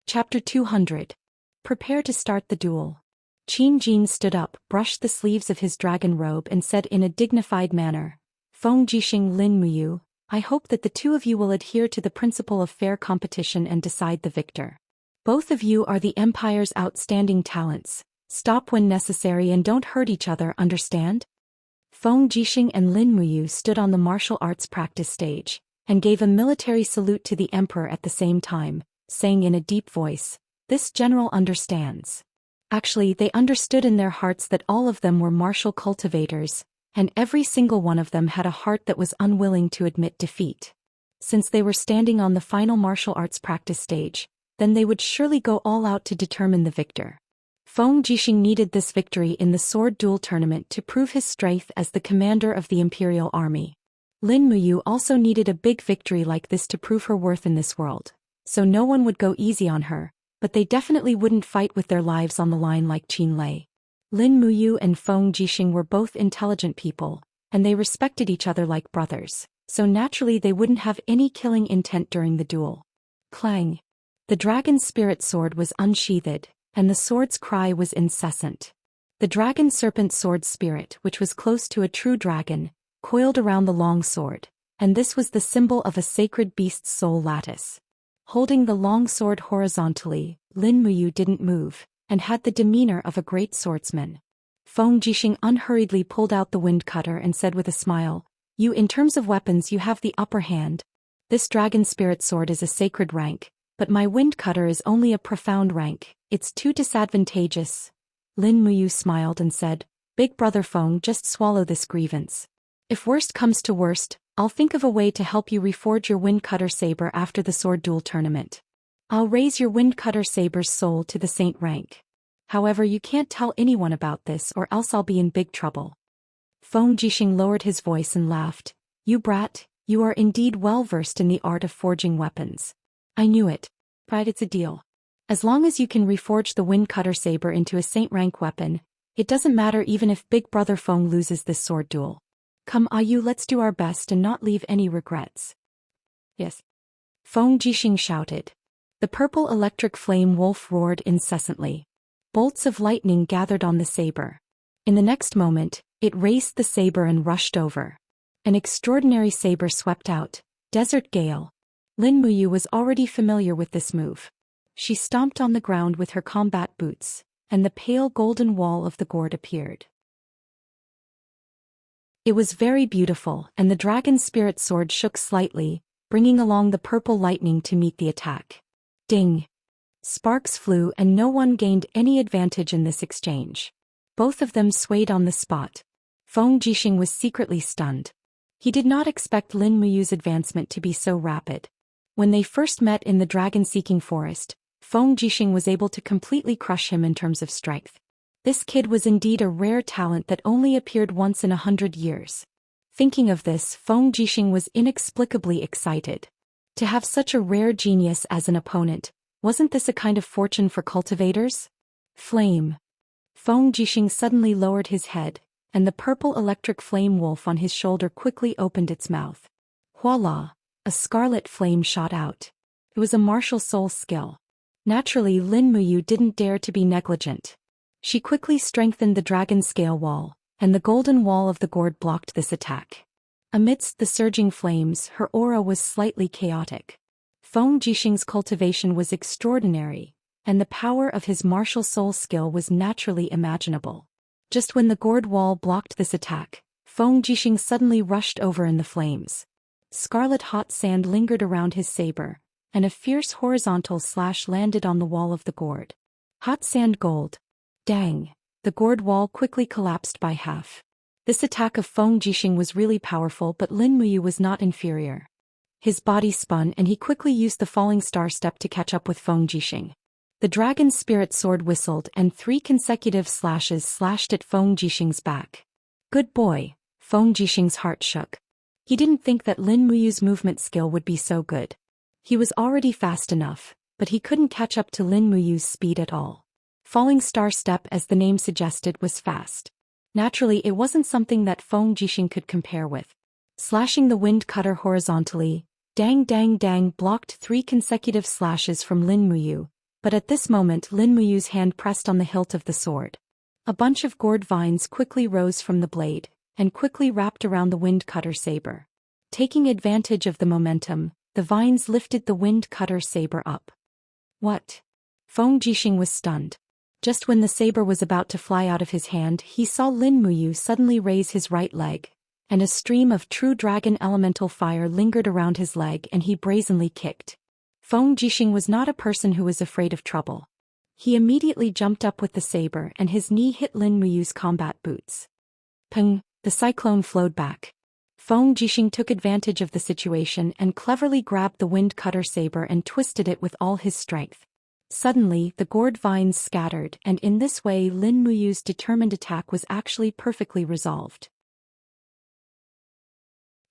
Chapter 200. Prepare to start the duel. Qin Jin stood up, brushed the sleeves of his dragon robe and said in a dignified manner, Feng Jixing Lin Muyu, I hope that the two of you will adhere to the principle of fair competition and decide the victor. Both of you are the Empire's outstanding talents. Stop when necessary and don't hurt each other, understand? Feng Jixing and Lin Muyu stood on the martial arts practice stage, and gave a military salute to the emperor at the same time, saying in a deep voice, This general understands. Actually, they understood in their hearts that all of them were martial cultivators, and every single one of them had a heart that was unwilling to admit defeat. Since they were standing on the final martial arts practice stage, then they would surely go all out to determine the victor. Feng Jixing needed this victory in the sword duel tournament to prove his strength as the commander of the imperial army. Lin Muyu also needed a big victory like this to prove her worth in this world, so no one would go easy on her, but they definitely wouldn't fight with their lives on the line like Qin Lei. Lin Muyu and Feng Jixing were both intelligent people, and they respected each other like brothers, so naturally they wouldn't have any killing intent during the duel. Clang! The dragon spirit sword was unsheathed, and the sword's cry was incessant. The dragon serpent sword spirit, which was close to a true dragon, coiled around the long sword, and this was the symbol of a sacred beast's soul lattice. Holding the long sword horizontally, Lin Muyu didn't move, and had the demeanor of a great swordsman. Feng Jixing unhurriedly pulled out the wind cutter and said with a smile, In terms of weapons you have the upper hand. This dragon spirit sword is a sacred rank, but my wind cutter is only a profound rank, it's too disadvantageous. Lin Muyu smiled and said, Big brother Feng, just swallow this grievance. If worst comes to worst, I'll think of a way to help you reforge your wind cutter saber after the sword duel tournament. I'll raise your wind cutter saber's soul to the saint rank. However, you can't tell anyone about this or else I'll be in big trouble. Feng Jixing lowered his voice and laughed, You brat, you are indeed well versed in the art of forging weapons. I knew it. Right, it's a deal. As long as you can reforge the wind cutter saber into a saint rank weapon, it doesn't matter even if big brother Feng loses this sword duel. Come Ayu, let's do our best and not leave any regrets. Yes. Feng Jixing shouted. The purple electric flame wolf roared incessantly. Bolts of lightning gathered on the saber. In the next moment, it raced the saber and rushed over. An extraordinary saber swept out, Desert Gale. Lin Muyu was already familiar with this move. She stomped on the ground with her combat boots, and the pale golden wall of the gourd appeared. It was very beautiful, and the dragon spirit sword shook slightly, bringing along the purple lightning to meet the attack. Ding! Sparks flew and no one gained any advantage in this exchange. Both of them swayed on the spot. Feng Jixing was secretly stunned. He did not expect Lin Muyu's advancement to be so rapid. When they first met in the dragon-seeking forest, Feng Jixing was able to completely crush him in terms of strength. This kid was indeed a rare talent that only appeared once in 100 years. Thinking of this, Feng Jixing was inexplicably excited. To have such a rare genius as an opponent, wasn't this a kind of fortune for cultivators? Flame. Feng Jixing suddenly lowered his head, and the purple electric flame wolf on his shoulder quickly opened its mouth. Voila! A scarlet flame shot out. It was a martial soul skill. Naturally, Lin Muyu didn't dare to be negligent. She quickly strengthened the dragon scale wall, and the golden wall of the gourd blocked this attack. Amidst the surging flames, her aura was slightly chaotic. Feng Jixing's cultivation was extraordinary, and the power of his martial soul skill was naturally imaginable. Just when the gourd wall blocked this attack, Feng Jixing suddenly rushed over in the flames. Scarlet hot sand lingered around his saber, and a fierce horizontal slash landed on the wall of the gourd. Hot sand gold. Dang! The gourd wall quickly collapsed by half. This attack of Feng Jixing was really powerful, but Lin Muyu was not inferior. His body spun and he quickly used the falling star step to catch up with Feng Jixing. The dragon spirit sword whistled and 3 consecutive slashes slashed at Feng Jixing's back. Good boy, Feng Jixing's heart shook. He didn't think that Lin Muyu's movement skill would be so good. He was already fast enough, but he couldn't catch up to Lin Muyu's speed at all. Falling star step, as the name suggested, was fast. Naturally, it wasn't something that Feng Jixing could compare with. Slashing the wind cutter horizontally, dang dang dang blocked 3 consecutive slashes from Lin Muyu, But at this moment Lin Muyu's hand pressed on the hilt of the sword. A bunch of gourd vines quickly rose from the blade, and quickly wrapped around the wind cutter saber. Taking advantage of the momentum, the vines lifted the wind cutter saber up. What? Feng Jixing was stunned. Just when the saber was about to fly out of his hand, he saw Lin Muyu suddenly raise his right leg, and a stream of true dragon elemental fire lingered around his leg and he brazenly kicked. Feng Jixing was not a person who was afraid of trouble. He immediately jumped up with the saber and his knee hit Lin Muyu's combat boots. Peng, the cyclone flowed back. Feng Jixing took advantage of the situation and cleverly grabbed the wind cutter saber and twisted it with all his strength. Suddenly, the gourd vines scattered, and in this way Lin Muyu's determined attack was actually perfectly resolved.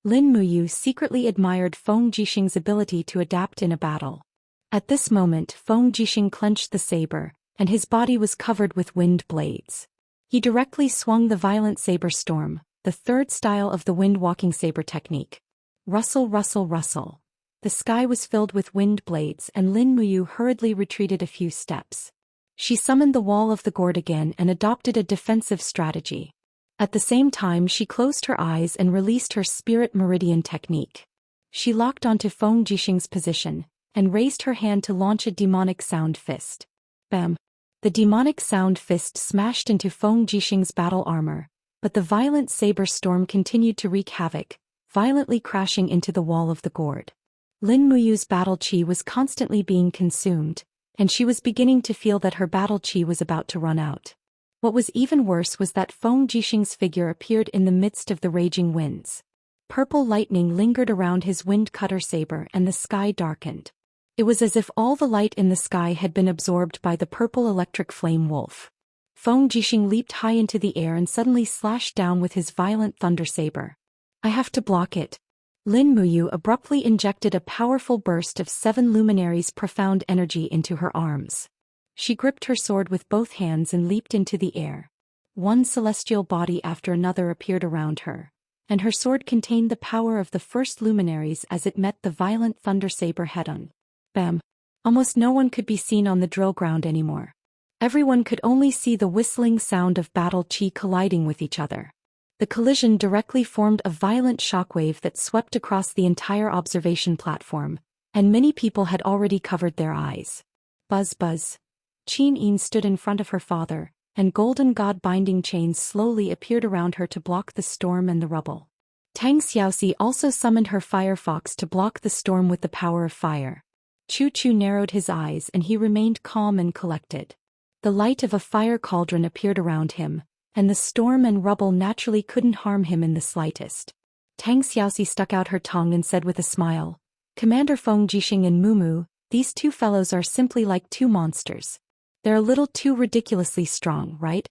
Lin Muyu secretly admired Feng Jixing's ability to adapt in a battle. At this moment Feng Jixing clenched the saber, and his body was covered with wind blades. He directly swung the violent saber storm, the third style of the wind-walking saber technique. Rustle, rustle, rustle. The sky was filled with wind blades and Lin Muyu hurriedly retreated a few steps. She summoned the wall of the gourd again and adopted a defensive strategy. At the same time she closed her eyes and released her spirit meridian technique. She locked onto Feng Jixing's position, and raised her hand to launch a demonic sound fist. Bam! The demonic sound fist smashed into Feng Jixing's battle armor, but the violent saber storm continued to wreak havoc, violently crashing into the wall of the gourd. Lin Muyu's battle chi was constantly being consumed, and she was beginning to feel that her battle chi was about to run out. What was even worse was that Feng Jixing's figure appeared in the midst of the raging winds. Purple lightning lingered around his wind cutter saber and the sky darkened. It was as if all the light in the sky had been absorbed by the purple electric flame wolf. Feng Jixing leaped high into the air and suddenly slashed down with his violent thunder saber. I have to block it. Lin Muyu abruptly injected a powerful burst of 7 luminaries' profound energy into her arms. She gripped her sword with both hands and leaped into the air. One celestial body after another appeared around her, and her sword contained the power of the first luminaries as it met the violent thunder saber head-on. Bam! Almost no one could be seen on the drill ground anymore. Everyone could only see the whistling sound of battle chi colliding with each other. The collision directly formed a violent shockwave that swept across the entire observation platform, and many people had already covered their eyes. Buzz buzz. Qin Yin stood in front of her father, and golden god binding chains slowly appeared around her to block the storm and the rubble. Tang Xiaoxi also summoned her fire fox to block the storm with the power of fire. Chu Chu narrowed his eyes and he remained calm and collected. The light of a fire cauldron appeared around him, and the storm and rubble naturally couldn't harm him in the slightest. Tang Xiaoxi stuck out her tongue and said with a smile, Commander Feng Jixing and Mumu, these two fellows are simply like two monsters. They're a little too ridiculously strong, right?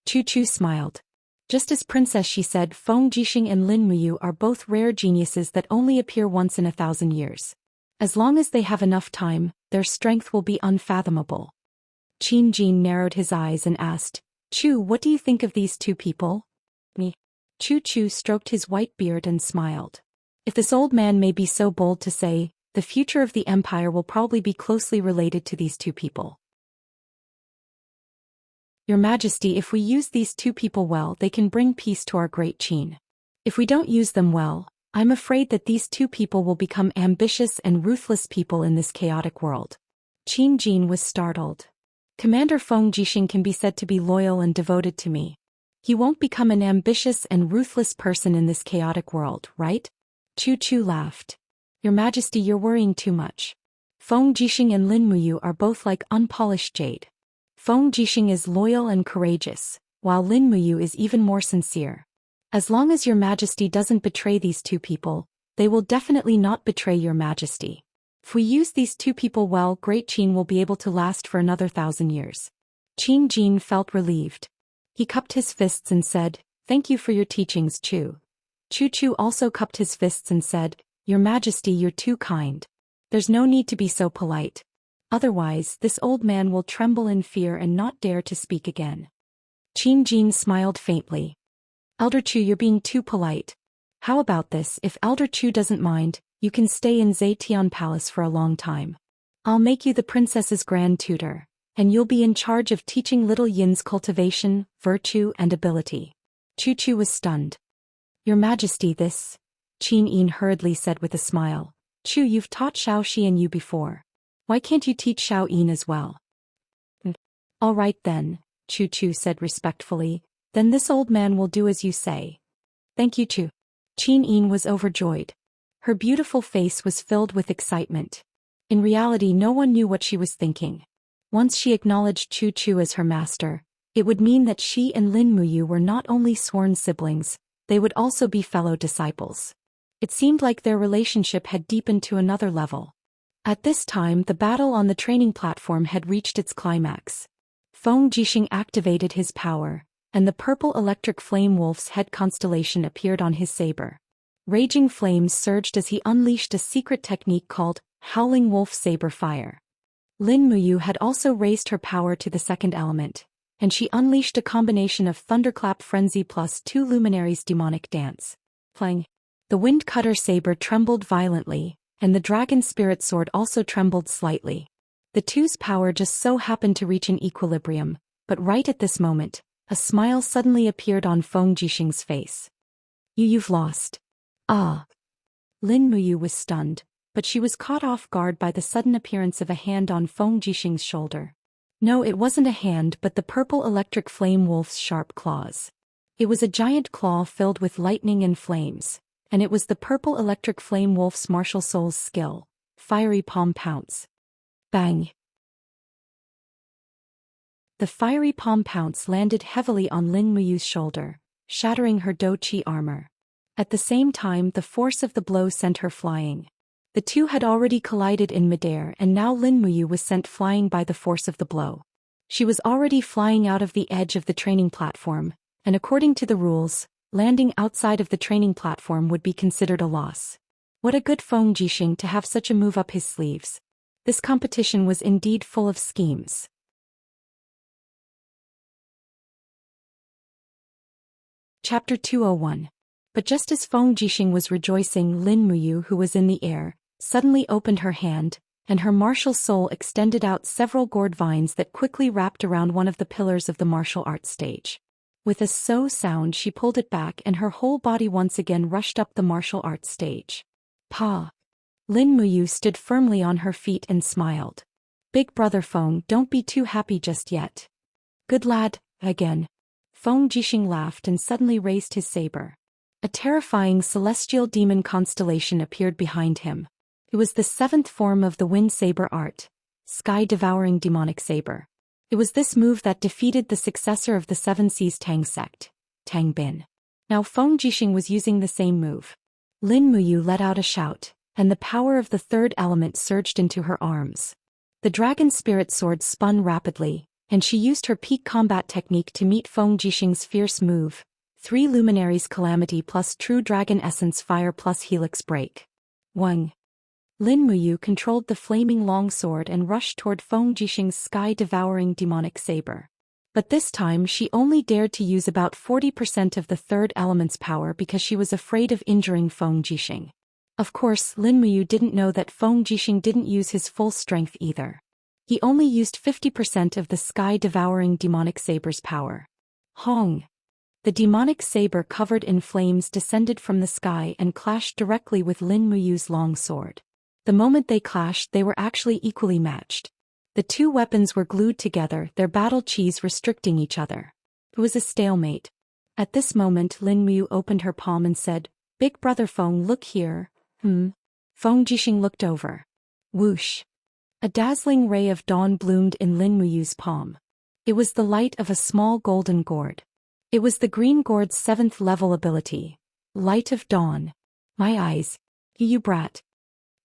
Chu Chu smiled. Just as Princess, she said, Feng Jixing and Lin Muyu are both rare geniuses that only appear once in 1,000 years. As long as they have enough time, their strength will be unfathomable. Qin Jin narrowed his eyes and asked, Chu, what do you think of these two people? Me. Chu Chu stroked his white beard and smiled. If this old man may be so bold to say, the future of the empire will probably be closely related to these two people. Your Majesty, if we use these two people well, they can bring peace to our great Qin. If we don't use them well, I'm afraid that these two people will become ambitious and ruthless people in this chaotic world. Qin Jin was startled. Commander Feng Jixing can be said to be loyal and devoted to me. He won't become an ambitious and ruthless person in this chaotic world, right? Chu Chu laughed. Your Majesty, you're worrying too much. Feng Jixing and Lin Muyu are both like unpolished jade. Feng Jixing is loyal and courageous, while Lin Muyu is even more sincere. As long as your Majesty doesn't betray these two people, they will definitely not betray your Majesty. If we use these two people well, Great Qin will be able to last for another 1,000 years. Qin Jin felt relieved. He cupped his fists and said, Thank you for your teachings, Chu. Chu Chu also cupped his fists and said, Your Majesty, you're too kind. There's no need to be so polite. Otherwise, this old man will tremble in fear and not dare to speak again. Qin Jin smiled faintly. Elder Chu, you're being too polite. How about this? If Elder Chu doesn't mind, you can stay in Zetian Palace for a long time. I'll make you the princess's grand tutor, and you'll be in charge of teaching little Yin's cultivation, virtue and ability. Chu was stunned. Your Majesty, this, Qin Yin hurriedly said with a smile. Chu, you've taught Zhou Xian you before. Why can't you teach Zhou Yin as well? All right then, Chu said respectfully, then this old man will do as you say. Thank you, Chu. Qin Yin was overjoyed. Her beautiful face was filled with excitement. In reality, no one knew what she was thinking. Once she acknowledged Chu as her master, it would mean that she and Lin Muyu were not only sworn siblings, they would also be fellow disciples. It seemed like their relationship had deepened to another level. At this time, the battle on the training platform had reached its climax. Feng Jixing activated his power, and the purple electric flame wolf's head constellation appeared on his saber. Raging flames surged as he unleashed a secret technique called Howling Wolf Saber Fire. Lin Muyu had also raised her power to the second element, and she unleashed a combination of Thunderclap Frenzy plus 2 Luminaries Demonic Dance. Playing. The Wind Cutter Saber trembled violently, and the Dragon Spirit Sword also trembled slightly. The two's power just so happened to reach an equilibrium, but right at this moment, a smile suddenly appeared on Feng Jixing's face. You've lost. Ah. Lin Muyu was stunned, but she was caught off guard by the sudden appearance of a hand on Feng Jixing's shoulder. No, it wasn't a hand but the purple electric flame wolf's sharp claws. It was a giant claw filled with lightning and flames, and it was the purple electric flame wolf's martial soul's skill, Fiery Palm Pounce. Bang! The Fiery Palm Pounce landed heavily on Lin Muyu's shoulder, shattering her Do Qi armor. At the same time, the force of the blow sent her flying. The two had already collided in midair, and now Lin Muyu was sent flying by the force of the blow. She was already flying out of the edge of the training platform, and according to the rules, landing outside of the training platform would be considered a loss. What a good Feng Jixing to have such a move up his sleeves. This competition was indeed full of schemes. Chapter 201. But just as Feng Jixing was rejoicing, Lin Muyu, who was in the air, suddenly opened her hand, and her martial soul extended out several gourd vines that quickly wrapped around one of the pillars of the martial arts stage. With a so sound, she pulled it back and her whole body once again rushed up the martial arts stage. Pa! Lin Muyu stood firmly on her feet and smiled. Big brother Feng, don't be too happy just yet. Good lad, again. Feng Jixing laughed and suddenly raised his saber. A terrifying celestial demon constellation appeared behind him. It was the 7th form of the Wind Saber art, Sky-Devouring Demonic Saber. It was this move that defeated the successor of the Seven Seas Tang sect, Tang Bin. Now Feng Jixing was using the same move. Lin Muyu let out a shout, and the power of the third element surged into her arms. The dragon spirit sword spun rapidly, and she used her peak combat technique to meet Feng Jixing's fierce move. 3 Luminaries Calamity plus True Dragon Essence Fire plus Helix Break. 1. Lin Muyu controlled the flaming longsword and rushed toward Feng Jixing's sky-devouring demonic saber. But this time she only dared to use about 40% of the third element's power because she was afraid of injuring Feng Jixing. Of course, Lin Muyu didn't know that Feng Jixing didn't use his full strength either. He only used 50% of the sky-devouring demonic saber's power. Hong! The demonic saber covered in flames descended from the sky and clashed directly with Lin Muyu's long sword. The moment they clashed, they were actually equally matched. The two weapons were glued together, their battle chis restricting each other. It was a stalemate. At this moment, Lin Muyu opened her palm and said, Big brother Feng, look here. Feng Jixing looked over. Whoosh! A dazzling ray of dawn bloomed in Lin Muyu's palm. It was the light of a small golden gourd. It was the green gourd's 7th level ability. Light of Dawn. My eyes. You brat.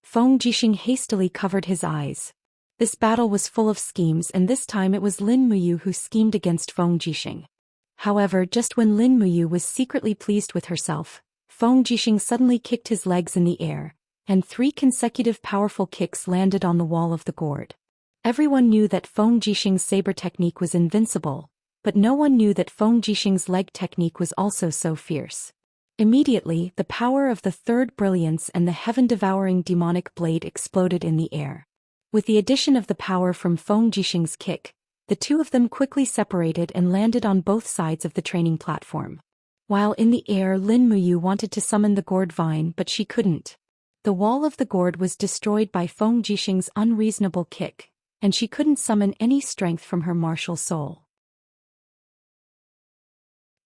Feng Jixing hastily covered his eyes. This battle was full of schemes, and this time it was Lin Muyu who schemed against Feng Jixing. However, just when Lin Muyu was secretly pleased with herself, Feng Jixing suddenly kicked his legs in the air, and 3 consecutive powerful kicks landed on the wall of the gourd. Everyone knew that Feng Jixing's saber technique was invincible, but no one knew that Feng Jixing's leg technique was also so fierce. Immediately, the power of the third brilliance and the heaven-devouring demonic blade exploded in the air. With the addition of the power from Feng Jixing's kick, the two of them quickly separated and landed on both sides of the training platform. While in the air, Lin Muyu wanted to summon the gourd vine, but she couldn't. The wall of the gourd was destroyed by Feng Jixing's unreasonable kick, and she couldn't summon any strength from her martial soul.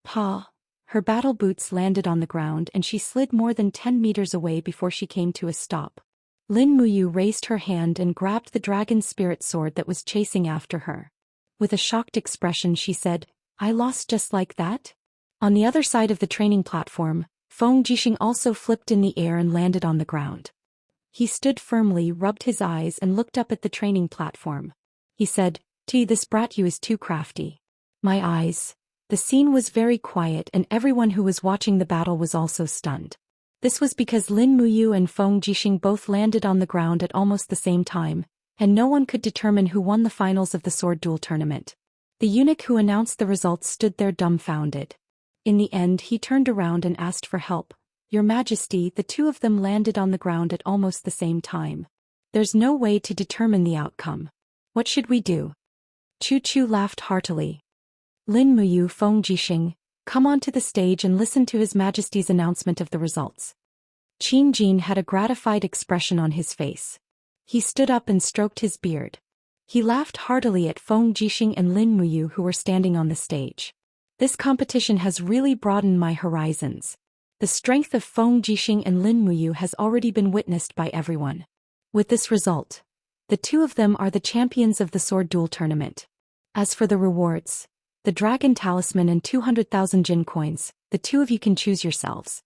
Pa! Her battle boots landed on the ground and she slid more than 10 meters away before she came to a stop. Lin Muyu raised her hand and grabbed the dragon spirit sword that was chasing after her. With a shocked expression she said, "I lost just like that?" On the other side of the training platform, Feng Jixing also flipped in the air and landed on the ground. He stood firmly, rubbed his eyes and looked up at the training platform. He said, This brat you is too crafty." My eyes. The scene was very quiet and everyone who was watching the battle was also stunned. This was because Lin Muyu and Feng Jixing both landed on the ground at almost the same time, and no one could determine who won the finals of the sword duel tournament. The eunuch who announced the results stood there dumbfounded. In the end he turned around and asked for help. "Your Majesty, the two of them landed on the ground at almost the same time. There's no way to determine the outcome. What should we do?" Chu Chu laughed heartily. "Lin Muyu, Feng Jixing, come onto the stage and listen to His Majesty's announcement of the results." Qin Jin had a gratified expression on his face. He stood up and stroked his beard. He laughed heartily at Feng Jixing and Lin Muyu who were standing on the stage. "This competition has really broadened my horizons. The strength of Feng Jixing and Lin Muyu has already been witnessed by everyone. With this result, the two of them are the champions of the sword duel tournament. As for the rewards, the dragon talisman and 200,000 jin coins, the two of you can choose yourselves."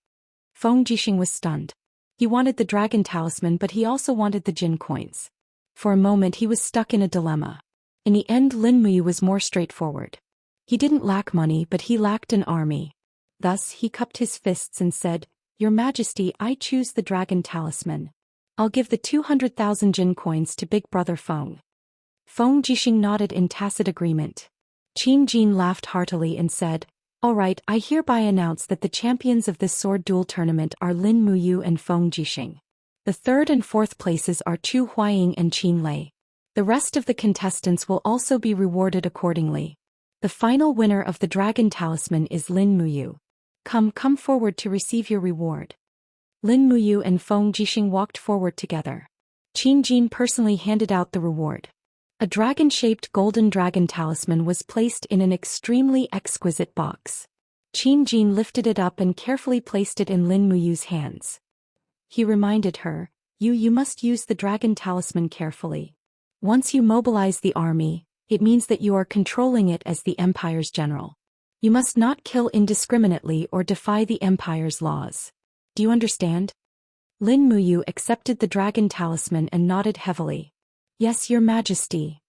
Feng Jixing was stunned. He wanted the dragon talisman but he also wanted the jin coins. For a moment he was stuck in a dilemma. In the end Lin Muyu was more straightforward. He didn't lack money but he lacked an army. Thus he cupped his fists and said, "Your Majesty, I choose the dragon talisman. I'll give the 200,000 jin coins to Big Brother Feng." Feng Jixing nodded in tacit agreement. Qin Jin laughed heartily and said, "All right, I hereby announce that the champions of this sword duel tournament are Lin Muyu and Feng Jixing. The third and fourth places are Chu Huaying and Qin Lei. The rest of the contestants will also be rewarded accordingly. The final winner of the dragon talisman is Lin Muyu. Come forward to receive your reward." Lin Muyu and Feng Jixing walked forward together. Qin Jin personally handed out the reward. A dragon-shaped golden dragon talisman was placed in an extremely exquisite box. Qin Jin lifted it up and carefully placed it in Lin Muyu's hands. He reminded her, You must use the dragon talisman carefully. Once you mobilize the army, it means that you are controlling it as the Empire's general. You must not kill indiscriminately or defy the Empire's laws. Do you understand?" Lin Muyu accepted the dragon talisman and nodded heavily. "Yes, Your Majesty."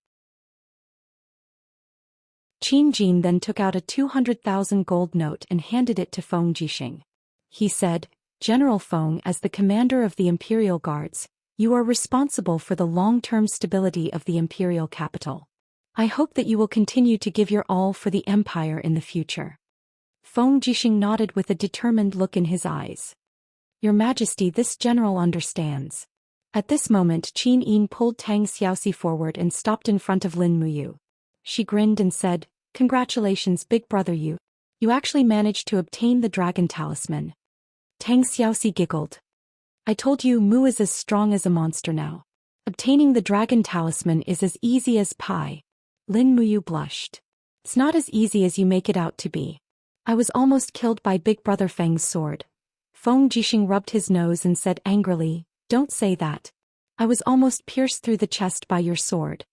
Qin Jin then took out a 200,000 gold note and handed it to Feng Jixing. He said, "General Feng, as the commander of the Imperial Guards, you are responsible for the long-term stability of the Imperial capital. I hope that you will continue to give your all for the Empire in the future." Feng Jixing nodded with a determined look in his eyes. "Your Majesty, this general understands." At this moment Qin Yin pulled Tang Xiaoxi forward and stopped in front of Lin Muyu. She grinned and said, "Congratulations, Big Brother You. You actually managed to obtain the dragon talisman." Tang Xiaoxi giggled. "I told you Mu is as strong as a monster now. Obtaining the dragon talisman is as easy as pie." Lin Muyu blushed. "It's not as easy as you make it out to be. I was almost killed by Big Brother Feng's sword." Feng Jixing rubbed his nose and said angrily, "Don't say that. I was almost pierced through the chest by your sword."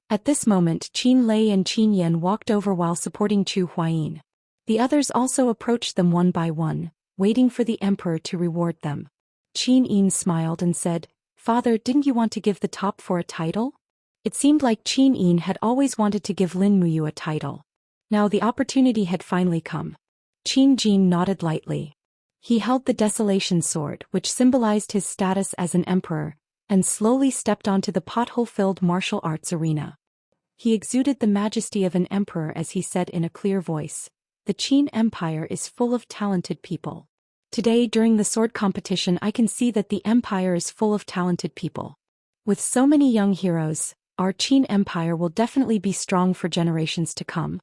At this moment Qin Lei and Qin Yan walked over while supporting Chu Huaying. The others also approached them one by one, waiting for the emperor to reward them. Qin Yin smiled and said, "Father, didn't you want to give the top for a title?" It seemed like Qin Yin had always wanted to give Lin Muyu a title. Now the opportunity had finally come. Qin Jin nodded lightly. He held the Desolation Sword, which symbolized his status as an emperor, and slowly stepped onto the pothole-filled martial arts arena. He exuded the majesty of an emperor as he said in a clear voice, "The Qin Empire is full of talented people. Today during the sword competition I can see that the empire is full of talented people. With so many young heroes, our Qin Empire will definitely be strong for generations to come.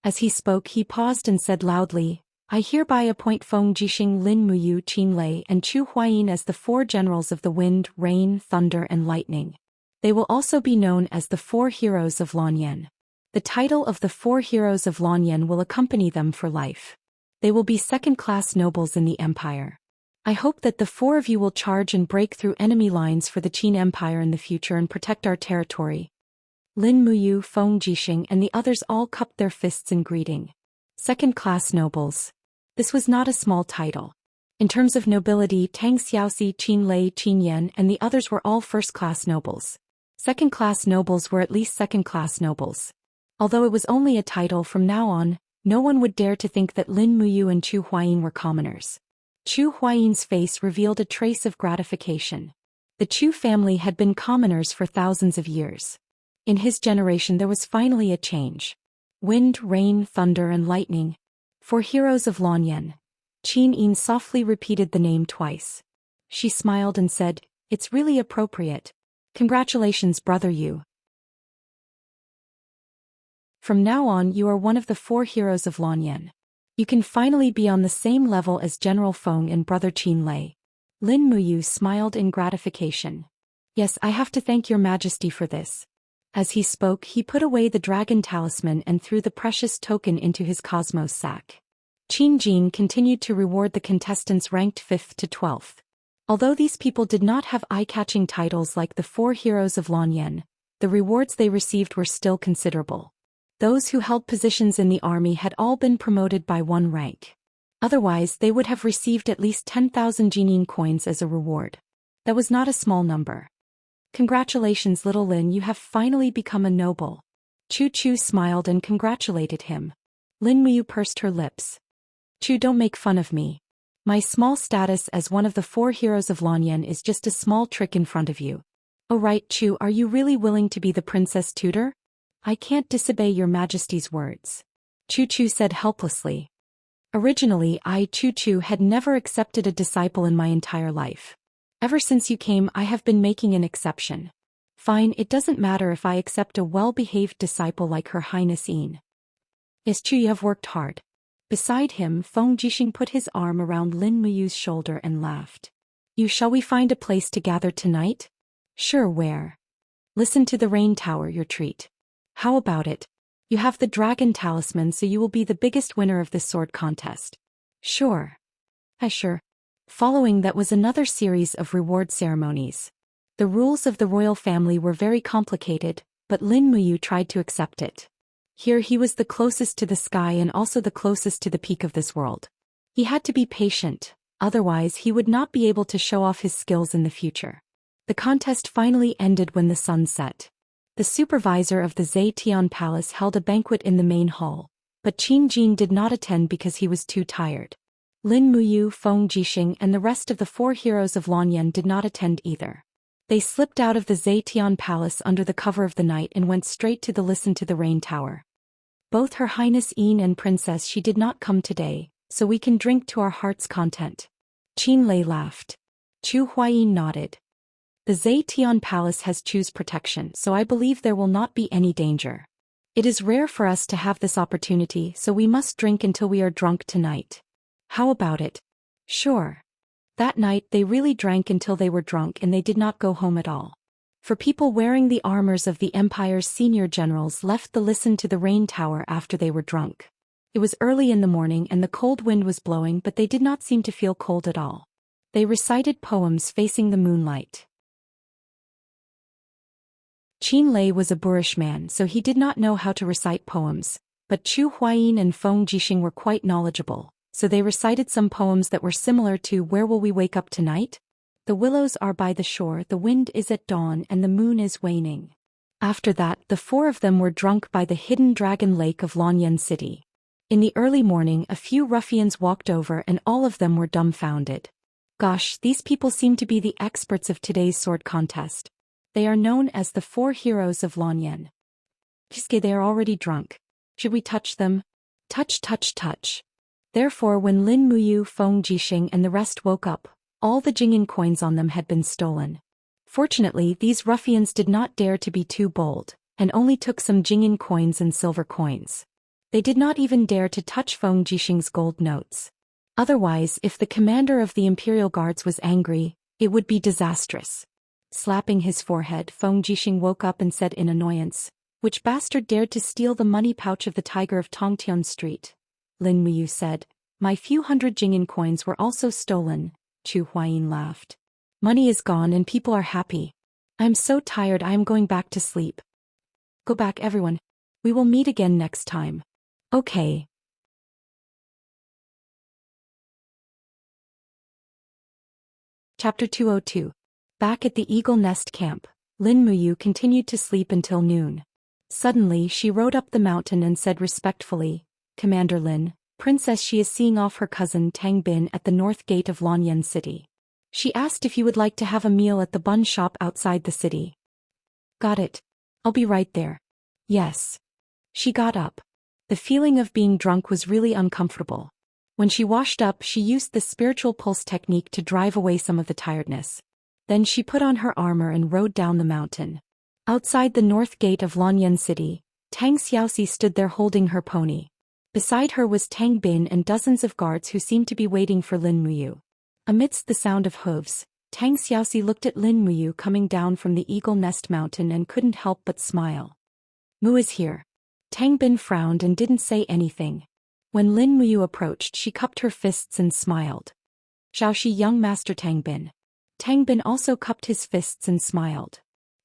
As he spoke, he paused and said loudly, I hereby appoint Feng Jixing, Lin Muyu, Qin Lei, and Chu Huayin as the 4 generals of the wind, rain, thunder, and lightning. They will also be known as the 4 heroes of Lanyan. The title of the 4 heroes of Lanyan will accompany them for life. They will be second-class nobles in the empire. I hope that the 4 of you will charge and break through enemy lines for the Qin Empire in the future and protect our territory. Lin Muyu, Feng Jixing, and the others all cupped their fists in greeting. Second-class nobles. This was not a small title. In terms of nobility, Tang Xiaoxi, Qin Lei, Qin Yan, and the others were all first-class nobles. Second-class nobles were at least second-class nobles. Although it was only a title, from now on, no one would dare to think that Lin Muyu and Chu Huayin were commoners. Chu Huayin's face revealed a trace of gratification. The Chu family had been commoners for thousands of years. In his generation there was finally a change. Wind, rain, thunder, and lightning. 4 heroes of Lanyan. Qin Yin softly repeated the name twice. She smiled and said, It's really appropriate. Congratulations, brother Yu. From now on you are one of the 4 heroes of Lanyan. You can finally be on the same level as General Feng and brother Qin Lei. Lin Muyu smiled in gratification. Yes, I have to thank your majesty for this. As he spoke, he put away the dragon talisman and threw the precious token into his cosmos sack. Qin Jin continued to reward the contestants ranked 5th to 12th. Although these people did not have eye-catching titles like the 4 heroes of Lanyan, the rewards they received were still considerable. Those who held positions in the army had all been promoted by 1 rank. Otherwise, they would have received at least 10,000 Jining coins as a reward. That was not a small number. Congratulations, little Lin, you have finally become a noble. Chu Chu smiled and congratulated him. Lin Muyu pursed her lips. Chu, don't make fun of me. My small status as one of the 4 heroes of Lanyan is just a small trick in front of you. Oh right, Chu, are you really willing to be the princess tutor? I can't disobey your majesty's words. Chu Chu said helplessly. Originally, Chu Chu had never accepted a disciple in my entire life. Ever since you came, I have been making an exception. Fine, it doesn't matter if I accept a well-behaved disciple like Her Highness Yin. Yes, Chu, you have worked hard. Beside him, Feng Jixing put his arm around Lin Muyu's shoulder and laughed. Shall we find a place to gather tonight? Sure, where? Listen to the rain tower, your treat. How about it? You have the dragon talisman, so you will be the biggest winner of this sword contest. Sure. Sure. Following that was another series of reward ceremonies. The rules of the royal family were very complicated, but Lin Muyu tried to accept it. Here he was the closest to the sky and also the closest to the peak of this world. He had to be patient, otherwise he would not be able to show off his skills in the future. The contest finally ended when the sun set. The supervisor of the Zetian Palace held a banquet in the main hall, but Qin Jin did not attend because he was too tired. Lin Muyu, Feng Jixing, and the rest of the 4 heroes of Lanyan did not attend either. They slipped out of the Zetian Palace under the cover of the night and went straight to the Listen to the Rain Tower. Both Her Highness Yin and Princess She did not come today, so we can drink to our heart's content. Qin Lei laughed. Chu Huayin nodded. The Zetian Palace has Chu's protection, so I believe there will not be any danger. It is rare for us to have this opportunity, so we must drink until we are drunk tonight. How about it? Sure. That night they really drank until they were drunk and they did not go home at all. For people wearing the armors of the Empire's senior generals left the Listen to the Rain Tower after they were drunk. It was early in the morning and the cold wind was blowing, but they did not seem to feel cold at all. They recited poems facing the moonlight. Qin Lei was a boorish man, so he did not know how to recite poems, but Chu Huayin and Feng Jixing were quite knowledgeable, so they recited some poems that were similar to Where Will We Wake Up Tonight? The willows are by the shore, the wind is at dawn, and the moon is waning. After that, the 4 of them were drunk by the hidden dragon lake of Lanyan City. In the early morning, a few ruffians walked over and all of them were dumbfounded. Gosh, these people seem to be the experts of today's sword contest. They are known as the 4 heroes of Lanyan. They are already drunk. Should we touch them? Touch, touch, touch. Therefore, when Lin Muyu, Feng Jixing, and the rest woke up, all the Jingyan coins on them had been stolen. Fortunately, these ruffians did not dare to be too bold, and only took some Jingyan coins and silver coins. They did not even dare to touch Feng Jixing's gold notes. Otherwise, if the commander of the Imperial Guards was angry, it would be disastrous. Slapping his forehead, Feng Jixing woke up and said in annoyance, "Which bastard dared to steal the money pouch of the tiger of Tongtian Street?" Lin Muyu said, "My few hundred Jingyan coins were also stolen." Chu Huayin laughed. "Money is gone and people are happy. I am so tired I am going back to sleep." "Go back everyone. We will meet again next time." "Okay." Chapter 202. Back at the Eagle Nest camp, Lin Muyu continued to sleep until noon. Suddenly she rode up the mountain and said respectfully, "Commander Lin, Princess Xi is seeing off her cousin Tang Bin at the north gate of Lanyan City. She asked if you would like to have a meal at the bun shop outside the city." "Got it. I'll be right there." "Yes." She got up. The feeling of being drunk was really uncomfortable. When she washed up, she used the spiritual pulse technique to drive away some of the tiredness. Then she put on her armor and rode down the mountain. Outside the north gate of Lanyan City, Tang Xiaoxi stood there holding her pony. Beside her was Tang Bin and dozens of guards who seemed to be waiting for Lin Muyu. Amidst the sound of hooves, Tang Xiaoxi looked at Lin Muyu coming down from the Eagle Nest Mountain and couldn't help but smile. "Mu is here." Tang Bin frowned and didn't say anything. When Lin Muyu approached, she cupped her fists and smiled. "Xiaoxi, young master Tang Bin." Tang Bin also cupped his fists and smiled.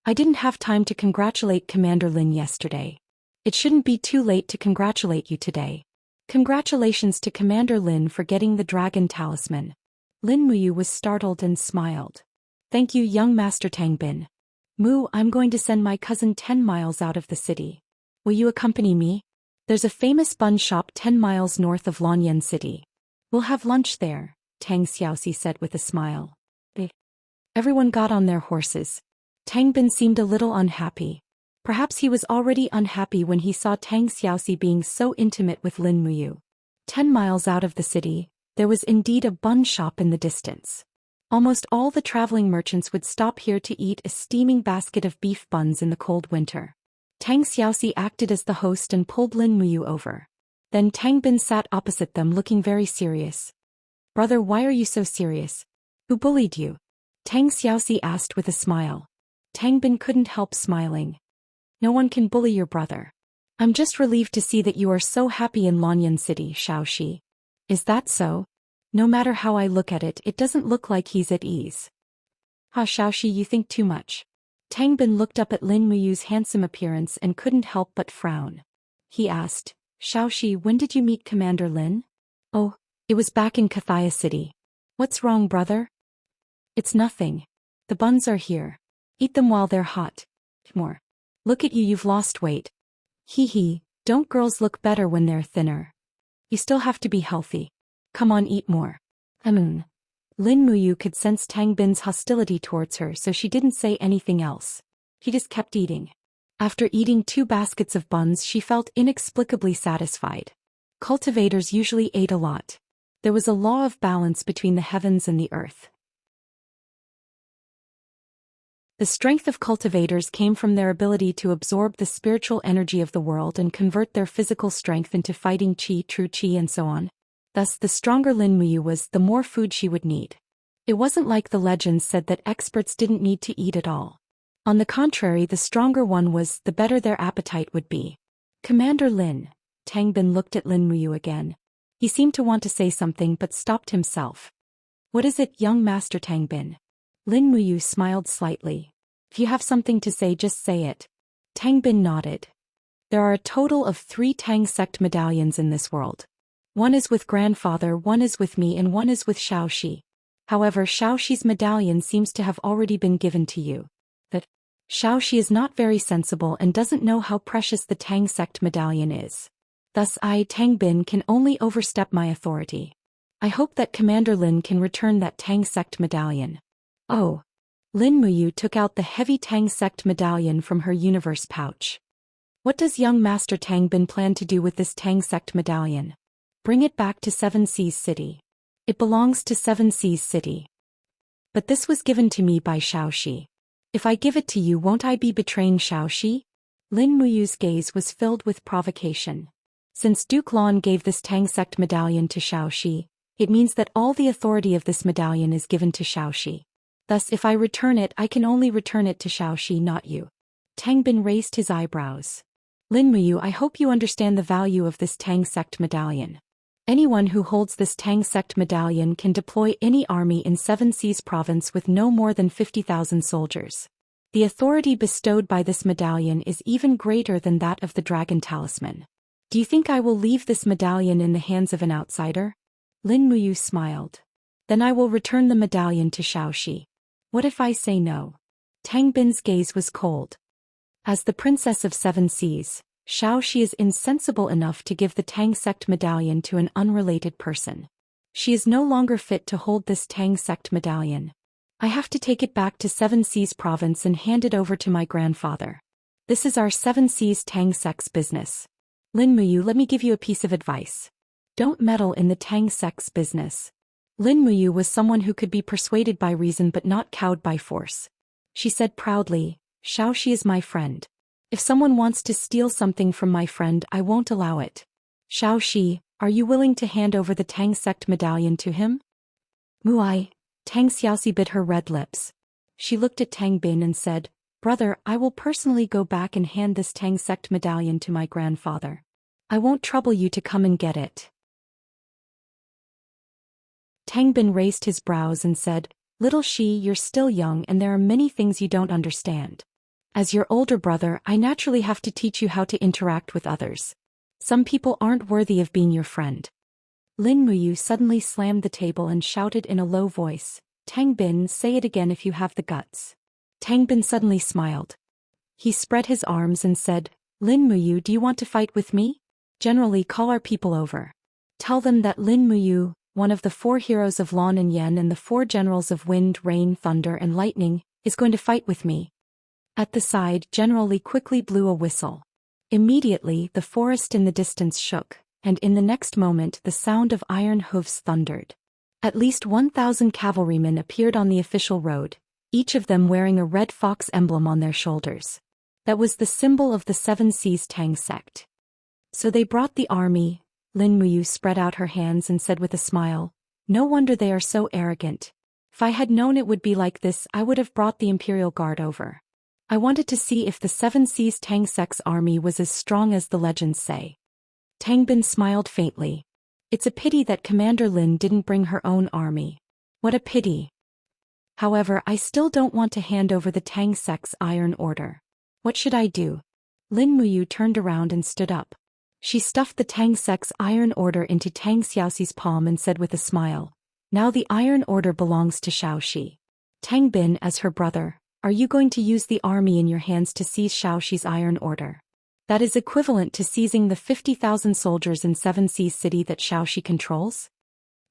"I didn't have time to congratulate Commander Lin yesterday. It shouldn't be too late to congratulate you today. Congratulations to Commander Lin for getting the dragon talisman." Lin Muyu was startled and smiled. "Thank you, young master Tang Bin. Mu, I'm going to send my cousin 10 miles out of the city. Will you accompany me? There's a famous bun shop 10 miles north of Lanyan City. We'll have lunch there," Tang Xiaoxi said with a smile. Everyone got on their horses. Tang Bin seemed a little unhappy. Perhaps he was already unhappy when he saw Tang Xiaoxi being so intimate with Lin Muyu. 10 miles out of the city, there was indeed a bun shop in the distance. Almost all the traveling merchants would stop here to eat a steaming basket of beef buns in the cold winter. Tang Xiaoxi acted as the host and pulled Lin Muyu over. Then Tang Bin sat opposite them looking very serious. "Brother, why are you so serious? Who bullied you?" Tang Xiaoxi asked with a smile. Tang Bin couldn't help smiling. "No one can bully your brother. I'm just relieved to see that you are so happy in Lanyan City, Xiaoxi." "Is that so? No matter how I look at it, it doesn't look like he's at ease." "Ha, Xiaoxi, you think too much." Tang Bin looked up at Lin Muyu's handsome appearance and couldn't help but frown. He asked, "Xiaoxi, when did you meet Commander Lin?" "Oh, it was back in Kathaya City." "What's wrong, brother?" "It's nothing. The buns are here. Eat them while they're hot." "More. Look at you, you've lost weight." "Hee hee, don't girls look better when they're thinner? You still have to be healthy. Come on, eat more." Lin Muyu could sense Tang Bin's hostility towards her, so she didn't say anything else. She just kept eating. After eating 2 baskets of buns, she felt inexplicably satisfied. Cultivators usually ate a lot. There was a law of balance between the heavens and the earth. The strength of cultivators came from their ability to absorb the spiritual energy of the world and convert their physical strength into fighting qi, true qi, and so on. Thus, the stronger Lin Muyu was, the more food she would need. It wasn't like the legends said that experts didn't need to eat at all. On the contrary, the stronger one was, the better their appetite would be. "Commander Lin." Tang Bin looked at Lin Muyu again. He seemed to want to say something but stopped himself. "What is it, young master Tang Bin?" Lin Muyu smiled slightly. "If you have something to say, just say it." Tang Bin nodded. "There are a total of 3 Tang sect medallions in this world. One is with grandfather, one is with me, and one is with Xiaoxi. However, Xiaoxi's medallion seems to have already been given to you. But Xiaoxi is not very sensible and doesn't know how precious the Tang sect medallion is. Thus I, Tang Bin, can only overstep my authority. I hope that Commander Lin can return that Tang sect medallion." "Oh." Lin Muyu took out the heavy Tang sect medallion from her universe pouch. "What does young master Tang Bin plan to do with this Tang sect medallion?" "Bring it back to 7 Seas City. It belongs to 7 Seas City." "But this was given to me by Xiaoxi." If I give it to you, won't I be betraying Xiaoxi? Lin Muyu's gaze was filled with provocation. Since Duke Lan gave this Tang sect medallion to Xiaoxi, it means that all the authority of this medallion is given to Xiaoxi. Thus if I return it, I can only return it to Xiaoxi, not you. Tang Bin raised his eyebrows. Lin Muyu, I hope you understand the value of this Tang sect medallion. Anyone who holds this Tang sect medallion can deploy any army in Seven Seas province with no more than 50,000 soldiers. The authority bestowed by this medallion is even greater than that of the dragon talisman. Do you think I will leave this medallion in the hands of an outsider? Lin Muyu smiled. Then I will return the medallion to Xiaoxi. What if I say no? Tang Bin's gaze was cold. As the princess of Seven Seas, Xiaoxi is insensible enough to give the Tang sect medallion to an unrelated person. She is no longer fit to hold this Tang sect medallion. I have to take it back to Seven Seas province and hand it over to my grandfather. This is our Seven Seas Tang sect's business. Lin Muyu, let me give you a piece of advice. Don't meddle in the Tang sect's business. Lin Muyu was someone who could be persuaded by reason but not cowed by force. She said proudly, Xiaoxi is my friend. If someone wants to steal something from my friend, I won't allow it. Xiaoxi, are you willing to hand over the Tang sect medallion to him? Muai. Tang Xiaoxi bit her red lips. She looked at Tang Bin and said, Brother, I will personally go back and hand this Tang sect medallion to my grandfather. I won't trouble you to come and get it. Tang Bin raised his brows and said, Little Shi, you're still young and there are many things you don't understand. As your older brother, I naturally have to teach you how to interact with others. Some people aren't worthy of being your friend. Lin Muyu suddenly slammed the table and shouted in a low voice, Tang Bin, say it again if you have the guts. Tang Bin suddenly smiled. He spread his arms and said, Lin Muyu, do you want to fight with me? Generally call our people over. Tell them that Lin Muyu, one of the 4 heroes of Lan and Yen and the 4 generals of Wind, Rain, Thunder and Lightning, is going to fight with me. At the side, General Li quickly blew a whistle. Immediately, the forest in the distance shook, and in the next moment the sound of iron hooves thundered. At least 1,000 cavalrymen appeared on the official road, each of them wearing a red fox emblem on their shoulders. That was the symbol of the Seven Seas Tang sect. So they brought the army. Lin Muyu spread out her hands and said with a smile, No wonder they are so arrogant. If I had known it would be like this, I would have brought the Imperial Guard over. I wanted to see if the Seven Seas Tang sect's army was as strong as the legends say. Tang Bin smiled faintly. It's a pity that Commander Lin didn't bring her own army. What a pity. However, I still don't want to hand over the Tang sect's iron order. What should I do? Lin Muyu turned around and stood up. She stuffed the Tang sect's iron order into Tang Xiaoxi's palm and said with a smile, Now the iron order belongs to Xiaoxi. Tang Bin, as her brother, are you going to use the army in your hands to seize Xiaoxi's iron order? That is equivalent to seizing the 50,000 soldiers in Seven Seas City that Xiaoxi controls?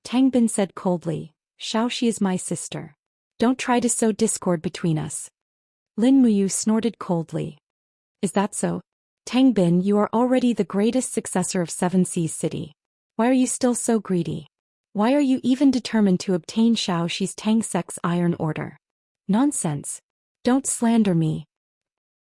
Tang Bin said coldly, Xiaoxi is my sister. Don't try to sow discord between us. Lin Muyu snorted coldly. Is that so? Tang Bin, you are already the greatest successor of Seven Seas City. Why are you still so greedy? Why are you even determined to obtain Xiaoxi's Tang sect's iron order? Nonsense. Don't slander me.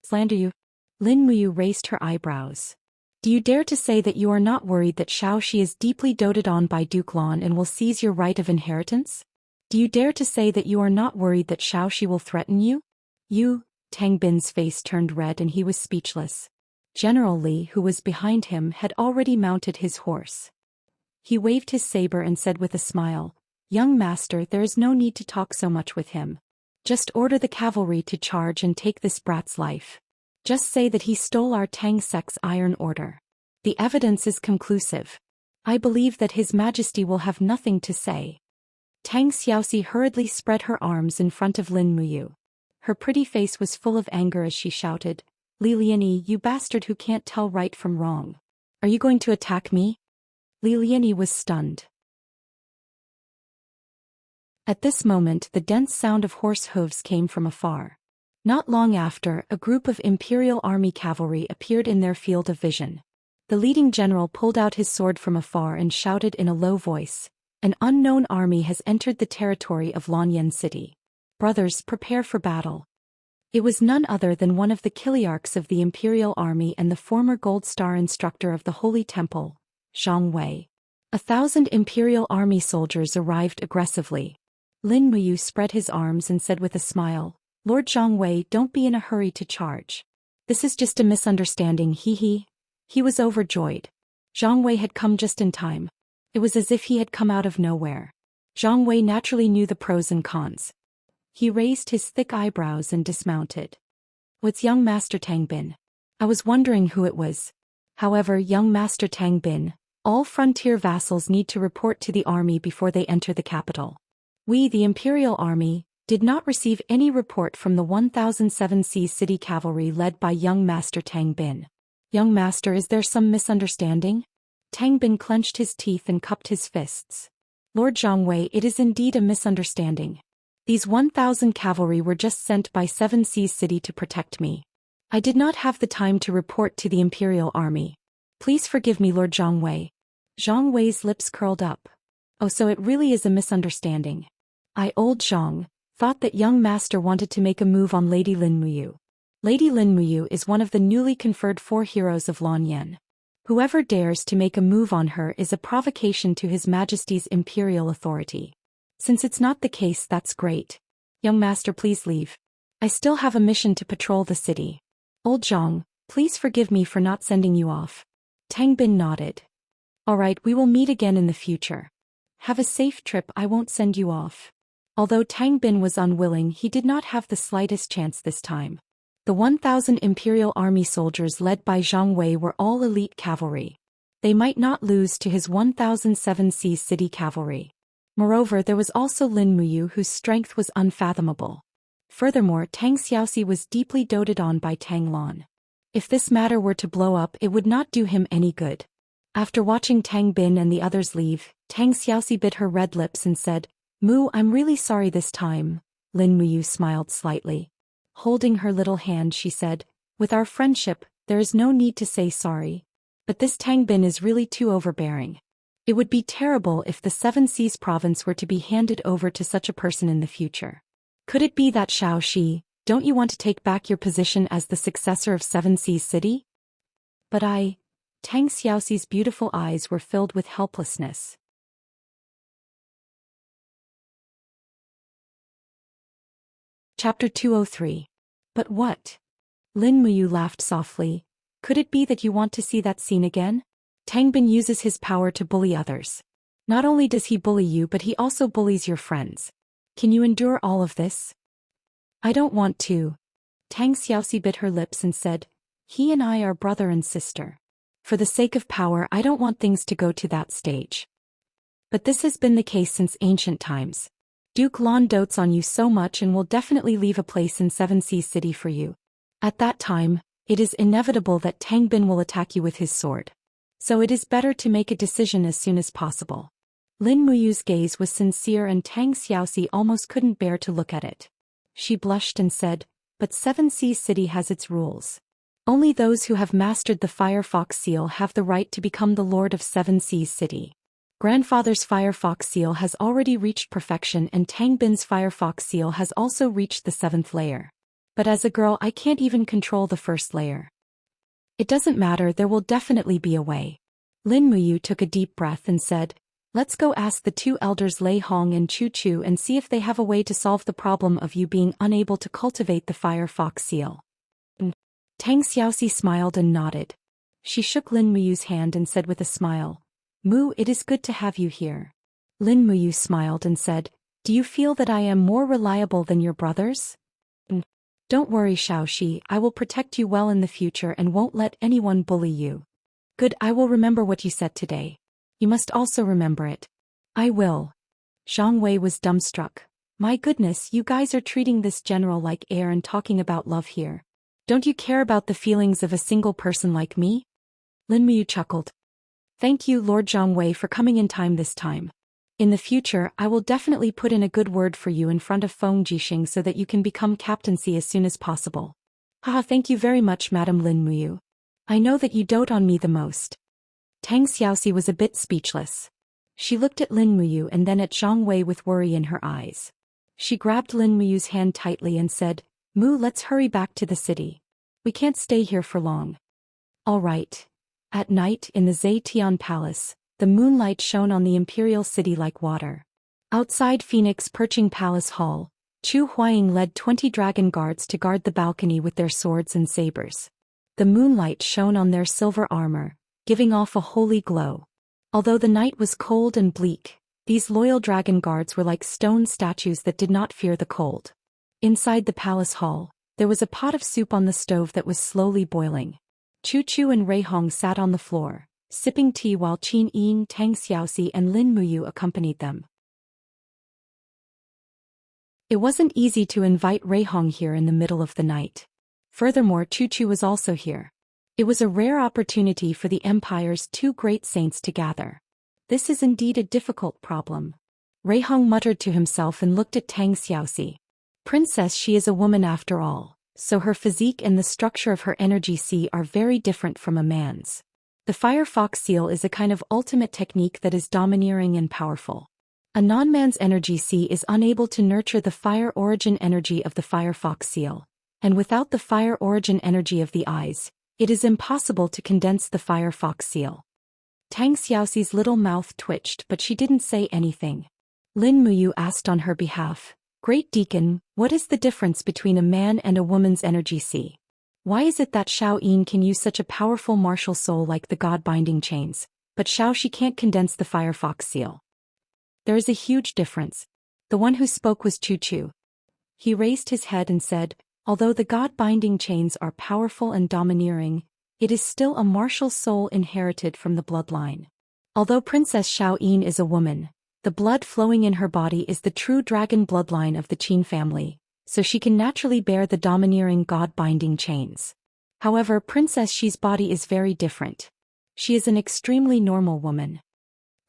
Slander you? Lin Muyu raised her eyebrows. Do you dare to say that you are not worried that Xiaoxi is deeply doted on by Duke Lan and will seize your right of inheritance? Do you dare to say that you are not worried that Xiaoxi will threaten you? You? Tang Bin's face turned red and he was speechless. General Li, who was behind him, had already mounted his horse. He waved his saber and said with a smile, Young master, there is no need to talk so much with him. Just order the cavalry to charge and take this brat's life. Just say that he stole our Tang sect's iron order. The evidence is conclusive. I believe that His Majesty will have nothing to say. Tang Xiaoxi hurriedly spread her arms in front of Lin Muyu. Her pretty face was full of anger as she shouted, Li Lianyi, you bastard who can't tell right from wrong. Are you going to attack me? Li Lianyi was stunned. At this moment the dense sound of horse hooves came from afar. Not long after, a group of Imperial Army cavalry appeared in their field of vision. The leading general pulled out his sword from afar and shouted in a low voice, An unknown army has entered the territory of Lanyan City. Brothers, prepare for battle. It was none other than one of the Kiliarchs of the Imperial Army and the former Gold Star instructor of the Holy Temple, Zhang Wei. 1,000 Imperial Army soldiers arrived aggressively. Lin Muyu spread his arms and said with a smile, "Lord Zhang Wei, don't be in a hurry to charge. This is just a misunderstanding, he." He was overjoyed. Zhang Wei had come just in time. It was as if he had come out of nowhere. Zhang Wei naturally knew the pros and cons. He raised his thick eyebrows and dismounted. "What's young Master Tang Bin? I was wondering who it was. However, young Master Tang Bin, all frontier vassals need to report to the army before they enter the capital. We, the Imperial Army, did not receive any report from the 1007 City Cavalry led by young Master Tang Bin. Young Master, is there some misunderstanding?" Tang Bin clenched his teeth and cupped his fists. "Lord Zhang Wei, it is indeed a misunderstanding. These 1,000 cavalry were just sent by 7 Seas City to protect me. I did not have the time to report to the Imperial Army. Please forgive me, Lord Zhang Wei." Zhang Wei's lips curled up. "Oh, so it really is a misunderstanding. Old Zhang, thought that young master wanted to make a move on Lady Lin Muyu. Lady Lin Muyu is one of the newly conferred 4 heroes of Lanyan. Whoever dares to make a move on her is a provocation to His Majesty's imperial authority. Since it's not the case, that's great. Young master, please leave. I still have a mission to patrol the city. Old Zhang, please forgive me for not sending you off." Tang Bin nodded. "All right, we will meet again in the future. Have a safe trip, I won't send you off." Although Tang Bin was unwilling, he did not have the slightest chance this time. The 1,000 Imperial Army soldiers led by Zhang Wei were all elite cavalry. They might not lose to his 1007 Seas City Cavalry. Moreover, there was also Lin Muyu, whose strength was unfathomable. Furthermore, Tang Xiaoxi was deeply doted on by Tang Lan. If this matter were to blow up, it would not do him any good. After watching Tang Bin and the others leave, Tang Xiaoxi bit her red lips and said, "Mu, I'm really sorry this time." Lin Muyu smiled slightly. Holding her little hand, she said, "With our friendship, there is no need to say sorry. But this Tang Bin is really too overbearing. It would be terrible if the 7 Seas province were to be handed over to such a person in the future. Could it be that Xiao Shi, don't you want to take back your position as the successor of 7 Seas City?" "But Tang Xiaoxi's beautiful eyes were filled with helplessness. Chapter 203. But what? Lin Muyu laughed softly. "Could it be that you want to see that scene again? Tang Bin uses his power to bully others. Not only does he bully you, but he also bullies your friends. Can you endure all of this?" "I don't want to." Tang Xiaoxi bit her lips and said, "He and I are brother and sister. For the sake of power, I don't want things to go to that stage. But this has been the case since ancient times. Duke Lan dotes on you so much and will definitely leave a place in 7 Seas City for you. At that time, it is inevitable that Tang Bin will attack you with his sword. So it is better to make a decision as soon as possible." Lin Muyu's gaze was sincere and Tang Xiaoxi almost couldn't bear to look at it. She blushed and said, "But 7 Seas City has its rules. Only those who have mastered the Firefox seal have the right to become the Lord of 7 Seas City. Grandfather's Firefox seal has already reached perfection and Tang Bin's Firefox seal has also reached the 7th layer. But as a girl, I can't even control the 1st layer. It doesn't matter, there will definitely be a way." Lin Muyu took a deep breath and said, "Let's go ask the 2 elders Lei Hong and Chu Chu and see if they have a way to solve the problem of you being unable to cultivate the Firefox seal." Tang Xiaoxi smiled and nodded. She shook Lin Muyu's hand and said with a smile, "Mu, it is good to have you here." Lin Muyu smiled and said, "Do you feel that I am more reliable than your brothers?" "Don't worry, Xiaoxi, I will protect you well in the future and won't let anyone bully you." "Good, I will remember what you said today. You must also remember it." "I will." Zhang Wei was dumbstruck. "My goodness, you guys are treating this general like air and talking about love here. Don't you care about the feelings of a single person like me?" Lin Muyu chuckled. "Thank you, Lord Zhang Wei, for coming in time this time. In the future, I will definitely put in a good word for you in front of Feng Jixing so that you can become captaincy as soon as possible." "Haha, thank you very much, Madam Lin Muyu. I know that you dote on me the most." Tang Xiaoxi was a bit speechless. She looked at Lin Muyu and then at Zhang Wei with worry in her eyes. She grabbed Lin Muyu's hand tightly and said, Mu, let's hurry back to the city. We can't stay here for long. All right. At night in the Zetian Palace, the moonlight shone on the imperial city like water. Outside Phoenix Perching Palace Hall, Chu Huaying led 20 dragon guards to guard the balcony with their swords and sabers. The moonlight shone on their silver armor, giving off a holy glow. Although the night was cold and bleak, these loyal dragon guards were like stone statues that did not fear the cold. Inside the palace hall, there was a pot of soup on the stove that was slowly boiling. Chu Chu and Rui Hong sat on the floor, sipping tea while Qin Yin, Tang Xiaoxi and Lin Muyu accompanied them. It wasn't easy to invite Rui Hong here in the middle of the night. Furthermore, Chu Chu was also here. It was a rare opportunity for the Empire's two great saints to gather. This is indeed a difficult problem. Rui Hong muttered to himself and looked at Tang Xiaoxi. Princess, she is a woman after all, so her physique and the structure of her energy sea are very different from a man's. The Fire Fox seal is a kind of ultimate technique that is domineering and powerful. A non-man's energy sea is unable to nurture the fire origin energy of the Fire Fox seal, and without the fire origin energy of the eyes, it is impossible to condense the Fire Fox seal. Tang Xiaoxi's little mouth twitched, but she didn't say anything. Lin Muyu asked on her behalf, Great Deacon, what is the difference between a man and a woman's energy sea? Why is it that Xiao Yin can use such a powerful martial soul like the God-binding chains, but Xiao Shi can't condense the Fire Fox seal? There is a huge difference. The one who spoke was Chu Chu. He raised his head and said, although the God-binding chains are powerful and domineering, it is still a martial soul inherited from the bloodline. Although Princess Xiao Yin is a woman, the blood flowing in her body is the true dragon bloodline of the Qin family, so she can naturally bear the domineering God-binding chains. However, Princess Xi's body is very different. She is an extremely normal woman.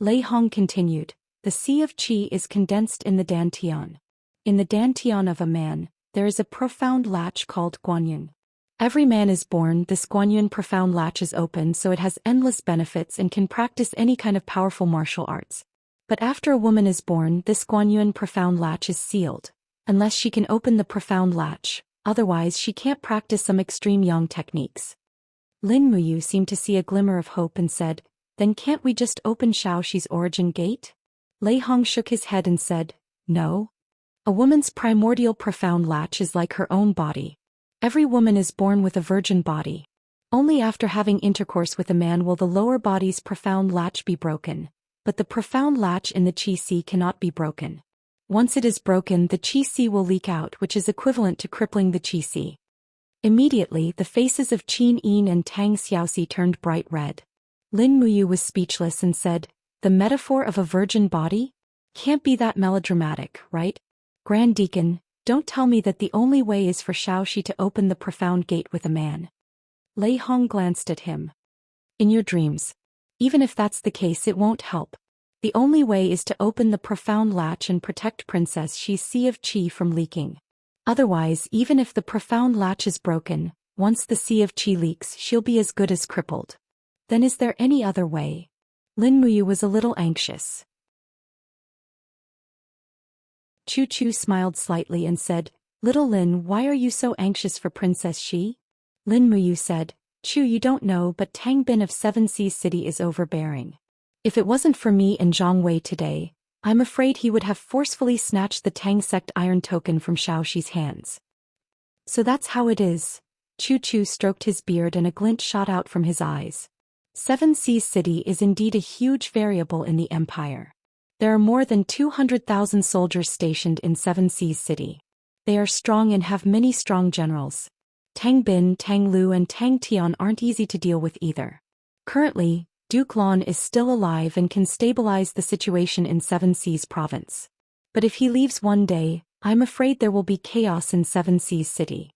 Lei Hong continued, the Sea of Qi is condensed in the Dantian. In the Dantian of a man, there is a profound latch called Guanyun. Every man is born, this Guanyun profound latch is open so it has endless benefits and can practice any kind of powerful martial arts. But after a woman is born, this Guanyun profound latch is sealed, unless she can open the profound latch, otherwise she can't practice some extreme yang techniques. Lin Muyu seemed to see a glimmer of hope and said, then can't we just open Xiao Shi's origin gate? Lei Hong shook his head and said, no. A woman's primordial profound latch is like her own body. Every woman is born with a virgin body. Only after having intercourse with a man will the lower body's profound latch be broken, but the profound latch in the Qi Sea cannot be broken. Once it is broken, the Qi Sea will leak out, which is equivalent to crippling the Qi Sea. Immediately, the faces of Qin Yin and Tang Xiaoxi turned bright red. Lin Muyu was speechless and said, the metaphor of a virgin body? Can't be that melodramatic, right? Grand Deacon, don't tell me that the only way is for Xiao Shi to open the profound gate with a man. Lei Hong glanced at him. In your dreams. Even if that's the case, it won't help. The only way is to open the profound latch and protect Princess Xi's Sea of Qi from leaking. Otherwise, even if the profound latch is broken, once the Sea of Qi leaks, she'll be as good as crippled. Then is there any other way? Lin Muyu was a little anxious. Chu Chu smiled slightly and said, Little Lin, why are you so anxious for Princess Xi? Lin Muyu said, Chu, you don't know, but Tang Bin of Seven Seas City is overbearing. If it wasn't for me and Zhang Wei today, I'm afraid he would have forcefully snatched the Tang Sect Iron Token from Xiao Shi's hands. So that's how it is. Chu Chu stroked his beard and a glint shot out from his eyes. Seven Seas City is indeed a huge variable in the Empire. There are more than 200,000 soldiers stationed in Seven Seas City. They are strong and have many strong generals. Tang Bin, Tang Lu and Tang Tian aren't easy to deal with either. Currently, Duke Lan is still alive and can stabilize the situation in Seven Seas Province. But if he leaves one day, I'm afraid there will be chaos in Seven Seas City.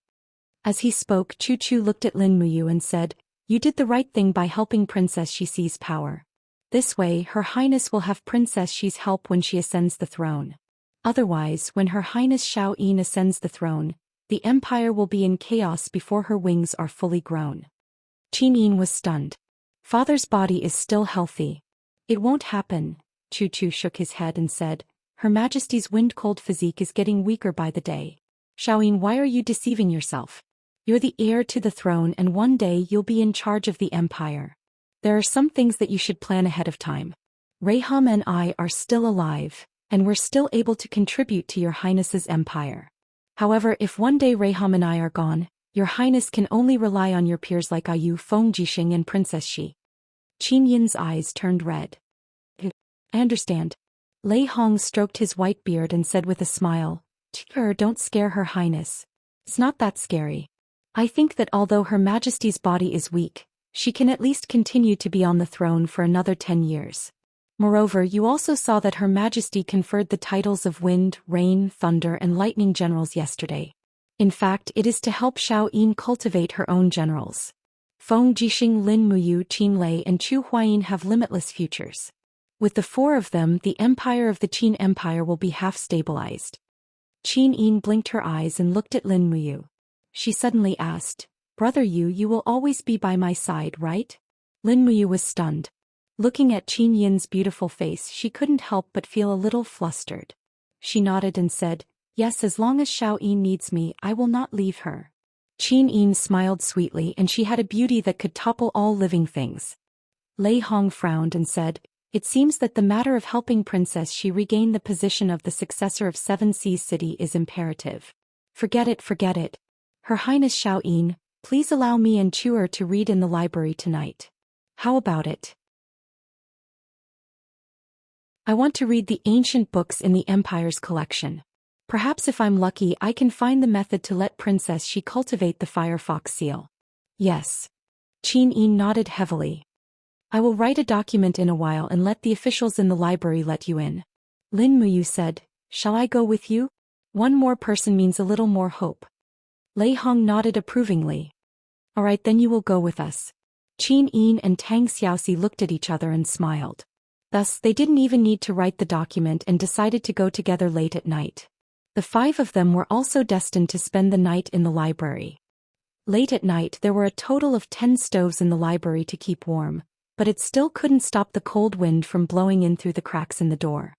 As he spoke, Chu Chu looked at Lin Muyu and said, You did the right thing by helping Princess Xi seize power. This way, Her Highness will have Princess Xi's help when she ascends the throne. Otherwise, when Her Highness Xiao Yin ascends the throne, the Empire will be in chaos before her wings are fully grown. Qin Yin was stunned. Father's body is still healthy. It won't happen. Chu Chu shook his head and said, Her Majesty's wind-cold physique is getting weaker by the day. Xiaoyin, why are you deceiving yourself? You're the heir to the throne and one day you'll be in charge of the empire. There are some things that you should plan ahead of time. Reham and I are still alive, and we're still able to contribute to your highness's empire. However, if one day Reham and I are gone, your highness can only rely on your peers like Ayu Fengjixing and Princess Xi. Qin Yin's eyes turned red. I understand. Lei Hong stroked his white beard and said with a smile, don't scare her highness. It's not that scary. I think that although her majesty's body is weak, she can at least continue to be on the throne for another 10 years. Moreover, you also saw that her majesty conferred the titles of Wind, Rain, Thunder and Lightning generals yesterday. In fact, it is to help Xiaoyin cultivate her own generals. Feng Jixing, Lin Muyu, Qin Lei and Chu Huayin have limitless futures. With the 4 of them, the empire of the Qin Empire will be half-stabilized. Qin Yin blinked her eyes and looked at Lin Muyu. She suddenly asked, Brother you will always be by my side, right? Lin Muyu was stunned. Looking at Qin Yin's beautiful face, she couldn't help but feel a little flustered. She nodded and said, Yes, as long as Xiaoyin needs me, I will not leave her. Qin Yin smiled sweetly and she had a beauty that could topple all living things. Lei Hong frowned and said, It seems that the matter of helping Princess Xi regain the position of the successor of Seven Seas City is imperative. Forget it. Her Highness Xiaoyin, please allow me and Chuer to read in the library tonight. How about it? I want to read the ancient books in the Empire's collection. Perhaps if I'm lucky I can find the method to let Princess Xi cultivate the Firefox seal. Yes. Qin Yin nodded heavily. I will write a document in a while and let the officials in the library let you in. Lin Muyu said, Shall I go with you? One more person means a little more hope. Lei Hong nodded approvingly. All right, then you will go with us. Qin Yin and Tang Xiaoxi looked at each other and smiled. Thus, they didn't even need to write the document and decided to go together late at night. The 5 of them were also destined to spend the night in the library. Late at night there were a total of 10 stoves in the library to keep warm, but it still couldn't stop the cold wind from blowing in through the cracks in the door.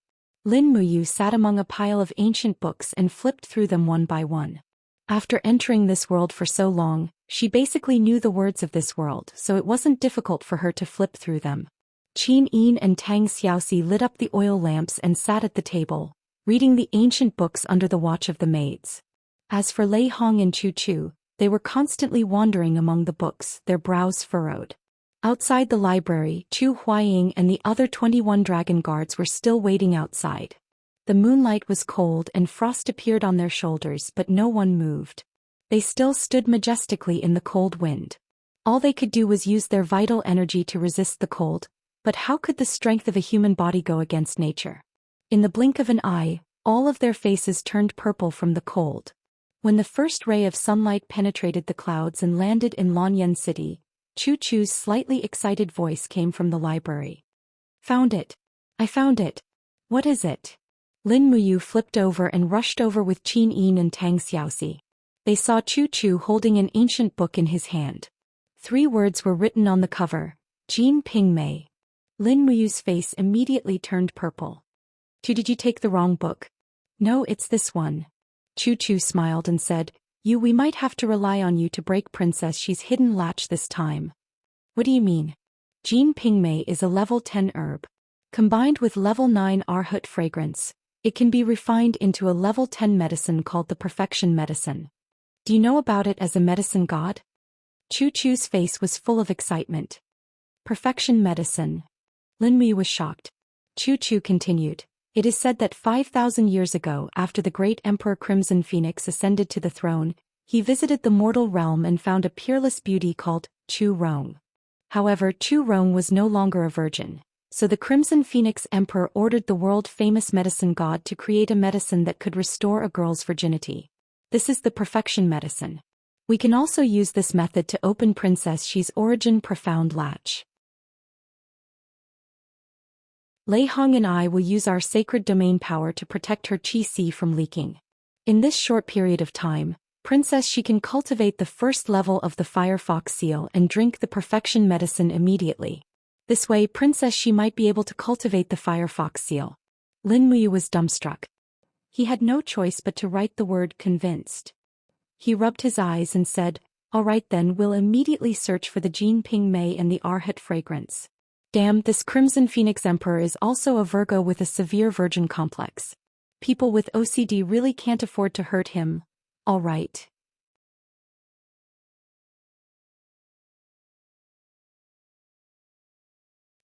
Lin Muyu sat among a pile of ancient books and flipped through them one by one. After entering this world for so long, she basically knew the words of this world, so it wasn't difficult for her to flip through them. Qin Yin and Tang Xiaoxi lit up the oil lamps and sat at the table, reading the ancient books under the watch of the maids. As for Lei Hong and Chu Chu, they were constantly wandering among the books, their brows furrowed. Outside the library, Chu Huaying and the other 21 dragon guards were still waiting outside. The moonlight was cold and frost appeared on their shoulders, but no one moved. They still stood majestically in the cold wind. All they could do was use their vital energy to resist the cold, but how could the strength of a human body go against nature? In the blink of an eye, all of their faces turned purple from the cold. When the first ray of sunlight penetrated the clouds and landed in Lanyan City, Chu Chu's slightly excited voice came from the library. Found it. I found it. What is it? Lin Muyu flipped over and rushed over with Qin Yin and Tang Xiaoxi. They saw Chu Chu holding an ancient book in his hand. 3 words were written on the cover, Jin Ping Mei. Lin Muyu's face immediately turned purple. Did you take the wrong book? No, it's this one. Chu Chu smiled and said, we might have to rely on you to break Princess Xi's hidden latch this time. What do you mean? Jin Ping Mei is a level 10 herb. Combined with level 9 Arhut fragrance, it can be refined into a level 10 medicine called the Perfection Medicine. Do you know about it as a medicine god? Chu Chu's face was full of excitement. Perfection Medicine. Lin Muyu was shocked. Chu Chu continued. It is said that 5,000 years ago, after the great Emperor Crimson Phoenix ascended to the throne, he visited the mortal realm and found a peerless beauty called Chu Rong. However, Chu Rong was no longer a virgin, so the Crimson Phoenix Emperor ordered the world-famous medicine god to create a medicine that could restore a girl's virginity. This is the Perfection Medicine. We can also use this method to open Princess Xi's origin profound latch. Lei Hong and I will use our sacred domain power to protect her Qi Si from leaking. In this short period of time, Princess Xi can cultivate the first level of the Firefox seal and drink the Perfection Medicine immediately. This way Princess Xi might be able to cultivate the Firefox seal. Lin Muyu was dumbstruck. He had no choice but to write the word convinced. He rubbed his eyes and said, "All right then, we'll immediately search for the Jean Ping Mei and the Arhat fragrance. Damn, this Crimson Phoenix Emperor is also a Virgo with a severe virgin complex. People with OCD really can't afford to hurt him. All right."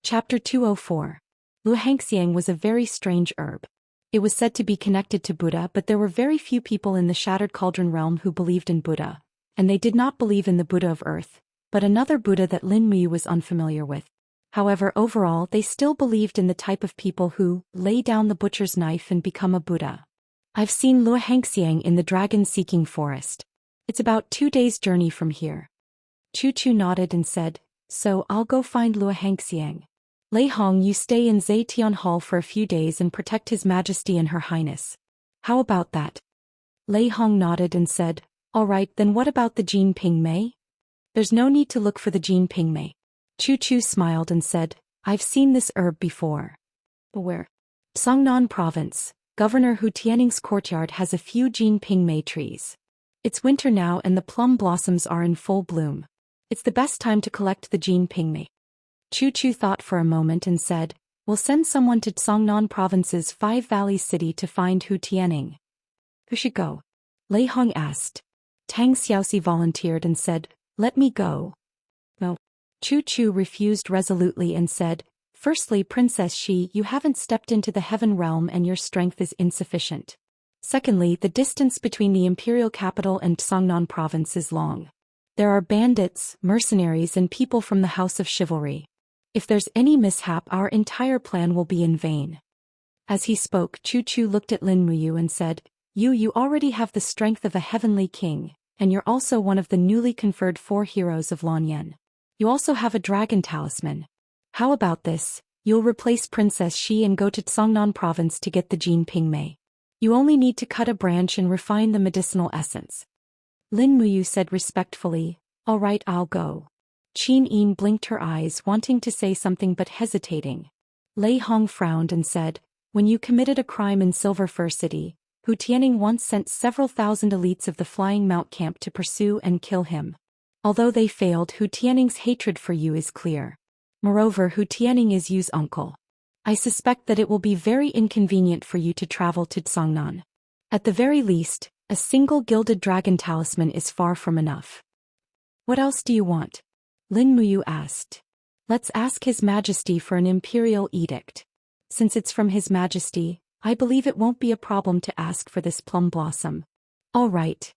Chapter 204. Xianxia was a very strange herb. It was said to be connected to Buddha, but there were very few people in the Shattered Cauldron realm who believed in Buddha, and they did not believe in the Buddha of Earth, but another Buddha that Lin Muyu was unfamiliar with. However, overall, they still believed in the type of people who lay down the butcher's knife and become a Buddha. I've seen Xianxia in the dragon-seeking forest. It's about 2 days' journey from here. Chu nodded and said, "So I'll go find Xianxia. Lei Hong, you stay in Zetian Hall for a few days and protect His Majesty and Her Highness. How about that?" Lei Hong nodded and said, "All right, then what about the Jean Ping Mei?" "There's no need to look for the Jean Ping Mei." Chu smiled and said, "I've seen this herb before." "Where?" "Songnan Province. Governor Hu Tianing's courtyard has a few Jean Ping Mei trees. It's winter now and the plum blossoms are in full bloom. It's the best time to collect the Jean Ping Mei." Chu thought for a moment and said, "We'll send someone to Songnan Province's Five Valleys city to find Hu Tianing." "Who should go?" Lei Hong asked. Tang Xiaoxi volunteered and said, "Let me go." "No." Chu refused resolutely and said, "Firstly, Princess Shi, you haven't stepped into the heaven realm and your strength is insufficient. Secondly, the distance between the imperial capital and Songnan province is long. There are bandits, mercenaries and people from the House of Chivalry. If there's any mishap, our entire plan will be in vain." As he spoke, Chu looked at Lin Muyu and said, You already have the strength of a heavenly king, and you're also one of the newly conferred 4 heroes of Lanyan. You also have a dragon talisman. How about this? You'll replace Princess Shi and go to Songnan province to get the Jean Ping Mei. You only need to cut a branch and refine the medicinal essence." Lin Muyu said respectfully, "All right, I'll go." Qin Yin blinked her eyes, wanting to say something but hesitating. Lei Hong frowned and said, "When you committed a crime in Silver Fir City, Hu Tianing once sent several thousand elites of the Flying Mount camp to pursue and kill him. Although they failed, Hu Tianing's hatred for you is clear. Moreover, Hu Tianing is Yu's uncle. I suspect that it will be very inconvenient for you to travel to Songnan. At the very least, a single gilded dragon talisman is far from enough." "What else do you want?" Lin Muyu asked. "Let's ask His Majesty for an imperial edict. Since it's from His Majesty, I believe it won't be a problem to ask for this plum blossom." "All right."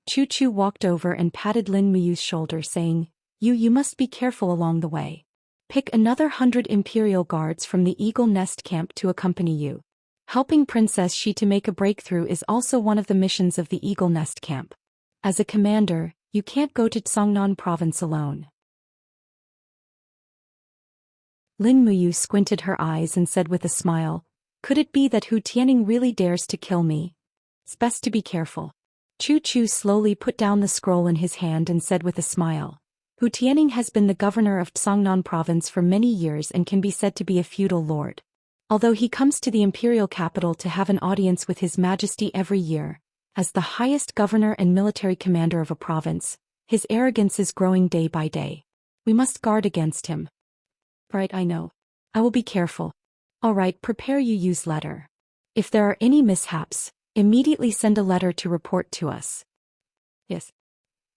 Chu walked over and patted Lin Muyu's shoulder saying, You must be careful along the way. Pick another 100 imperial guards from the Eagle Nest camp to accompany you. Helping Princess Shi to make a breakthrough is also one of the missions of the Eagle Nest camp. As a commander, you can't go to Songnan province alone." Lin Muyu squinted her eyes and said with a smile, "Could it be that Hu Tianing really dares to kill me? It's best to be careful." Chu slowly put down the scroll in his hand and said with a smile, "Hu Tianing has been the governor of Songnan province for many years and can be said to be a feudal lord. Although he comes to the imperial capital to have an audience with His Majesty every year, as the highest governor and military commander of a province, his arrogance is growing day by day. We must guard against him." "Right, I know. I will be careful." "All right, prepare Yu's letter. If there are any mishaps, immediately send a letter to report to us." "Yes."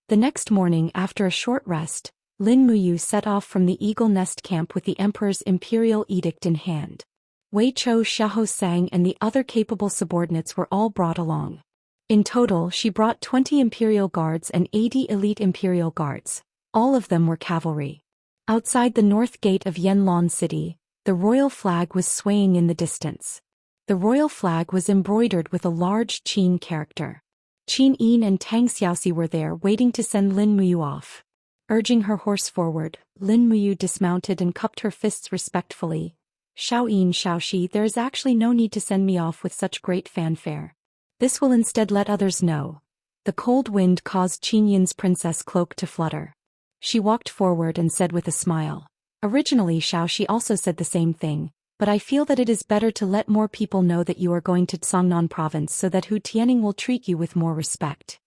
The next morning, after a short rest, Lin Muyu set off from the Eagle Nest camp with the Emperor's imperial edict in hand. Wei Chou, Xiahou Sang and the other capable subordinates were all brought along. In total, she brought 20 imperial guards and 80 elite imperial guards. All of them were cavalry. Outside the north gate of Yanlan City, the royal flag was swaying in the distance. The royal flag was embroidered with a large Qin character. Qin Yin and Tang Xiaoxi were there waiting to send Lin Muyu off. Urging her horse forward, Lin Muyu dismounted and cupped her fists respectfully. "Xiao Yin, Xiao Shi, there is actually no need to send me off with such great fanfare. This will instead let others know." The cold wind caused Qin Yin's princess cloak to flutter. She walked forward and said with a smile. Originally Xiao Shi also said the same thing, but I feel that it is better to let more people know that you are going to Tsangnan province so that Hu Tianing will treat you with more respect.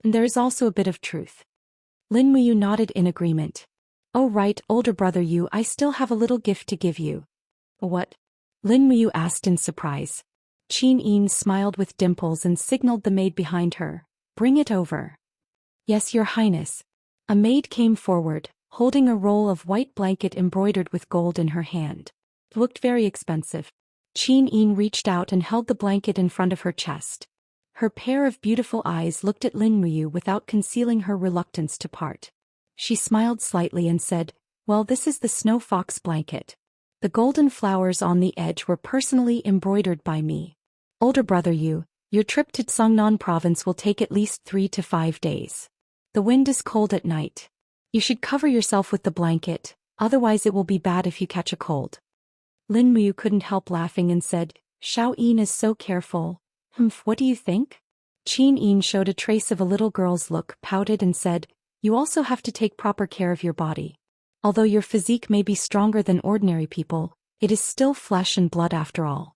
And there is also a bit of truth. Lin Muyu nodded in agreement. Oh right, older brother Yu, I still have a little gift to give you. What? Lin Muyu asked in surprise. Qin Yin smiled with dimples and signaled the maid behind her. Bring it over. Yes, your highness. A maid came forward, holding a roll of white blanket embroidered with gold in her hand. It looked very expensive. Qin Yin reached out and held the blanket in front of her chest. Her pair of beautiful eyes looked at Lin Muyu without concealing her reluctance to part. She smiled slightly and said, well, this is the snow fox blanket. The golden flowers on the edge were personally embroidered by me. Older brother Yu, your trip to Tsangnan province will take at least 3 to 5 days. The wind is cold at night. You should cover yourself with the blanket, otherwise it will be bad if you catch a cold. Lin Muyu couldn't help laughing and said, Xiao Yin is so careful. What do you think? Qin Yin showed a trace of a little girl's look, pouted and said, you also have to take proper care of your body. Although your physique may be stronger than ordinary people, it is still flesh and blood after all.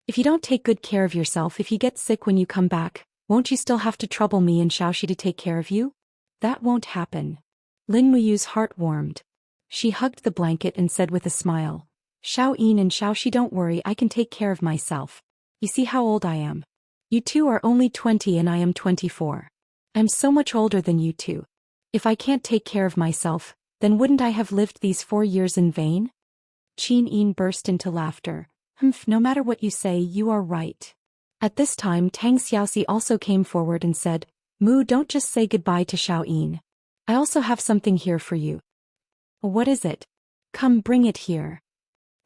If you don't take good care of yourself, if you get sick when you come back, won't you still have to trouble me and Xiaoxi to take care of you? That won't happen. Lin Muyu's heart warmed. She hugged the blanket and said with a smile, Xiao Yin and Xiaoxi, don't worry, I can take care of myself. You see how old I am. You two are only 20 and I am 24. I'm so much older than you two. If I can't take care of myself, then wouldn't I have lived these 4 years in vain? Qin Yin burst into laughter. No matter what you say, you are right. At this time Tang Xiaoxi also came forward and said, Mu, don't just say goodbye to Xiao Yin. I also have something here for you. What is it? Come, bring it here.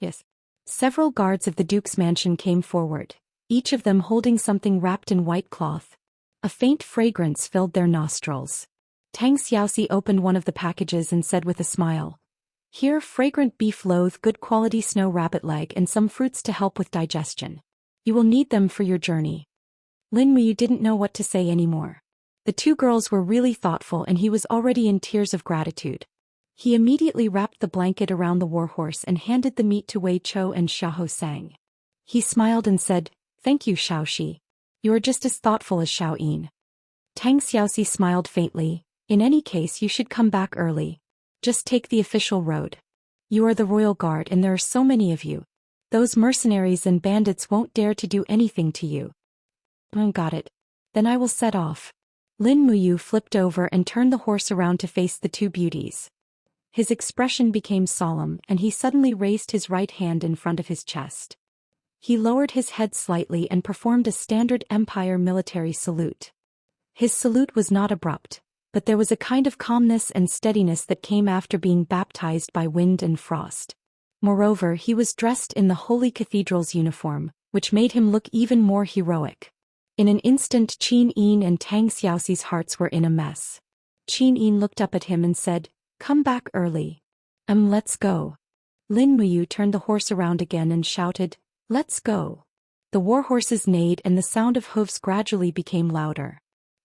Yes. Several guards of the Duke's mansion came forward, each of them holding something wrapped in white cloth. A faint fragrance filled their nostrils. Tang Xiaoxi opened one of the packages and said with a smile, here, fragrant beef loaf, good quality snow rabbit leg and some fruits to help with digestion. You will need them for your journey. Lin Muyu didn't know what to say anymore. The two girls were really thoughtful and he was already in tears of gratitude. He immediately wrapped the blanket around the warhorse and handed the meat to Wei Chou and Xiaoho Sang. He smiled and said, thank you, Xiaoxi. You are just as thoughtful as Xiao Yin. Tang Xiaoxi smiled faintly. In any case, you should come back early. Just take the official road. You are the royal guard and there are so many of you. Those mercenaries and bandits won't dare to do anything to you. Got it. Then I will set off. Lin Muyu flipped over and turned the horse around to face the two beauties. His expression became solemn and he suddenly raised his right hand in front of his chest. He lowered his head slightly and performed a standard Empire military salute. His salute was not abrupt, but there was a kind of calmness and steadiness that came after being baptized by wind and frost. Moreover, he was dressed in the Holy Cathedral's uniform, which made him look even more heroic. In an instant Qin Yin and Tang Xiaoxi's hearts were in a mess. Qin Yin looked up at him and said, come back early. Let's go. Lin Muyu turned the horse around again and shouted, let's go. The warhorses neighed and the sound of hooves gradually became louder.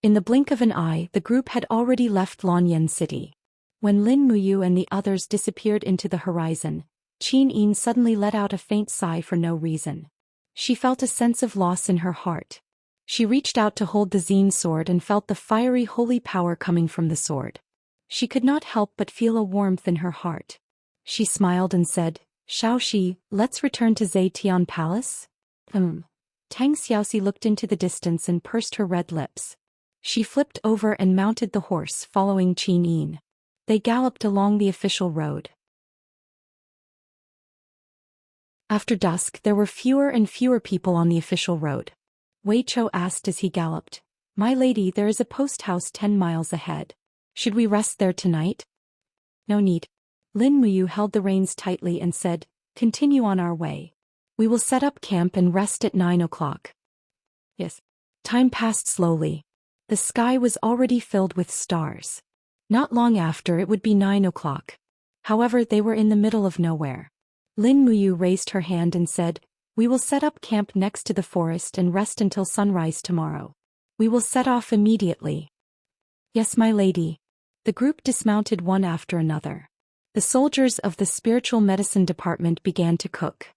In the blink of an eye, the group had already left Lanyan City. When Lin Muyu and the others disappeared into the horizon, Qin Yin suddenly let out a faint sigh for no reason. She felt a sense of loss in her heart. She reached out to hold the Zine sword and felt the fiery holy power coming from the sword. She could not help but feel a warmth in her heart. She smiled and said, Xiaoxi, let's return to Zetian Palace? Tang Xiaoxi looked into the distance and pursed her red lips. She flipped over and mounted the horse, following Qin Yin. They galloped along the official road. After dusk, there were fewer and fewer people on the official road. Wei Chou asked as he galloped, my lady, there is a post house 10 miles ahead. Should we rest there tonight? No need. Lin Muyu held the reins tightly and said, continue on our way. We will set up camp and rest at 9 o'clock. Yes. Time passed slowly. The sky was already filled with stars. Not long after it would be 9 o'clock. However, they were in the middle of nowhere. Lin Muyu raised her hand and said, we will set up camp next to the forest and rest until sunrise tomorrow. We will set off immediately. Yes, my lady. The group dismounted one after another. The soldiers of the spiritual medicine department began to cook.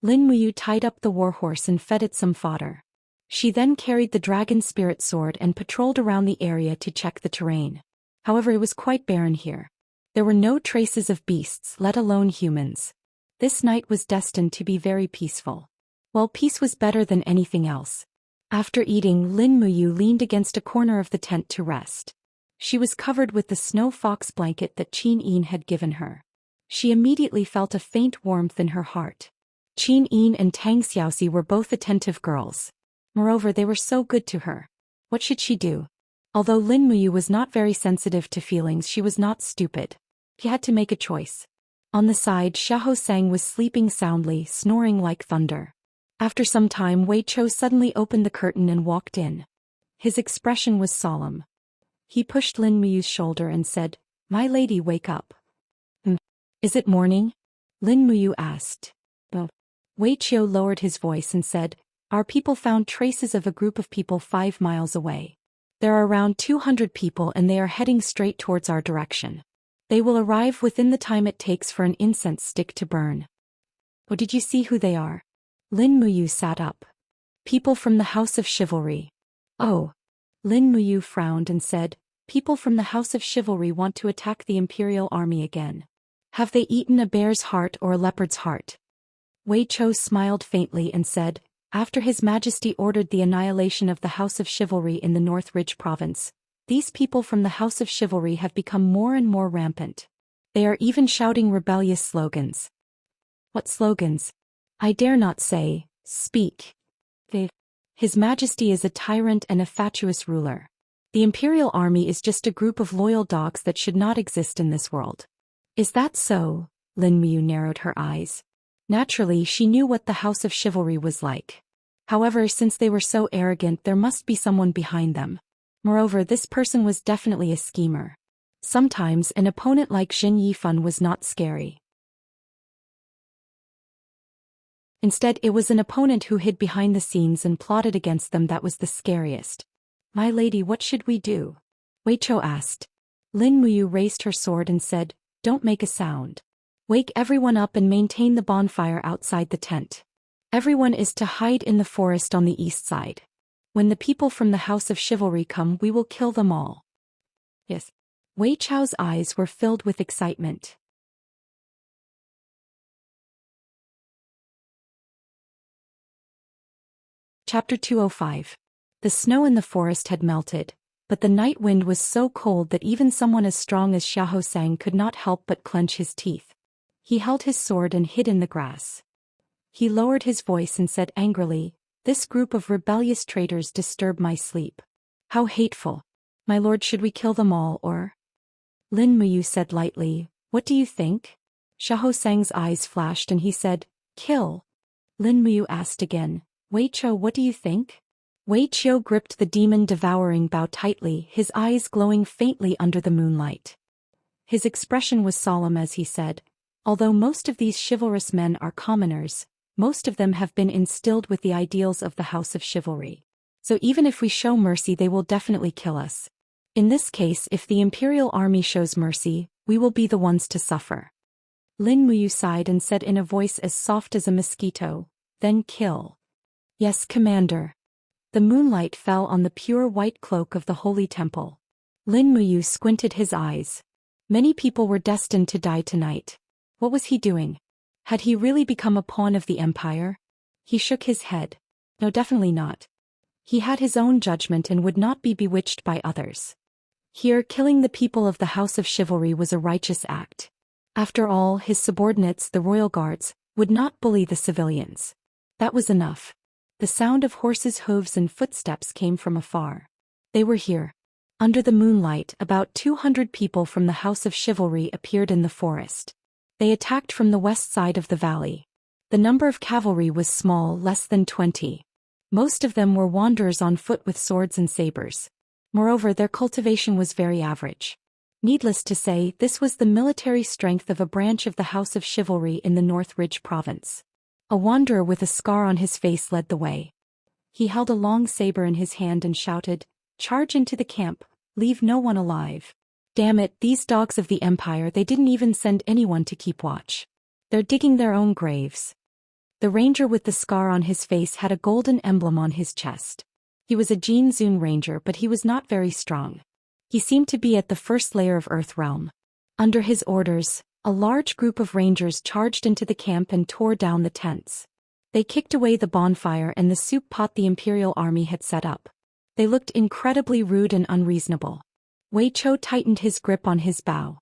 Lin Muyu tied up the warhorse and fed it some fodder. She then carried the dragon spirit sword and patrolled around the area to check the terrain. However, it was quite barren here. There were no traces of beasts, let alone humans. This night was destined to be very peaceful. Well, peace was better than anything else. After eating, Lin Muyu leaned against a corner of the tent to rest. She was covered with the snow fox blanket that Qin Yin had given her. She immediately felt a faint warmth in her heart. Qin Yin and Tang Xiaoxi were both attentive girls. Moreover, they were so good to her. What should she do? Although Lin Muyu was not very sensitive to feelings, she was not stupid. He had to make a choice. On the side, Xiahou was sleeping soundly, snoring like thunder. After some time, Wei Chou suddenly opened the curtain and walked in. His expression was solemn. He pushed Lin Muyu's shoulder and said, "My lady, wake up." Is it morning?" Lin Muyu asked. Wei Chou lowered his voice and said, "Our people found traces of a group of people 5 miles away. There are around 200 people and they are heading straight towards our direction. They will arrive within the time it takes for an incense stick to burn." "Oh, did you see who they are?" Lin Muyu sat up. "People from the House of Chivalry." "Oh." Lin Muyu frowned and said, "People from the House of Chivalry want to attack the Imperial Army again. Have they eaten a bear's heart or a leopard's heart?" Wei Chou smiled faintly and said, "After His Majesty ordered the annihilation of the House of Chivalry in the North Ridge province, these people from the House of Chivalry have become more and more rampant. They are even shouting rebellious slogans." "What slogans?" "I dare not say. Speak." "His Majesty is a tyrant and a fatuous ruler. The Imperial Army is just a group of loyal dogs that should not exist in this world." "Is that so?" Lin Muyu narrowed her eyes. Naturally, she knew what the House of Chivalry was like. However, since they were so arrogant, there must be someone behind them. Moreover, this person was definitely a schemer. Sometimes, an opponent like Jin Yifan was not scary. Instead, it was an opponent who hid behind the scenes and plotted against them that was the scariest. "My lady, what should we do?" Wei Chou asked. Lin Muyu raised her sword and said, "Don't make a sound. Wake everyone up and maintain the bonfire outside the tent. Everyone is to hide in the forest on the east side. When the people from the House of Chivalry come, we will kill them all." "Yes." Wei Chou's eyes were filled with excitement. Chapter 205. The snow in the forest had melted, but the night wind was so cold that even someone as strong as Xiahou could not help but clench his teeth. He held his sword and hid in the grass. He lowered his voice and said angrily, "This group of rebellious traitors disturb my sleep. How hateful. My lord, should we kill them all or?" Lin Muyu said lightly, "What do you think?" Xiahou eyes flashed and he said, "Kill." Lin Muyu asked again, "Wei Chou, what do you think?" Wei Chou gripped the demon-devouring bow tightly, his eyes glowing faintly under the moonlight. His expression was solemn as he said, "Although most of these chivalrous men are commoners, most of them have been instilled with the ideals of the House of Chivalry. So even if we show mercy, they will definitely kill us. In this case, if the Imperial Army shows mercy, we will be the ones to suffer." Lin Muyu sighed and said in a voice as soft as a mosquito, "Then kill." "Yes, Commander." The moonlight fell on the pure white cloak of the holy temple. Lin Muyu squinted his eyes. Many people were destined to die tonight. What was he doing? Had he really become a pawn of the empire? He shook his head. No, definitely not. He had his own judgment and would not be bewitched by others. Here, killing the people of the House of Chivalry was a righteous act. After all, his subordinates, the royal guards, would not bully the civilians. That was enough. The sound of horses' hooves and footsteps came from afar. They were here. Under the moonlight, about 200 people from the House of Chivalry appeared in the forest. They attacked from the west side of the valley. The number of cavalry was small, less than 20. Most of them were wanderers on foot with swords and sabers. Moreover, their cultivation was very average. Needless to say, this was the military strength of a branch of the House of Chivalry in the North Ridge province. A wanderer with a scar on his face led the way. He held a long saber in his hand and shouted, "Charge into the camp, leave no one alive." Damn it, these dogs of the Empire, they didn't even send anyone to keep watch. They're digging their own graves. The ranger with the scar on his face had a golden emblem on his chest. He was a Jin Zun ranger, but he was not very strong. He seemed to be at the first layer of Earth Realm. Under his orders, a large group of rangers charged into the camp and tore down the tents. They kicked away the bonfire and the soup pot the Imperial Army had set up. They looked incredibly rude and unreasonable. Wei Chou tightened his grip on his bow.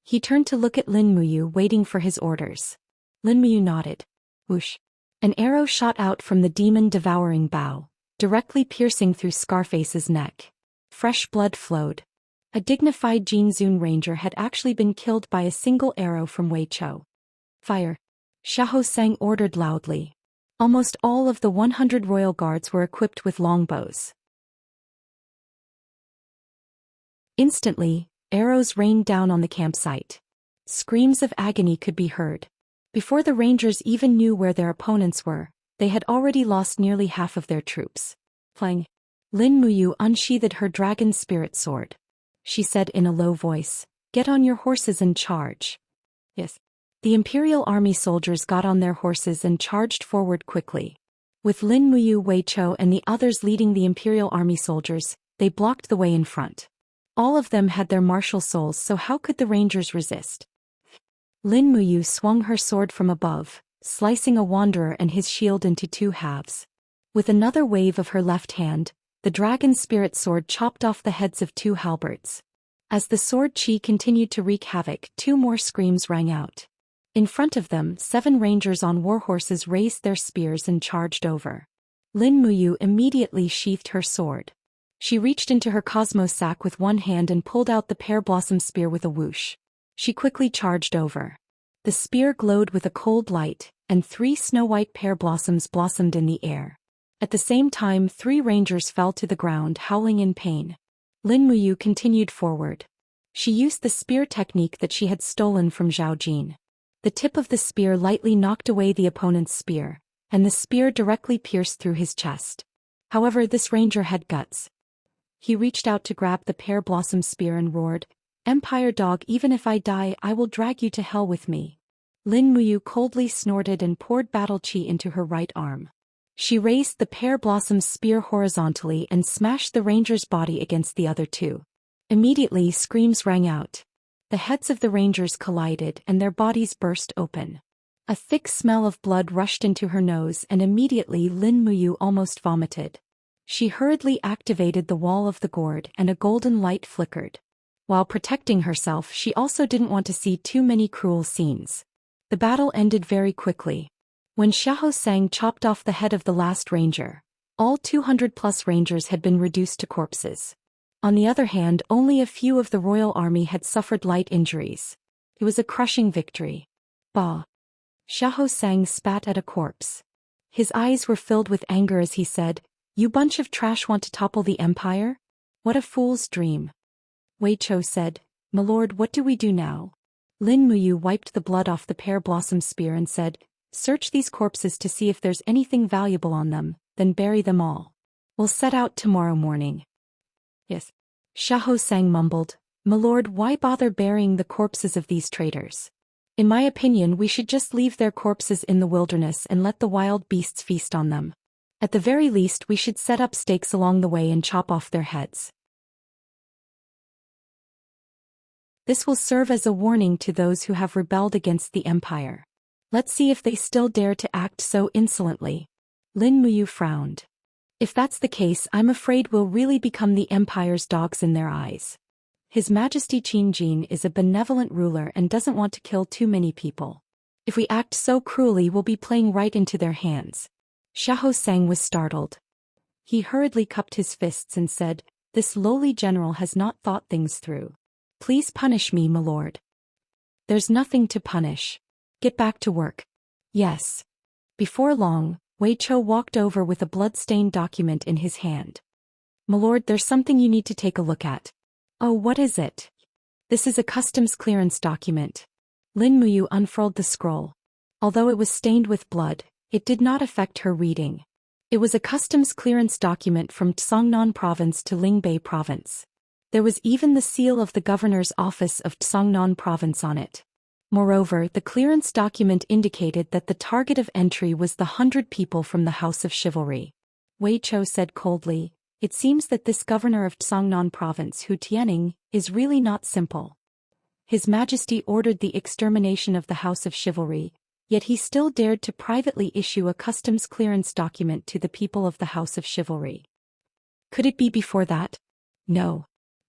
He turned to look at Lin Muyu, waiting for his orders. Lin Muyu nodded. Whoosh. An arrow shot out from the demon-devouring bow, directly piercing through Scarface's neck. Fresh blood flowed. A dignified Jin Zun ranger had actually been killed by a single arrow from Wei Chou. Fire! Xiahou Sang ordered loudly. Almost all of the 100 royal guards were equipped with longbows. Instantly, arrows rained down on the campsite. Screams of agony could be heard. Before the rangers even knew where their opponents were, they had already lost nearly half of their troops. Plang! Lin Muyu unsheathed her dragon spirit sword. She said in a low voice, "Get on your horses and charge." Yes. The Imperial Army soldiers got on their horses and charged forward quickly. With Lin Muyu, Wei Chou and the others leading the Imperial Army soldiers, they blocked the way in front. All of them had their martial souls, so how could the rangers resist? Lin Muyu swung her sword from above, slicing a wanderer and his shield into two halves. With another wave of her left hand, the dragon spirit sword chopped off the heads of two halberds. As the sword chi continued to wreak havoc, two more screams rang out. In front of them, 7 rangers on warhorses raised their spears and charged over. Lin Muyu immediately sheathed her sword. She reached into her cosmos sack with one hand and pulled out the pear blossom spear with a whoosh. She quickly charged over. The spear glowed with a cold light, and 3 snow-white pear blossoms blossomed in the air. At the same time, 3 rangers fell to the ground, howling in pain. Lin Muyu continued forward. She used the spear technique that she had stolen from Zhao Jin. The tip of the spear lightly knocked away the opponent's spear, and the spear directly pierced through his chest. However, this ranger had guts. He reached out to grab the pear blossom spear and roared, "Empire dog, even if I die, I will drag you to hell with me." Lin Muyu coldly snorted and poured battle chi into her right arm. She raised the pear blossom spear horizontally and smashed the ranger's body against the other 2. Immediately, screams rang out. The heads of the rangers collided and their bodies burst open. A thick smell of blood rushed into her nose and immediately Lin Muyu almost vomited. She hurriedly activated the wall of the gourd and a golden light flickered. While protecting herself, she also didn't want to see too many cruel scenes. The battle ended very quickly. When Xiahou Sang chopped off the head of the last ranger, all 200+ rangers had been reduced to corpses. On the other hand, only a few of the royal army had suffered light injuries. It was a crushing victory. Bah! Xiahou Sang spat at a corpse. His eyes were filled with anger as he said, "You bunch of trash want to topple the empire? What a fool's dream." Wei Chou said, "My lord, what do we do now?" Lin Muyu wiped the blood off the pear blossom spear and said, "Search these corpses to see if there's anything valuable on them, then bury them all. We'll set out tomorrow morning." Yes. Xiahou Sang mumbled, "My lord, why bother burying the corpses of these traitors? In my opinion, we should just leave their corpses in the wilderness and let the wild beasts feast on them. At the very least, we should set up stakes along the way and chop off their heads. This will serve as a warning to those who have rebelled against the empire. Let's see if they still dare to act so insolently." Lin Muyu frowned. "If that's the case, I'm afraid we'll really become the empire's dogs in their eyes. His Majesty Qin Jin is a benevolent ruler and doesn't want to kill too many people. If we act so cruelly, we'll be playing right into their hands." Xiahou Sang was startled. He hurriedly cupped his fists and said, "This lowly general has not thought things through. Please punish me, my lord." "There's nothing to punish. Get back to work." "Yes." Before long, Wei Chou walked over with a blood-stained document in his hand. "My lord, there's something you need to take a look at." "Oh, what is it?" "This is a customs clearance document." Lin Muyu unfurled the scroll. Although it was stained with blood, it did not affect her reading. It was a customs clearance document from Tsangnan province to Lingbei province. There was even the seal of the governor's office of Tsangnan province on it. Moreover, the clearance document indicated that the target of entry was the 100 people from the House of Chivalry. Wei Chou said coldly, "It seems that this governor of Tsangnan province, Hu Tianning, is really not simple. His Majesty ordered the extermination of the House of Chivalry, yet he still dared to privately issue a customs clearance document to the people of the House of Chivalry. Could it be before that? No."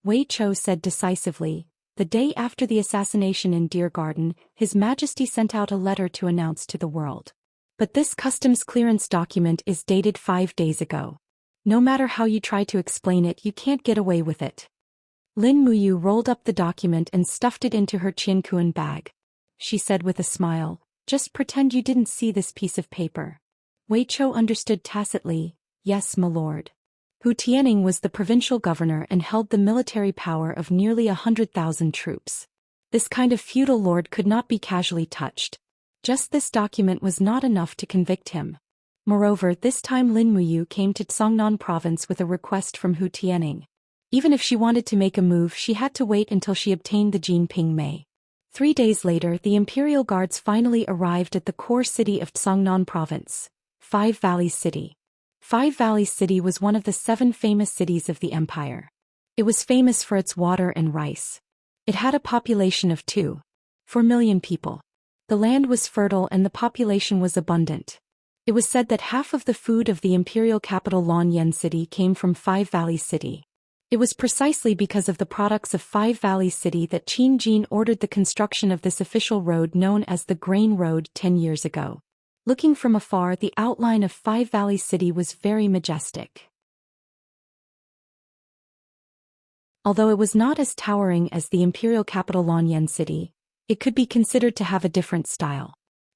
Wei Chou said decisively. The day after the assassination in Deer Garden, His Majesty sent out a letter to announce to the world. But this customs clearance document is dated 5 days ago. No matter how you try to explain it, you can't get away with it. Lin Muyu rolled up the document and stuffed it into her Qiankuan bag. She said with a smile, "Just pretend you didn't see this piece of paper." Wei Chou understood tacitly, "Yes, my lord." Hu Tianning was the provincial governor and held the military power of nearly 100,000 troops. This kind of feudal lord could not be casually touched. Just this document was not enough to convict him. Moreover, this time Lin Muyu came to Tsangnan province with a request from Hu Tianning. Even if she wanted to make a move, she had to wait until she obtained the Jinping Mei. 3 days later, the imperial guards finally arrived at the core city of Tsangnan province, Five Valleys City. Five Valleys City was one of the 7 famous cities of the empire. It was famous for its water and rice. It had a population of 2.4 million people. The land was fertile and the population was abundant. It was said that half of the food of the imperial capital Longyan City came from Five Valleys City. It was precisely because of the products of Five Valleys City that Qin Jin ordered the construction of this official road known as the Grain Road 10 years ago. Looking from afar, the outline of Five Valleys City was very majestic. Although it was not as towering as the imperial capital Longyan City, it could be considered to have a different style.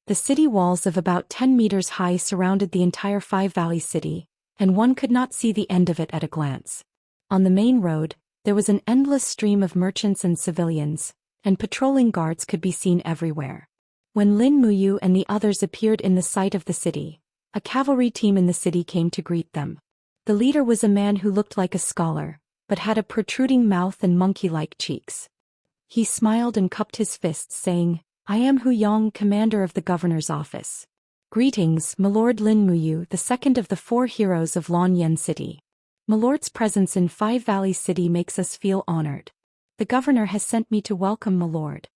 The city walls of about 10 meters high surrounded the entire Five Valleys City, and one could not see the end of it at a glance. On the main road, there was an endless stream of merchants and civilians, and patrolling guards could be seen everywhere. When Lin Muyu and the others appeared in the sight of the city, a cavalry team in the city came to greet them. The leader was a man who looked like a scholar, but had a protruding mouth and monkey-like cheeks. He smiled and cupped his fists, saying, "I am Hu Yang, commander of the governor's office. Greetings, my lord Lin Muyu, the second of the 4 heroes of Longyan City. My lord's presence in Five Valleys City makes us feel honored. The governor has sent me to welcome my lord."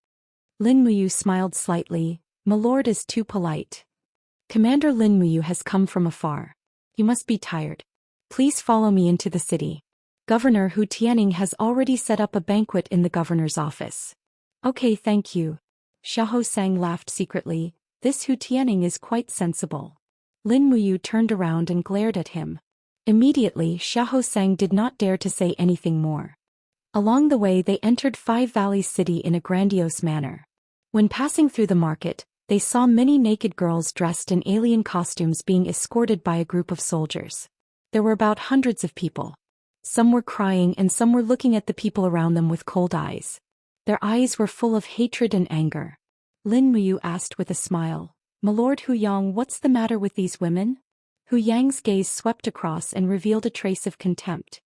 Lin Muyu smiled slightly. "My lord is too polite. Commander Lin Muyu has come from afar. You must be tired. Please follow me into the city. Governor Hu Tianning has already set up a banquet in the governor's office." "Okay, thank you." Xiao Sang laughed secretly. "This Hu Tianning is quite sensible." Lin Muyu turned around and glared at him. Immediately, Xiao Sang did not dare to say anything more. Along the way they entered Five Valleys City in a grandiose manner. When passing through the market, they saw many naked girls dressed in alien costumes being escorted by a group of soldiers. There were about hundreds of people. Some were crying and some were looking at the people around them with cold eyes. Their eyes were full of hatred and anger. Lin Muyu asked with a smile, "My lord Hu Yang, what's the matter with these women?" Hu Yang's gaze swept across and revealed a trace of contempt.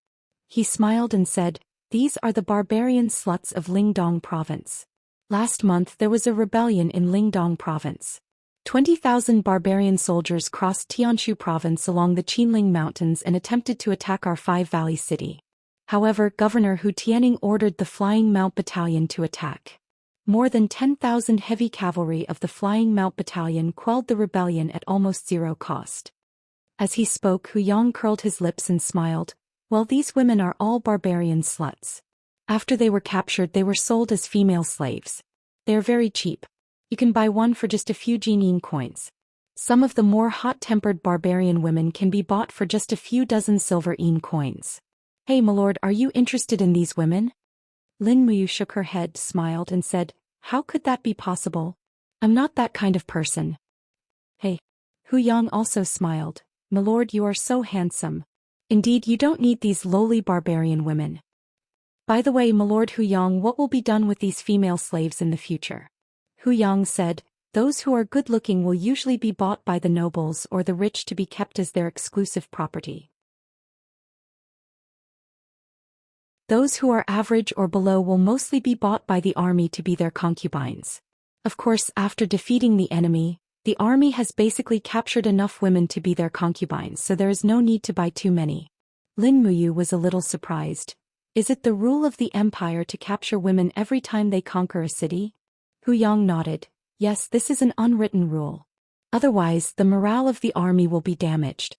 He smiled and said, "These are the barbarian sluts of Lingdong province. Last month there was a rebellion in Lingdong province. 20,000 barbarian soldiers crossed Tianshu province along the Qinling Mountains and attempted to attack our Five Valleys City. However, Governor Hu Tianning ordered the Flying Mount Battalion to attack. More than 10,000 heavy cavalry of the Flying Mount Battalion quelled the rebellion at almost zero cost." As he spoke, Hu Yang curled his lips and smiled. "Well, these women are all barbarian sluts. After they were captured, they were sold as female slaves. They are very cheap. You can buy one for just a few Jinying coins. Some of the more hot-tempered barbarian women can be bought for just a few dozen silver yin coins. Hey, my lord, are you interested in these women?" Lin Muyu shook her head, smiled, and said, "How could that be possible? I'm not that kind of person." "Hey." Hu Yang also smiled. "My lord, you are so handsome. Indeed, you don't need these lowly barbarian women. By the way, my lord Hu Yang, what will be done with these female slaves in the future?" Hu Yang said, "Those who are good-looking will usually be bought by the nobles or the rich to be kept as their exclusive property." Those who are average or below will mostly be bought by the army to be their concubines. Of course, after defeating the enemy, the army has basically captured enough women to be their concubines, so there is no need to buy too many. Lin Muyu was a little surprised. Is it the rule of the empire to capture women every time they conquer a city? Hu Yang nodded. Yes, this is an unwritten rule. Otherwise, the morale of the army will be damaged.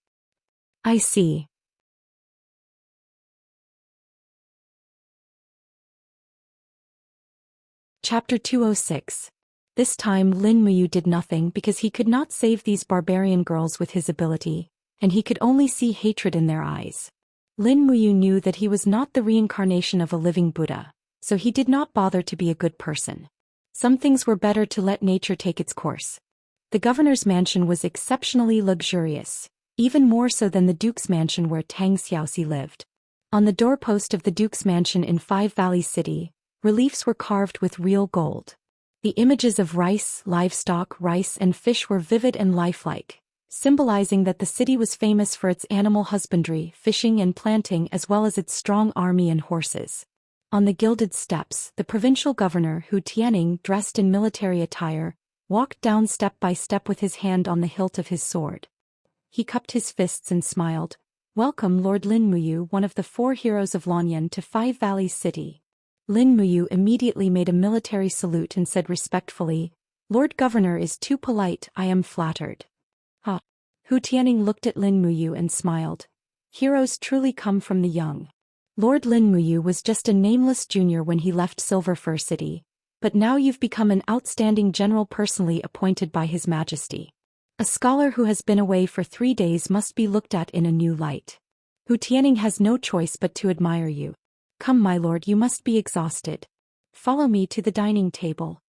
I see. Chapter 206. This time Lin Muyu did nothing because he could not save these barbarian girls with his ability, and he could only see hatred in their eyes. Lin Muyu knew that he was not the reincarnation of a living Buddha, so he did not bother to be a good person. Some things were better to let nature take its course. The governor's mansion was exceptionally luxurious, even more so than the duke's mansion where Tang Xiaoxi lived. On the doorpost of the duke's mansion in Five Valleys City, reliefs were carved with real gold. The images of rice, livestock, rice and fish were vivid and lifelike, symbolizing that the city was famous for its animal husbandry, fishing and planting as well as its strong army and horses. On the gilded steps, the provincial governor Hu Tianning, dressed in military attire, walked down step by step with his hand on the hilt of his sword. He cupped his fists and smiled. Welcome Lord Lin Muyu, one of the 4 heroes of Lanyan, to Five Valleys City. Lin Muyu immediately made a military salute and said respectfully, Lord Governor is too polite, I am flattered. Ha! Hu Tianning looked at Lin Muyu and smiled. Heroes truly come from the young. Lord Lin Muyu was just a nameless junior when he left Silver Fir City, but now you've become an outstanding general personally appointed by His Majesty. A scholar who has been away for 3 days must be looked at in a new light. Hu Tianning has no choice but to admire you. Come my lord, you must be exhausted. Follow me to the dining table.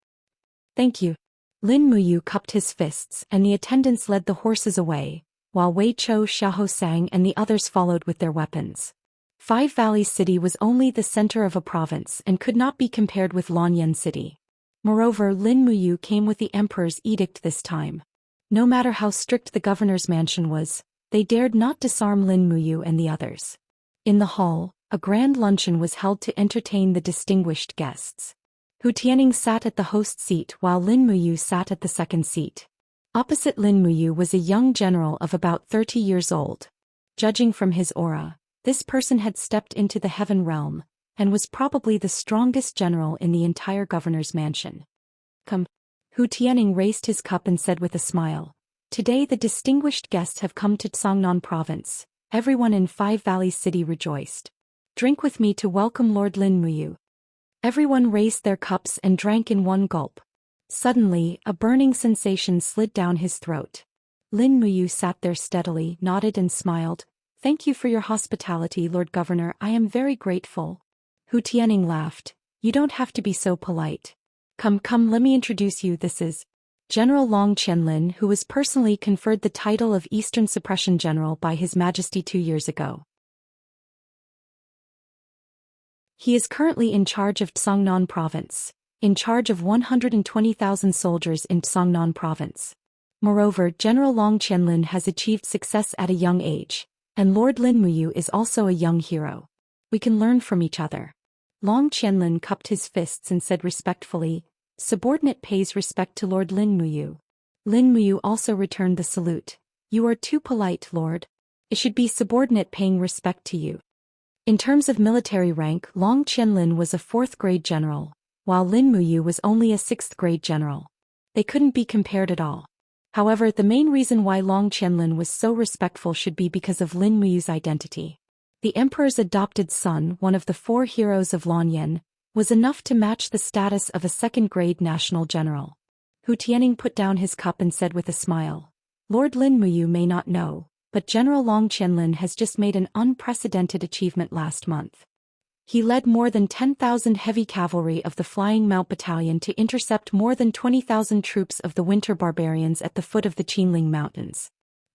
Thank you. Lin Muyu cupped his fists and the attendants led the horses away, while Wei Chou, Xiahou Sang and the others followed with their weapons. Five Valleys City was only the center of a province and could not be compared with Lanyan City. Moreover, Lin Muyu came with the emperor's edict this time. No matter how strict the governor's mansion was, they dared not disarm Lin Muyu and the others. In the hall, a grand luncheon was held to entertain the distinguished guests. Hu Tianning sat at the host seat while Lin Muyu sat at the second seat. Opposite Lin Muyu was a young general of about 30 years old. Judging from his aura, this person had stepped into the heaven realm, and was probably the strongest general in the entire governor's mansion. Come. Hu Tianning raised his cup and said with a smile, Today the distinguished guests have come to Tsangnan province. Everyone in Five Valleys City rejoiced. Drink with me to welcome Lord Lin Muyu. Everyone raised their cups and drank in one gulp. Suddenly, a burning sensation slid down his throat. Lin Muyu sat there steadily, nodded and smiled. Thank you for your hospitality, Lord Governor, I am very grateful. Hu Tianning laughed. You don't have to be so polite. Come, let me introduce you, this is General Long Qianlin, who was personally conferred the title of Eastern Suppression General by His Majesty 2 years ago. He is currently in charge of Tsangnan Province, in charge of 120,000 soldiers in Tsangnan Province. Moreover, General Long Qianlin has achieved success at a young age, and Lord Lin Muyu is also a young hero. We can learn from each other. Long Qianlin cupped his fists and said respectfully, Subordinate pays respect to Lord Lin Muyu. Lin Muyu also returned the salute. You are too polite, Lord. It should be subordinate paying respect to you. In terms of military rank, Long Qianlin was a 4th grade general, while Lin Muyu was only a 6th grade general. They couldn't be compared at all. However, the main reason why Long Qianlin was so respectful should be because of Lin Muyu's identity. The emperor's adopted son, one of the 4 heroes of Lanyan, was enough to match the status of a 2nd-grade national general. Hu Tianning put down his cup and said with a smile, Lord Lin Muyu may not know, but General Long Qianlin has just made an unprecedented achievement last month. He led more than 10,000 heavy cavalry of the Flying Mount Battalion to intercept more than 20,000 troops of the Winter Barbarians at the foot of the Qinling Mountains.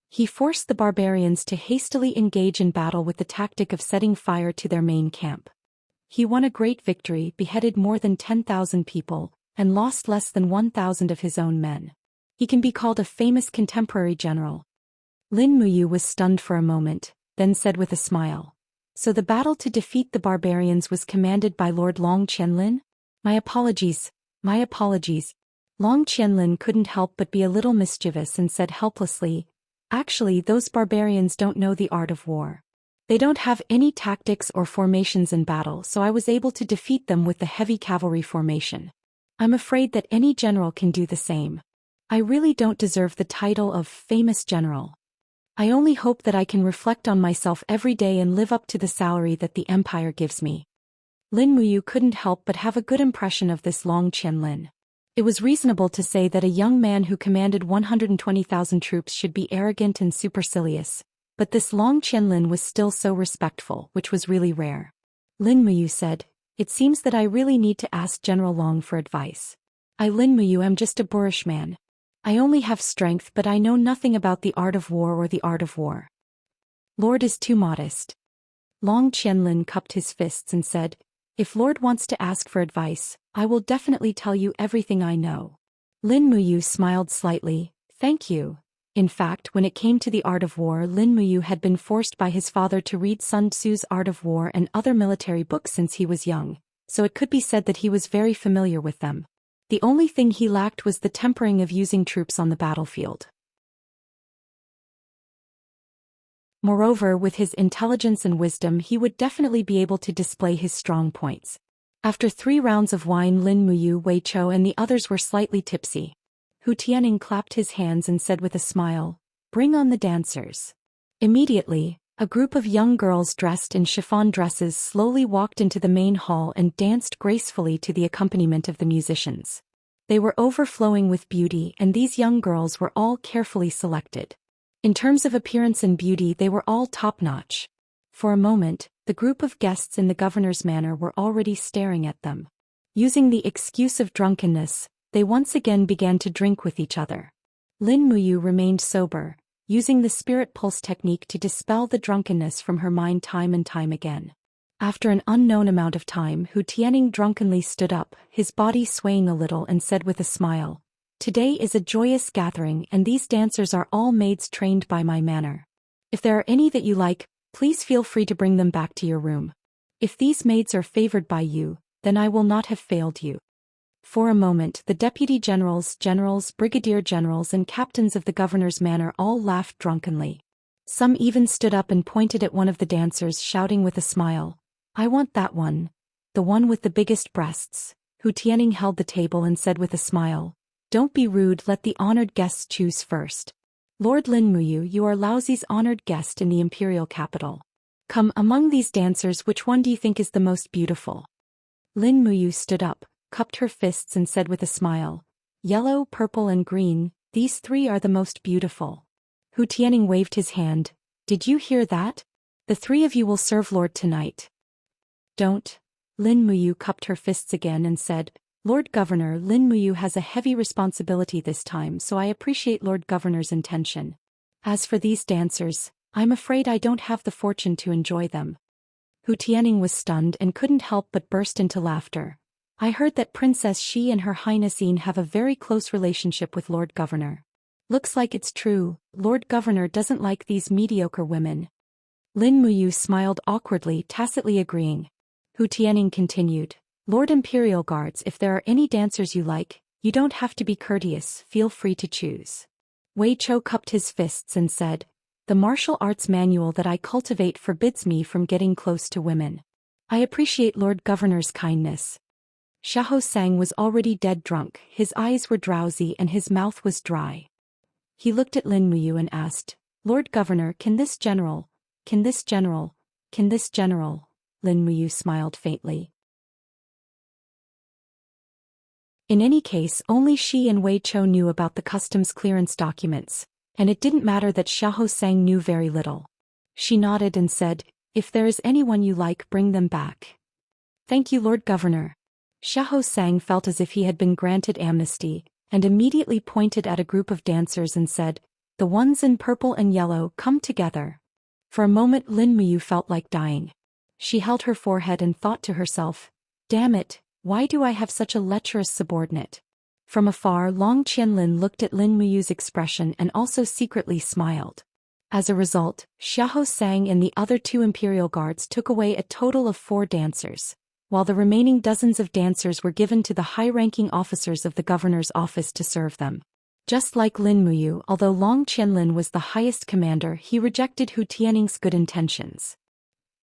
He forced the barbarians to hastily engage in battle with the tactic of setting fire to their main camp. He won a great victory, beheaded more than 10,000 people, and lost less than 1,000 of his own men. He can be called a famous contemporary general. Lin Muyu was stunned for a moment, then said with a smile, So the battle to defeat the barbarians was commanded by Lord Long Qianlin? My apologies, my apologies. Long Qianlin couldn't help but be a little mischievous and said helplessly, actually those barbarians don't know the art of war. They don't have any tactics or formations in battle, so I was able to defeat them with the heavy cavalry formation. I'm afraid that any general can do the same. I really don't deserve the title of famous general. I only hope that I can reflect on myself every day and live up to the salary that the empire gives me. Lin Muyu couldn't help but have a good impression of this Long Qianlin. It was reasonable to say that a young man who commanded 120,000 troops should be arrogant and supercilious, but this Long Qianlin was still so respectful, which was really rare. Lin Muyu said, "It seems that I really need to ask General Long for advice. I Lin Muyu am just a boorish man. I only have strength, but I know nothing about the art of war or the art of war. Lord is too modest." Long Qianlin cupped his fists and said, "If Lord wants to ask for advice, I will definitely tell you everything I know." Lin Muyu smiled slightly, "Thank you." In fact, when it came to the art of war, Lin Muyu had been forced by his father to read Sun Tzu's Art of War and other military books since he was young, so it could be said that he was very familiar with them. The only thing he lacked was the tempering of using troops on the battlefield. Moreover, with his intelligence and wisdom, he would definitely be able to display his strong points. After 3 rounds of wine, Lin Muyu, Wei Chou and the others were slightly tipsy. Hu Tianning clapped his hands and said with a smile, "Bring on the dancers." Immediately, a group of young girls dressed in chiffon dresses slowly walked into the main hall and danced gracefully to the accompaniment of the musicians. They were overflowing with beauty, and these young girls were all carefully selected. In terms of appearance and beauty, they were all top-notch. For a moment, the group of guests in the governor's manor were already staring at them. Using the excuse of drunkenness, they once again began to drink with each other. Lin Muyu remained sober, using the spirit pulse technique to dispel the drunkenness from her mind time and time again. After an unknown amount of time, Hu Tianning drunkenly stood up, his body swaying a little, and said with a smile, "Today is a joyous gathering, and these dancers are all maids trained by my manor. If there are any that you like, please feel free to bring them back to your room. If these maids are favored by you, then I will not have failed you." For a moment, the deputy generals, brigadier generals and captains of the governor's manor all laughed drunkenly. Some even stood up and pointed at one of the dancers, shouting with a smile, "I want that one. The one with the biggest breasts." Hu Tianning held the table and said with a smile, "Don't be rude, let the honored guests choose first. Lord Lin Muyu, you are Laozi's honored guest in the imperial capital. Come, among these dancers, which one do you think is the most beautiful?" Lin Muyu stood up, cupped her fists and said with a smile, "Yellow, purple and green, these 3 are the most beautiful." Hu Tianning waved his hand, "Did you hear that? The 3 of you will serve Lord tonight." "Don't." Lin Muyu cupped her fists again and said, "Lord Governor, Lin Muyu has a heavy responsibility this time, so I appreciate Lord Governor's intention. As for these dancers, I'm afraid I don't have the fortune to enjoy them." Hu Tianning was stunned and couldn't help but burst into laughter. "I heard that Princess Xi and Her Highness Yin have a very close relationship with Lord Governor. Looks like it's true, Lord Governor doesn't like these mediocre women." Lin Muyu smiled awkwardly, tacitly agreeing. Hu Tianning continued, "Lord Imperial Guards, if there are any dancers you like, you don't have to be courteous, feel free to choose." Wei Chou cupped his fists and said, "The martial arts manual that I cultivate forbids me from getting close to women. I appreciate Lord Governor's kindness." Xiahou Sang was already dead drunk, his eyes were drowsy and his mouth was dry. He looked at Lin Muyu and asked, "Lord Governor, can this general? Lin Muyu smiled faintly. In any case, only she and Wei Chou knew about the customs clearance documents, and it didn't matter that Xiahou Sang knew very little. She nodded and said, "If there is anyone you like, bring them back." "Thank you, Lord Governor." Xiahou Sang felt as if he had been granted amnesty, and immediately pointed at a group of dancers and said, "The ones in purple and yellow, come together." For a moment Lin Muyu felt like dying. She held her forehead and thought to herself, "Damn it, why do I have such a lecherous subordinate?" From afar, Long Qianlin looked at Lin Muyu's expression and also secretly smiled. As a result, Xiao Sang and the other 2 imperial guards took away a total of 4 dancers, while the remaining dozens of dancers were given to the high-ranking officers of the governor's office to serve them. Just like Lin Muyu, although Long Qianlin was the highest commander, he rejected Hu Tianing's good intentions.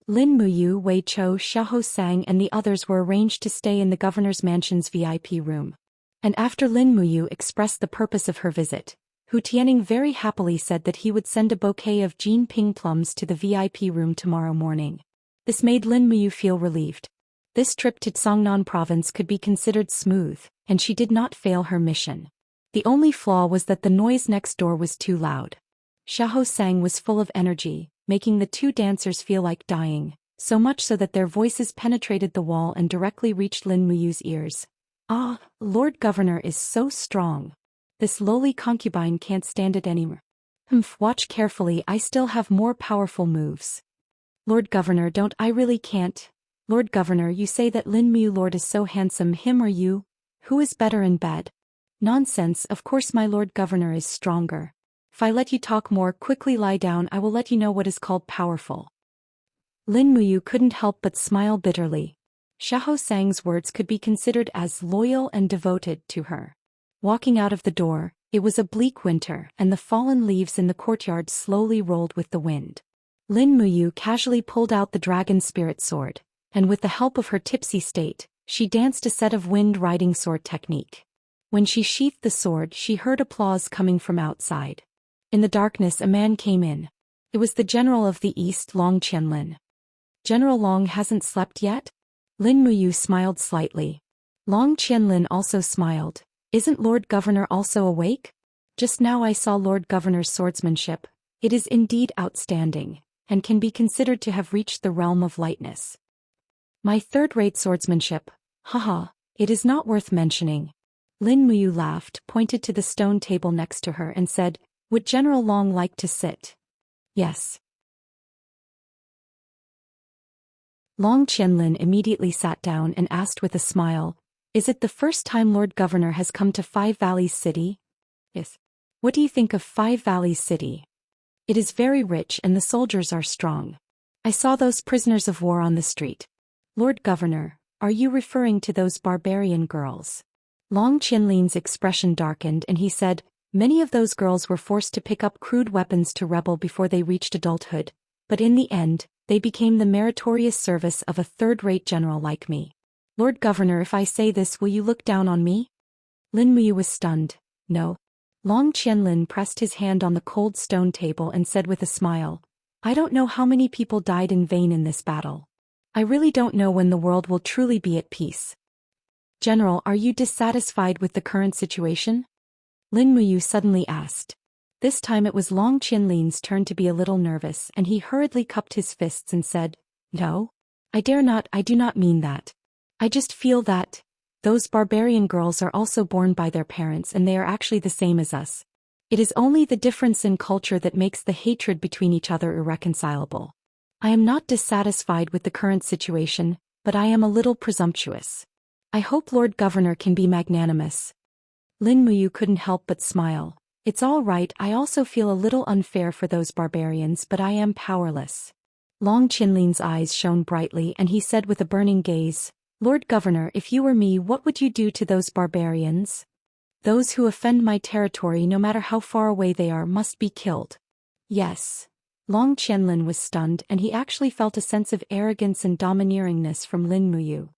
Lin Muyu, Wei Chou, Xiao Sang and the others were arranged to stay in the governor's mansion's VIP room. And after Lin Muyu expressed the purpose of her visit, Hu Tianing very happily said that he would send a bouquet of Jinping plums to the VIP room tomorrow morning. This made Lin Muyu feel relieved. This trip to Songnan province could be considered smooth, and she did not fail her mission. The only flaw was that the noise next door was too loud. Xiao Sang was full of energy, making the 2 dancers feel like dying, so much so that their voices penetrated the wall and directly reached Lin Muyu's ears. "Ah, Lord Governor is so strong. This lowly concubine can't stand it anymore. Watch carefully, I still have more powerful moves." "Lord Governor, don't I really can't?" "Lord Governor, you say that Lin Muyu Lord is so handsome, him or you? Who is better in bed?" "Nonsense, of course my Lord Governor is stronger. If I let you talk more, quickly lie down, I will let you know what is called powerful." Lin Muyu couldn't help but smile bitterly. Xiao Sang's words could be considered as loyal and devoted to her. Walking out of the door, it was a bleak winter and the fallen leaves in the courtyard slowly rolled with the wind. Lin Muyu casually pulled out the dragon spirit sword, and with the help of her tipsy state, she danced a set of wind-riding sword technique. When she sheathed the sword, she heard applause coming from outside. In the darkness, a man came in. It was the general of the East, Long Qianlin. "General Long hasn't slept yet?" Lin Muyu smiled slightly. Long Qianlin also smiled. "Isn't Lord Governor also awake? Just now I saw Lord Governor's swordsmanship. It is indeed outstanding, and can be considered to have reached the realm of lightness." "My third-rate swordsmanship. Haha, it is not worth mentioning." Lin Muyu laughed, pointed to the stone table next to her and said, "Would General Long like to sit?" "Yes." Long Qianlin immediately sat down and asked with a smile, "Is it the first time Lord Governor has come to Five Valleys City?" "Yes." "What do you think of Five Valleys City?" "It is very rich and the soldiers are strong. I saw those prisoners of war on the street." "Lord Governor, are you referring to those barbarian girls?" Long Qianlin's expression darkened and he said, "Many of those girls were forced to pick up crude weapons to rebel before they reached adulthood, but in the end, they became the meritorious service of a third-rate general like me. Lord Governor, if I say this, will you look down on me?" Lin Muyu was stunned. "No." Long Qianlin pressed his hand on the cold stone table and said with a smile, "I don't know how many people died in vain in this battle. I really don't know when the world will truly be at peace. General, are you dissatisfied with the current situation?" Lin Muyu suddenly asked. This time it was Long Qianlin's turn to be a little nervous and he hurriedly cupped his fists and said, "No. I do not mean that. I just feel that those barbarian girls are also born by their parents and they are actually the same as us. It is only the difference in culture that makes the hatred between each other irreconcilable. I am not dissatisfied with the current situation, but I am a little presumptuous. I hope Lord Governor can be magnanimous." Lin Muyu couldn't help but smile. "It's all right, I also feel a little unfair for those barbarians, but I am powerless." Long Qianlin's eyes shone brightly and he said with a burning gaze, "Lord Governor, if you were me, what would you do to those barbarians? Those who offend my territory, no matter how far away they are, must be killed." "Yes." Long Qianlin was stunned and he actually felt a sense of arrogance and domineeringness from Lin Muyu.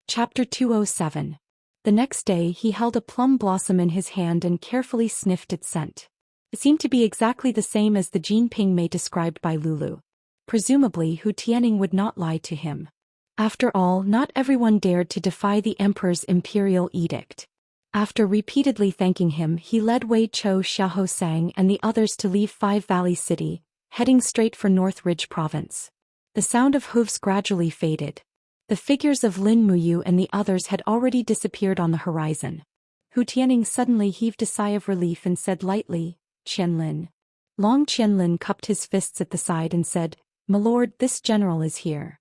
Chapter 207. The next day he held a plum blossom in his hand and carefully sniffed its scent. It seemed to be exactly the same as the Jinping Mei described by Lulu. Presumably Hu Tianing would not lie to him. After all, not everyone dared to defy the emperor's imperial edict. After repeatedly thanking him, he led Wei Chou, Xiao Sang and the others to leave Five Valley City, heading straight for North Ridge Province. The sound of hooves gradually faded. The figures of Lin Muyu and the others had already disappeared on the horizon. Hu Tianing suddenly heaved a sigh of relief and said lightly, "Qianlin." Long Qianlin cupped his fists at the side and said, "My lord, this general is here."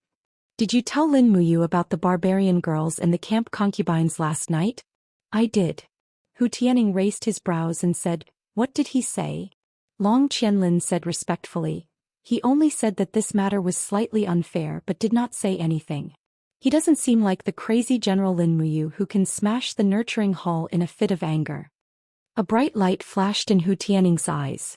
"Did you tell Lin Muyu about the barbarian girls and the camp concubines last night?" I did. Hu Tianning raised his brows and said, "What did he say?" Long Qianlin said respectfully, "He only said that this matter was slightly unfair but did not say anything. He doesn't seem like the crazy General Lin Muyu who can smash the nurturing hall in a fit of anger." A bright light flashed in Hu Tianning's eyes,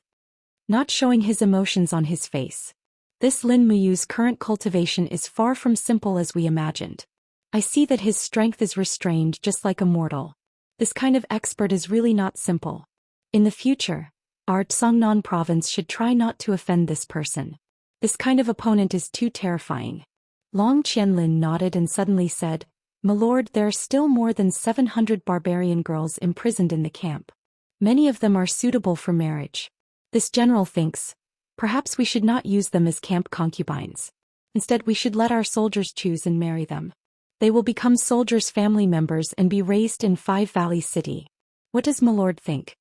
not showing his emotions on his face. This Lin Muyu's current cultivation is far from simple as we imagined. I see that his strength is restrained just like a mortal. This kind of expert is really not simple. In the future, our Tsangnan province should try not to offend this person. This kind of opponent is too terrifying. Long Qianlin nodded and suddenly said, "My lord, there are still more than 700 barbarian girls imprisoned in the camp. Many of them are suitable for marriage. This general thinks, perhaps we should not use them as camp concubines. Instead, we should let our soldiers choose and marry them. They will become soldiers' family members and be raised in Five Valley City. What does my lord think?"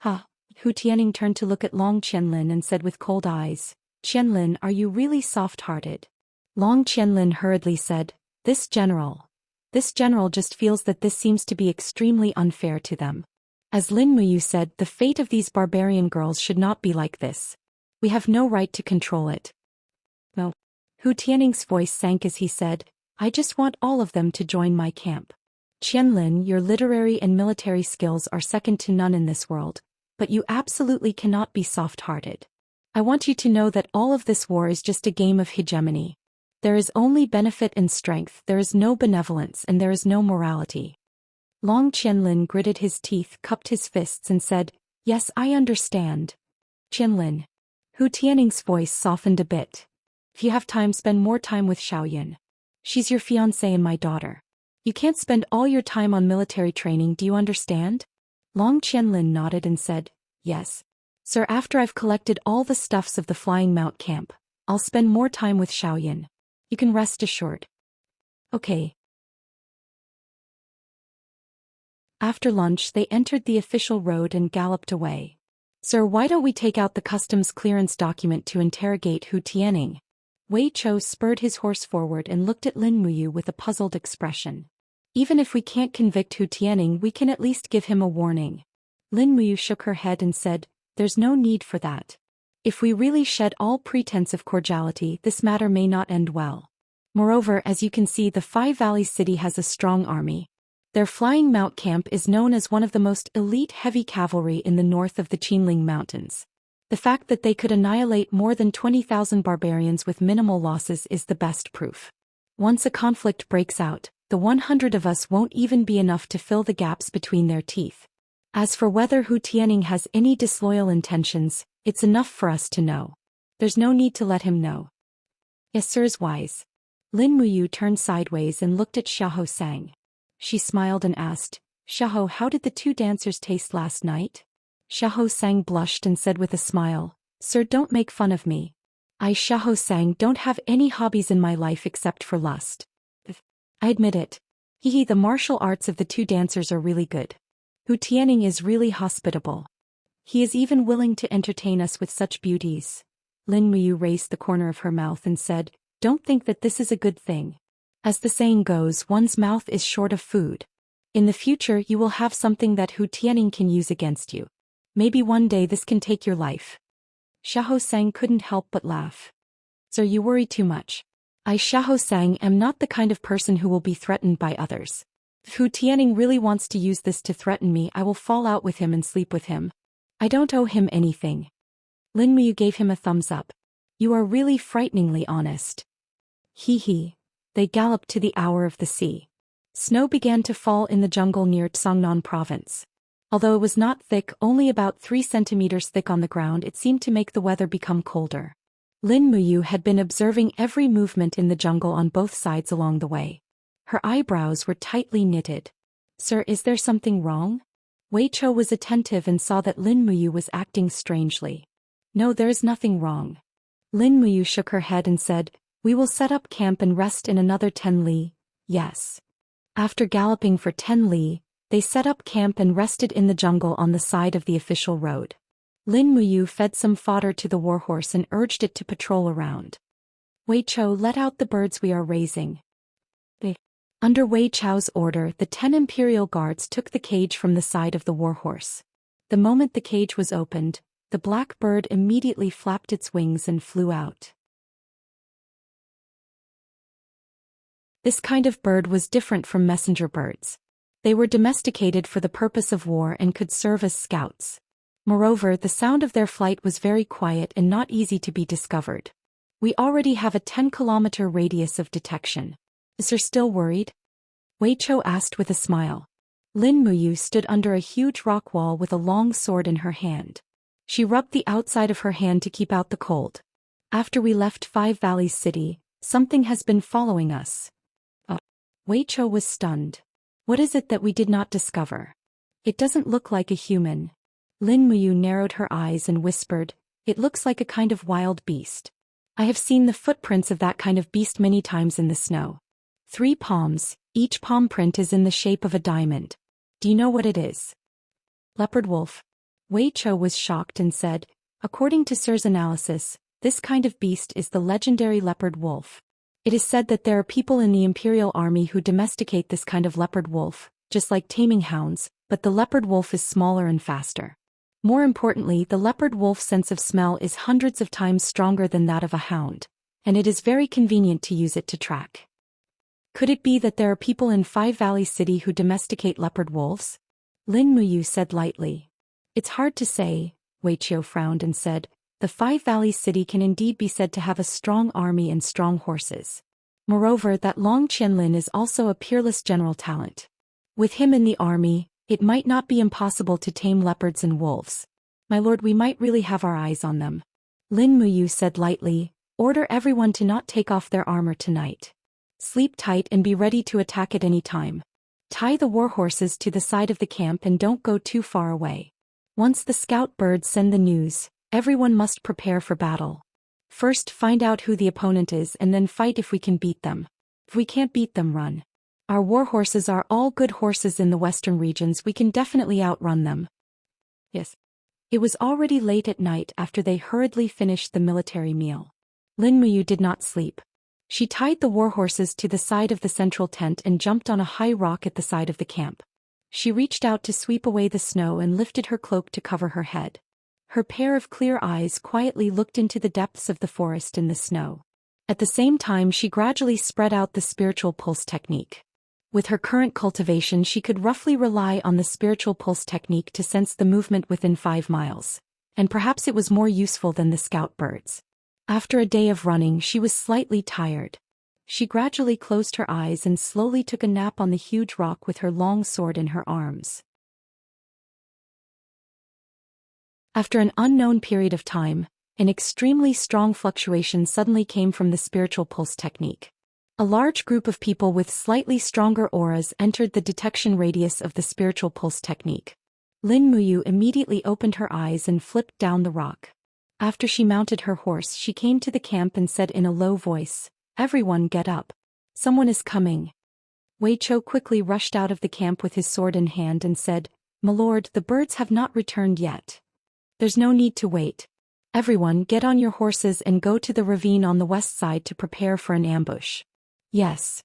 "Ha." Hu Tianning turned to look at Long Qianlin and said with cold eyes, "Qianlin, are you really soft-hearted?" Long Qianlin hurriedly said, This general just feels that this seems to be extremely unfair to them. As Lin Muyu said, the fate of these barbarian girls should not be like this. We have no right to control it." "No." Hu Tianning's voice sank as he said, "I just want all of them to join my camp. Qianlin, your literary and military skills are second to none in this world, but you absolutely cannot be soft-hearted. I want you to know that all of this war is just a game of hegemony. There is only benefit and strength, there is no benevolence, and there is no morality." Long Qianlin gritted his teeth, cupped his fists and said, "Yes, I understand. Qianlin." Hu Tianning's voice softened a bit. "If you have time, spend more time with Xiaoyan. She's your fiancée and my daughter. You can't spend all your time on military training, do you understand?" Long Qianlin nodded and said, "Yes. Sir, after I've collected all the stuffs of the Flying Mount camp, I'll spend more time with Xiaoyan. You can rest assured." "Okay." After lunch they entered the official road and galloped away. "Sir, why don't we take out the customs clearance document to interrogate Hu Tianning?" Wei Chou spurred his horse forward and looked at Lin Muyu with a puzzled expression. "Even if we can't convict Hu Tianning, we can at least give him a warning." Lin Muyu shook her head and said, "There's no need for that. If we really shed all pretense of cordiality, this matter may not end well. Moreover, as you can see, the Five Valley City has a strong army. Their Flying Mount camp is known as one of the most elite heavy cavalry in the north of the Qinling Mountains. The fact that they could annihilate more than 20,000 barbarians with minimal losses is the best proof. Once a conflict breaks out, the 100 of us won't even be enough to fill the gaps between their teeth. As for whether Hu Tianning has any disloyal intentions, it's enough for us to know. There's no need to let him know." "Yes, sir is wise." Lin Muyu turned sideways and looked at Xiahou Sang. She smiled and asked, "Xiahou, how did the two dancers taste last night?" Xiahou Sang blushed and said with a smile, "Sir, don't make fun of me. I, Xiahou Sang, don't have any hobbies in my life except for lust. I admit it. Hehe, the martial arts of the two dancers are really good. Hu Tianning is really hospitable. He is even willing to entertain us with such beauties." Lin Muyu raised the corner of her mouth and said, "Don't think that this is a good thing. As the saying goes, one's mouth is short of food. In the future you will have something that Hu Tianning can use against you. Maybe one day this can take your life." Xiahou Sang couldn't help but laugh. "Sir, you worry too much. I, Xiahou Sang, am not the kind of person who will be threatened by others. If Hu Tianning really wants to use this to threaten me, I will fall out with him and sleep with him. I don't owe him anything." Lin Muyu gave him a thumbs up. "You are really frighteningly honest." He. They galloped to the hour of the sea. Snow began to fall in the jungle near Tsangnan province. Although it was not thick, only about 3 centimeters thick on the ground, it seemed to make the weather become colder. Lin Muyu had been observing every movement in the jungle on both sides along the way. Her eyebrows were tightly knitted. "Sir, is there something wrong?" Wei Chou was attentive and saw that Lin Muyu was acting strangely. "No, there is nothing wrong." Lin Muyu shook her head and said, "We will set up camp and rest in another 10 li. Yes." After galloping for 10 li, they set up camp and rested in the jungle on the side of the official road. Lin Muyu fed some fodder to the warhorse and urged it to patrol around. "Wei Chou, let out the birds we are raising." Under Wei Chao's order, the 10 imperial guards took the cage from the side of the warhorse. The moment the cage was opened, the black bird immediately flapped its wings and flew out. This kind of bird was different from messenger birds. They were domesticated for the purpose of war and could serve as scouts. Moreover, the sound of their flight was very quiet and not easy to be discovered. We already have a 10-kilometer radius of detection. Is you still worried? Wei Chou asked with a smile. Lin Muyu stood under a huge rock wall with a long sword in her hand. She rubbed the outside of her hand to keep out the cold. After we left Five Valleys City, something has been following us. Wei Chou was stunned. What is it that we did not discover? It doesn't look like a human. Lin Muyu narrowed her eyes and whispered, it looks like a kind of wild beast. I have seen the footprints of that kind of beast many times in the snow. 3 palms, each palm print is in the shape of a diamond. Do you know what it is? Leopard wolf. Wei Chou was shocked and said, according to Sir's analysis, this kind of beast is the legendary leopard wolf. It is said that there are people in the Imperial Army who domesticate this kind of leopard wolf, just like taming hounds, but the leopard wolf is smaller and faster. More importantly, the leopard wolf's sense of smell is hundreds of times stronger than that of a hound, and it is very convenient to use it to track. Could it be that there are people in Five Valleys City who domesticate leopard wolves? Lin Muyu said lightly. It's hard to say, Wei Chou frowned and said, the Five Valleys City can indeed be said to have a strong army and strong horses. Moreover, that Long Qianlin is also a peerless general talent. With him in the army, it might not be impossible to tame leopards and wolves. My lord, we might really have our eyes on them. Lin Muyu said lightly, order everyone to not take off their armor tonight. Sleep tight and be ready to attack at any time. Tie the warhorses to the side of the camp and don't go too far away. Once the scout birds send the news, everyone must prepare for battle. First find out who the opponent is and then fight if we can beat them. If we can't beat them, run. Our warhorses are all good horses in the western regions, we can definitely outrun them. Yes. It was already late at night after they hurriedly finished the military meal. Lin Muyu did not sleep. She tied the warhorses to the side of the central tent and jumped on a high rock at the side of the camp. She reached out to sweep away the snow and lifted her cloak to cover her head. Her pair of clear eyes quietly looked into the depths of the forest in the snow. At the same time, she gradually spread out the spiritual pulse technique. With her current cultivation, she could roughly rely on the spiritual pulse technique to sense the movement within 5 miles. And perhaps it was more useful than the scout birds. After a day of running, she was slightly tired. She gradually closed her eyes and slowly took a nap on the huge rock with her long sword in her arms. After an unknown period of time, an extremely strong fluctuation suddenly came from the spiritual pulse technique. A large group of people with slightly stronger auras entered the detection radius of the spiritual pulse technique. Lin Muyu immediately opened her eyes and flipped down the rock. After she mounted her horse, she came to the camp and said in a low voice, everyone get up. Someone is coming. Wei Chou quickly rushed out of the camp with his sword in hand and said, my lord, the birds have not returned yet. There's no need to wait. Everyone get on your horses and go to the ravine on the west side to prepare for an ambush. Yes.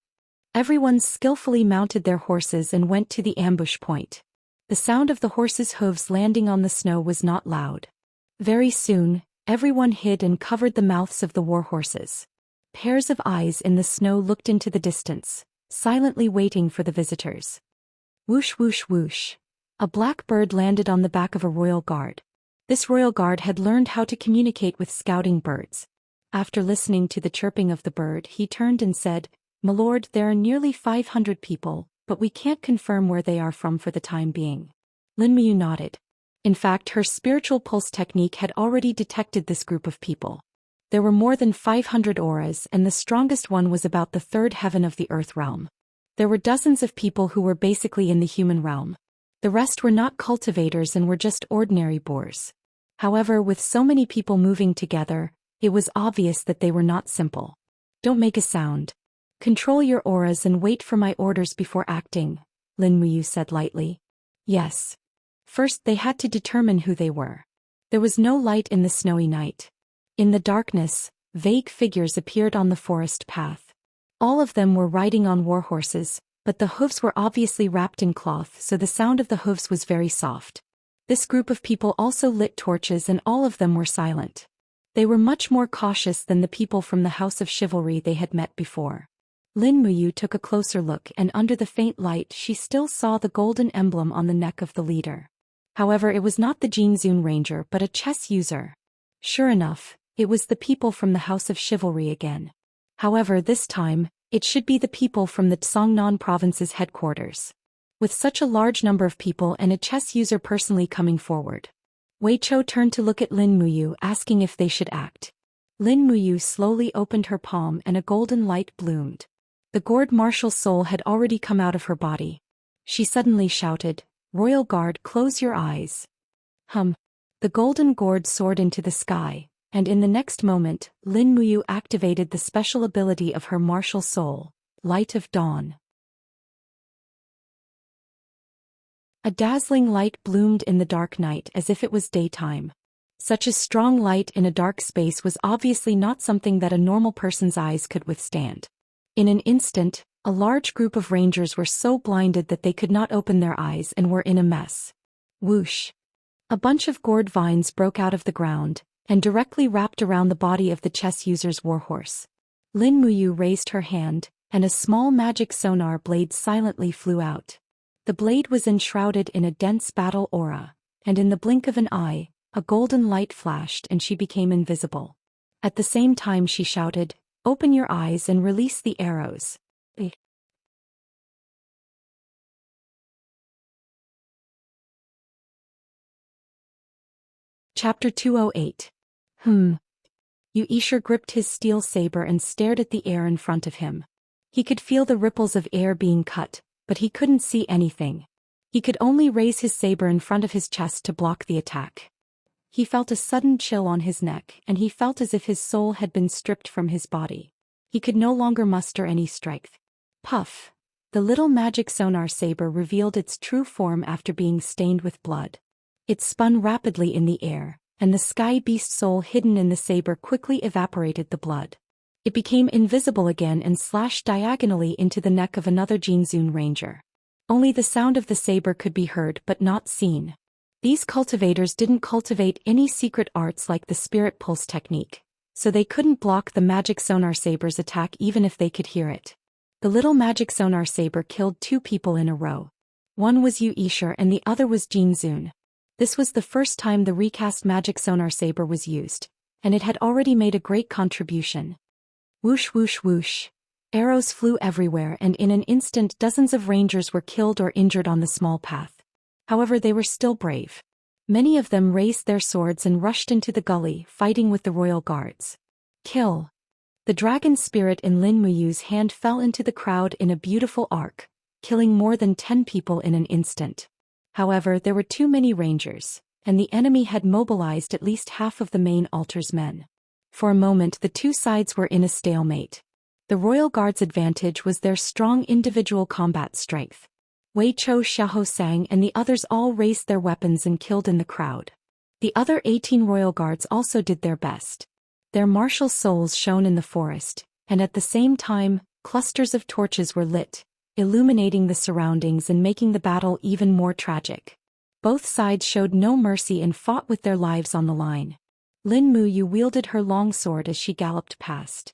Everyone skillfully mounted their horses and went to the ambush point. The sound of the horses' hooves landing on the snow was not loud. Very soon, everyone hid and covered the mouths of the warhorses. Pairs of eyes in the snow looked into the distance, silently waiting for the visitors. Whoosh whoosh whoosh. A black bird landed on the back of a royal guard. This royal guard had learned how to communicate with scouting birds. After listening to the chirping of the bird, he turned and said, my lord, there are nearly 500 people, but we can't confirm where they are from for the time being. Lin Muyu nodded. In fact, her spiritual pulse technique had already detected this group of people. There were more than 500 auras, and the strongest one was about the 3rd heaven of the earth realm. There were dozens of people who were basically in the human realm. The rest were not cultivators and were just ordinary boars. However, with so many people moving together, it was obvious that they were not simple. Don't make a sound. Control your auras and wait for my orders before acting, Lin Muyu said lightly. Yes. First they had to determine who they were. There was no light in the snowy night. In the darkness, vague figures appeared on the forest path. All of them were riding on war horses, but the hooves were obviously wrapped in cloth, so the sound of the hooves was very soft. This group of people also lit torches and all of them were silent. They were much more cautious than the people from the House of Chivalry they had met before. Lin Muyu took a closer look and under the faint light she still saw the golden emblem on the neck of the leader. However, it was not the Jinzun Ranger but a chess user. Sure enough, it was the people from the House of Chivalry again. However, this time, it should be the people from the Tsongnan province's headquarters. With such a large number of people and a chess user personally coming forward, Wei Chou turned to look at Lin Muyu, asking if they should act. Lin Muyu slowly opened her palm and a golden light bloomed. The gourd martial soul had already come out of her body. She suddenly shouted, "Royal Guard, close your eyes." The golden gourd soared into the sky, and in the next moment, Lin Muyu activated the special ability of her martial soul, Light of Dawn. A dazzling light bloomed in the dark night as if it was daytime. Such a strong light in a dark space was obviously not something that a normal person's eyes could withstand. In an instant, a large group of rangers were so blinded that they could not open their eyes and were in a mess. Whoosh! A bunch of gourd vines broke out of the ground, and directly wrapped around the body of the chess user's warhorse. Lin Muyu raised her hand, and a small magic sonar blade silently flew out. The blade was enshrouded in a dense battle aura, and in the blink of an eye, a golden light flashed and she became invisible. At the same time she shouted, "Open your eyes and release the arrows." Chapter 208. Yuisha gripped his steel saber and stared at the air in front of him. He could feel the ripples of air being cut, but he couldn't see anything. He could only raise his saber in front of his chest to block the attack. He felt a sudden chill on his neck and he felt as if his soul had been stripped from his body. He could no longer muster any strength. Puff! The little magic sonar saber revealed its true form after being stained with blood. It spun rapidly in the air, and the sky beast soul hidden in the saber quickly evaporated the blood. It became invisible again and slashed diagonally into the neck of another Jinzun Ranger. Only the sound of the saber could be heard but not seen. These cultivators didn't cultivate any secret arts like the spirit pulse technique, so they couldn't block the magic sonar saber's attack even if they could hear it. The little magic sonar saber killed 2 people in a row. One was Yuisha and the other was Jinzun. This was the first time the recast magic sonar saber was used, and it had already made a great contribution. Whoosh whoosh whoosh. Arrows flew everywhere and in an instant dozens of rangers were killed or injured on the small path. However, they were still brave. Many of them raised their swords and rushed into the gully, fighting with the royal guards. Kill! The dragon spirit in Lin Muyu's hand fell into the crowd in a beautiful arc, killing more than 10 people in an instant. However, there were too many rangers, and the enemy had mobilized at least half of the main altar's men. For a moment the two sides were in a stalemate. The royal guard's advantage was their strong individual combat strength. Wei Chou Xiaosang and the others all raised their weapons and killed in the crowd. The other 18 royal guards also did their best. Their martial souls shone in the forest, and at the same time, clusters of torches were lit, illuminating the surroundings and making the battle even more tragic. Both sides showed no mercy and fought with their lives on the line. Lin Muyu wielded her long sword as she galloped past.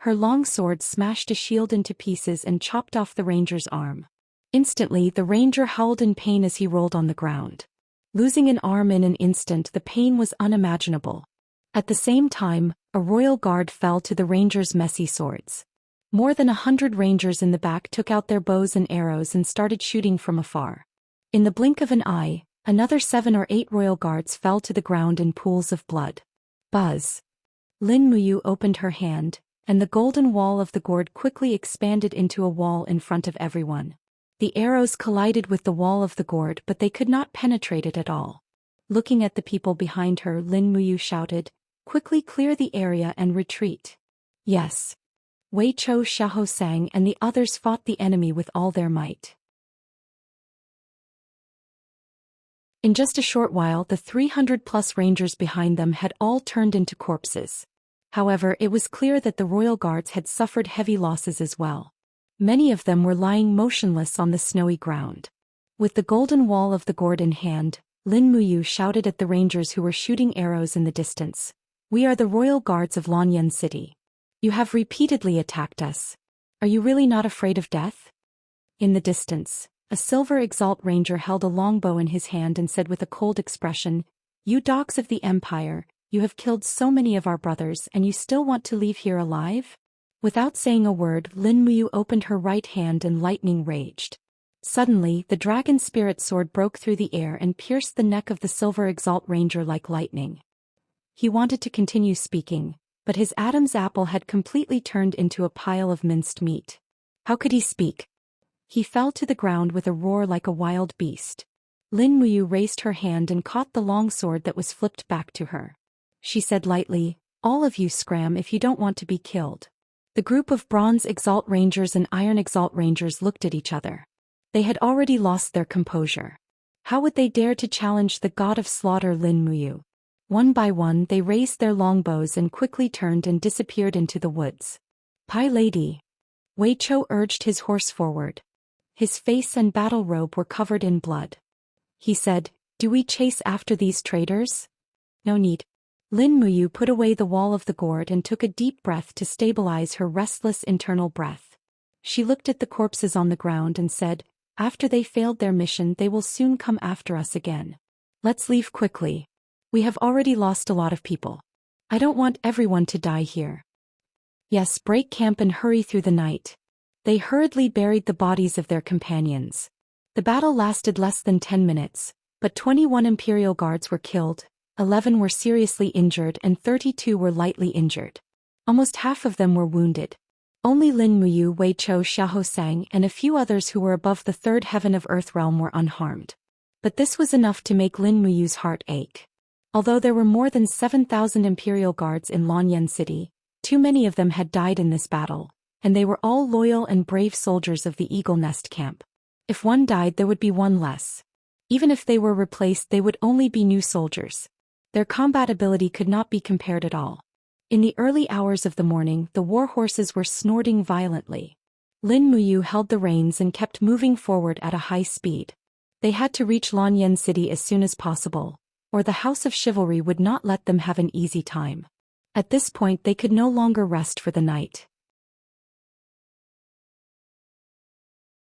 Her long sword smashed a shield into pieces and chopped off the ranger's arm. Instantly, the ranger howled in pain as he rolled on the ground. Losing an arm in an instant, the pain was unimaginable. At the same time, a royal guard fell to the ranger's messy swords. More than 100 rangers in the back took out their bows and arrows and started shooting from afar. In the blink of an eye, another 7 or 8 royal guards fell to the ground in pools of blood. Buzz! Lin Muyu opened her hand, and the golden wall of the gourd quickly expanded into a wall in front of everyone. The arrows collided with the wall of the gourd, but they could not penetrate it at all. Looking at the people behind her, Lin Muyu shouted, "Quickly clear the area and retreat." Yes. Wei Chou Xiaosang and the others fought the enemy with all their might. In just a short while, the 300+ rangers behind them had all turned into corpses. However, it was clear that the royal guards had suffered heavy losses as well. Many of them were lying motionless on the snowy ground. With the golden wall of the gourd in hand, Lin Muyu shouted at the rangers who were shooting arrows in the distance. "We are the royal guards of Lanyan City. You have repeatedly attacked us. Are you really not afraid of death?" In the distance, a silver exalt ranger held a longbow in his hand and said with a cold expression, "You dogs of the Empire, you have killed so many of our brothers and you still want to leave here alive?" Without saying a word, Lin Muyu opened her right hand and lightning raged. Suddenly, the dragon spirit sword broke through the air and pierced the neck of the silver exalt ranger like lightning. He wanted to continue speaking, but his Adam's apple had completely turned into a pile of minced meat. How could he speak? He fell to the ground with a roar like a wild beast. Lin Muyu raised her hand and caught the long sword that was flipped back to her. She said lightly, "All of you scram if you don't want to be killed." The group of Bronze Exalt Rangers and Iron Exalt Rangers looked at each other. They had already lost their composure. How would they dare to challenge the god of slaughter Lin Muyu? One by one they raised their longbows and quickly turned and disappeared into the woods. "Pai lady." Wei Chou urged his horse forward. His face and battle robe were covered in blood. He said, "Do we chase after these traitors?" "No need." Lin Muyu put away the wall of the gourd and took a deep breath to stabilize her restless internal breath. She looked at the corpses on the ground and said, "After they failed their mission they will soon come after us again. Let's leave quickly. We have already lost a lot of people. I don't want everyone to die here." "Yes, break camp and hurry through the night." They hurriedly buried the bodies of their companions. The battle lasted less than 10 minutes, but 21 Imperial guards were killed, 11 were seriously injured and 32 were lightly injured. Almost half of them were wounded. Only Lin Muyu, Wei Chou, Xiaosang and a few others who were above the third heaven of Earth realm were unharmed. But this was enough to make Lin Muyu's heart ache. Although there were more than 7,000 Imperial guards in Lanyan City, too many of them had died in this battle, and they were all loyal and brave soldiers of the Eagle Nest camp. If one died there would be one less. Even if they were replaced they would only be new soldiers. Their combat ability could not be compared at all. In the early hours of the morning the war horses were snorting violently. Lin Muyu held the reins and kept moving forward at a high speed. They had to reach Lanyan City as soon as possible, or the House of Chivalry would not let them have an easy time. At this point they could no longer rest for the night.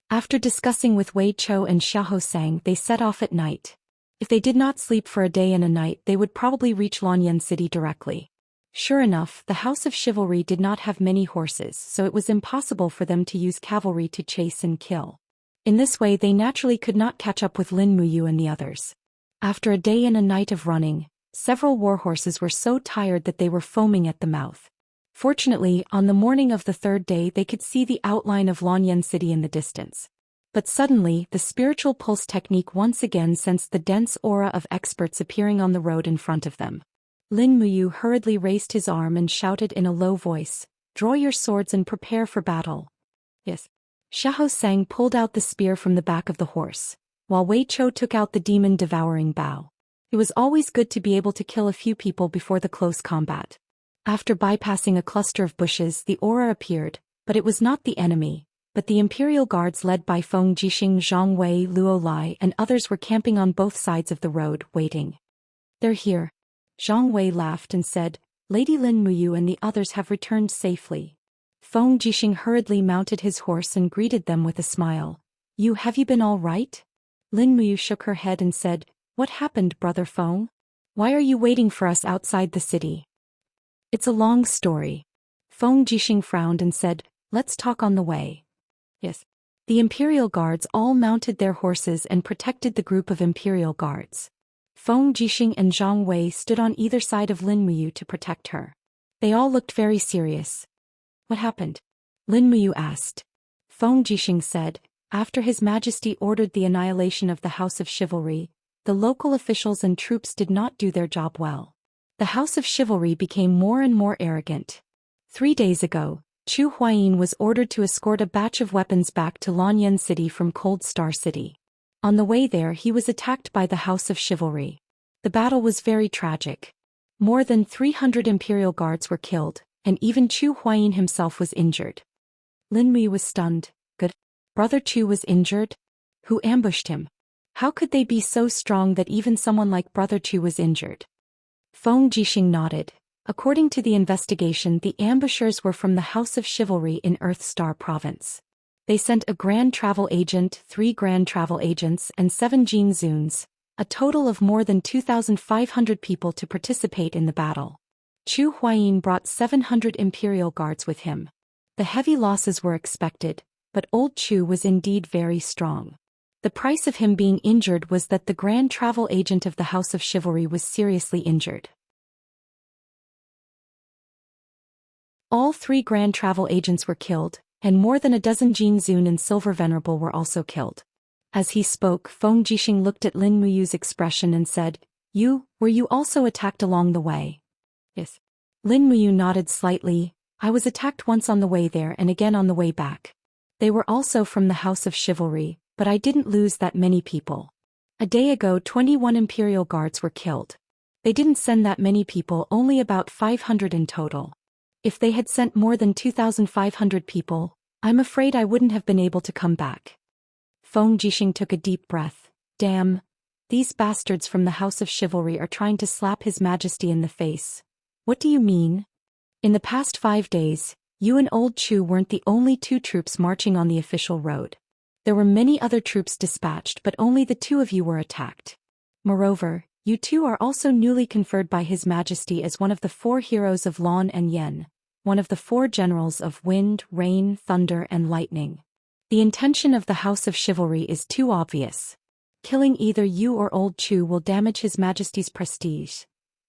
After discussing with Wei Chou and Xiaosang they set off at night. If they did not sleep for a day and a night they would probably reach Lanyan City directly. Sure enough, the House of Chivalry did not have many horses, so it was impossible for them to use cavalry to chase and kill. In this way they naturally could not catch up with Lin Muyu and the others. After a day and a night of running, several war horses were so tired that they were foaming at the mouth. Fortunately, on the morning of the third day they could see the outline of Lanyan City in the distance. But suddenly, the spiritual pulse technique once again sensed the dense aura of experts appearing on the road in front of them. Lin Muyu hurriedly raised his arm and shouted in a low voice, "Draw your swords and prepare for battle." "Yes." Xiaosang pulled out the spear from the back of the horse, while Wei Chou took out the demon-devouring bow. It was always good to be able to kill a few people before the close combat. After bypassing a cluster of bushes the aura appeared, but it was not the enemy, but the Imperial Guards led by Feng Jixing, Zhang Wei, Luo Lai and others were camping on both sides of the road, waiting. "They're here." Zhang Wei laughed and said, "Lady Lin Muyu and the others have returned safely." Feng Jixing hurriedly mounted his horse and greeted them with a smile. Have you been all right?" Lin Muyu shook her head and said, "What happened, Brother Feng? Why are you waiting for us outside the city?" "It's a long story." Feng Jixing frowned and said, "Let's talk on the way." "Yes." The Imperial Guards all mounted their horses and protected the group of Imperial Guards. Feng Jixing and Zhang Wei stood on either side of Lin Muyu to protect her. They all looked very serious. "What happened?" Lin Muyu asked. Feng Jixing said, "After His Majesty ordered the annihilation of the House of Chivalry, the local officials and troops did not do their job well. The House of Chivalry became more and more arrogant. 3 days ago, Chu Huayin was ordered to escort a batch of weapons back to Lanyan City from Cold Star City. On the way there he was attacked by the House of Chivalry. The battle was very tragic. More than 300 imperial guards were killed, and even Zhou Xian himself was injured. Lin Mu was stunned. Good. Brother Zhou was injured? Who ambushed him? How could they be so strong that even someone like Brother Zhou was injured? Feng Jixing nodded. According to the investigation, the ambushers were from the House of Chivalry in Earthstar Province. They sent a Grand Travel Agent, 3 Grand Travel Agents, and 7 Jin Zuns, a total of more than 2,500 people to participate in the battle. Zhou Xian brought 700 Imperial Guards with him. The heavy losses were expected, but old Zhou was indeed very strong. The price of him being injured was that the Grand Travel Agent of the House of Chivalry was seriously injured. All 3 Grand Travel Agents were killed, and more than a dozen Jin Zun and Silver Venerable were also killed. As he spoke, Feng Jixing looked at Lin Muyu's expression and said, Were you also attacked along the way? Yes. Lin Muyu nodded slightly. I was attacked once on the way there and again on the way back. They were also from the House of Chivalry, but I didn't lose that many people. A day ago 21 Imperial Guards were killed. They didn't send that many people, only about 500 in total. If they had sent more than 2,500 people, I'm afraid I wouldn't have been able to come back. Feng Jixing took a deep breath. Damn. These bastards from the House of Chivalry are trying to slap His Majesty in the face. What do you mean? In the past 5 days, you and old Zhou weren't the only 2 troops marching on the official road. There were many other troops dispatched, but only the 2 of you were attacked. Moreover, you 2 are also newly conferred by His Majesty as one of the 4 heroes of Lan and Yen, one of the 4 generals of wind, rain, thunder, and lightning. The intention of the House of Chivalry is too obvious. Killing either you or old Zhou will damage His Majesty's prestige.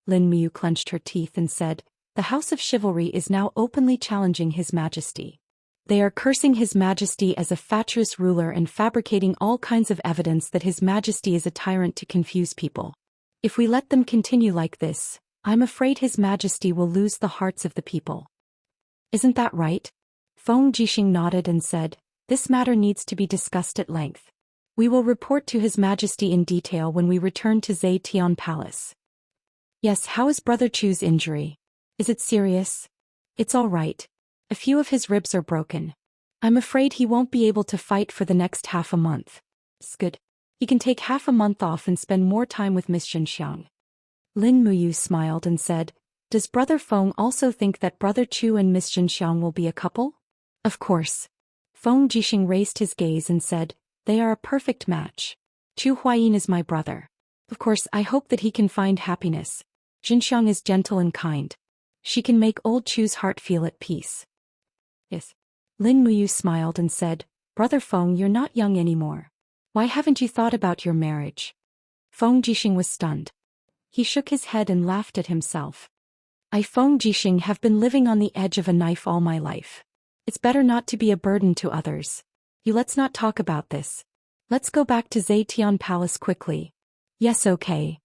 Lin Mu clenched her teeth and said, The House of Chivalry is now openly challenging His Majesty. They are cursing His Majesty as a fatuous ruler and fabricating all kinds of evidence that His Majesty is a tyrant to confuse people. If we let them continue like this, I'm afraid His Majesty will lose the hearts of the people. Isn't that right? Feng Jixing nodded and said, This matter needs to be discussed at length. We will report to His Majesty in detail when we return to Zhou Xian Palace. Yes, how is Brother Chu's injury? Is it serious? It's all right. A few of his ribs are broken. I'm afraid he won't be able to fight for the next half a month. It's good. He can take half a month off and spend more time with Miss Xianxia. Lin Muyu smiled and said, Does Brother Feng also think that Brother Chu and Miss Xianxia will be a couple? Of course. Feng Jixing raised his gaze and said, They are a perfect match. Zhou Xian is my brother. Of course, I hope that he can find happiness. Xianxia is gentle and kind. She can make old Chu's heart feel at peace. Yes. Lin Muyu smiled and said, Brother Feng, you're not young anymore. Why haven't you thought about your marriage? Feng Jixing was stunned. He shook his head and laughed at himself. I, Feng Jixing, have been living on the edge of a knife all my life. It's better not to be a burden to others. Let's not talk about this. Let's go back to Zhou Xian Palace quickly. Yes, okay.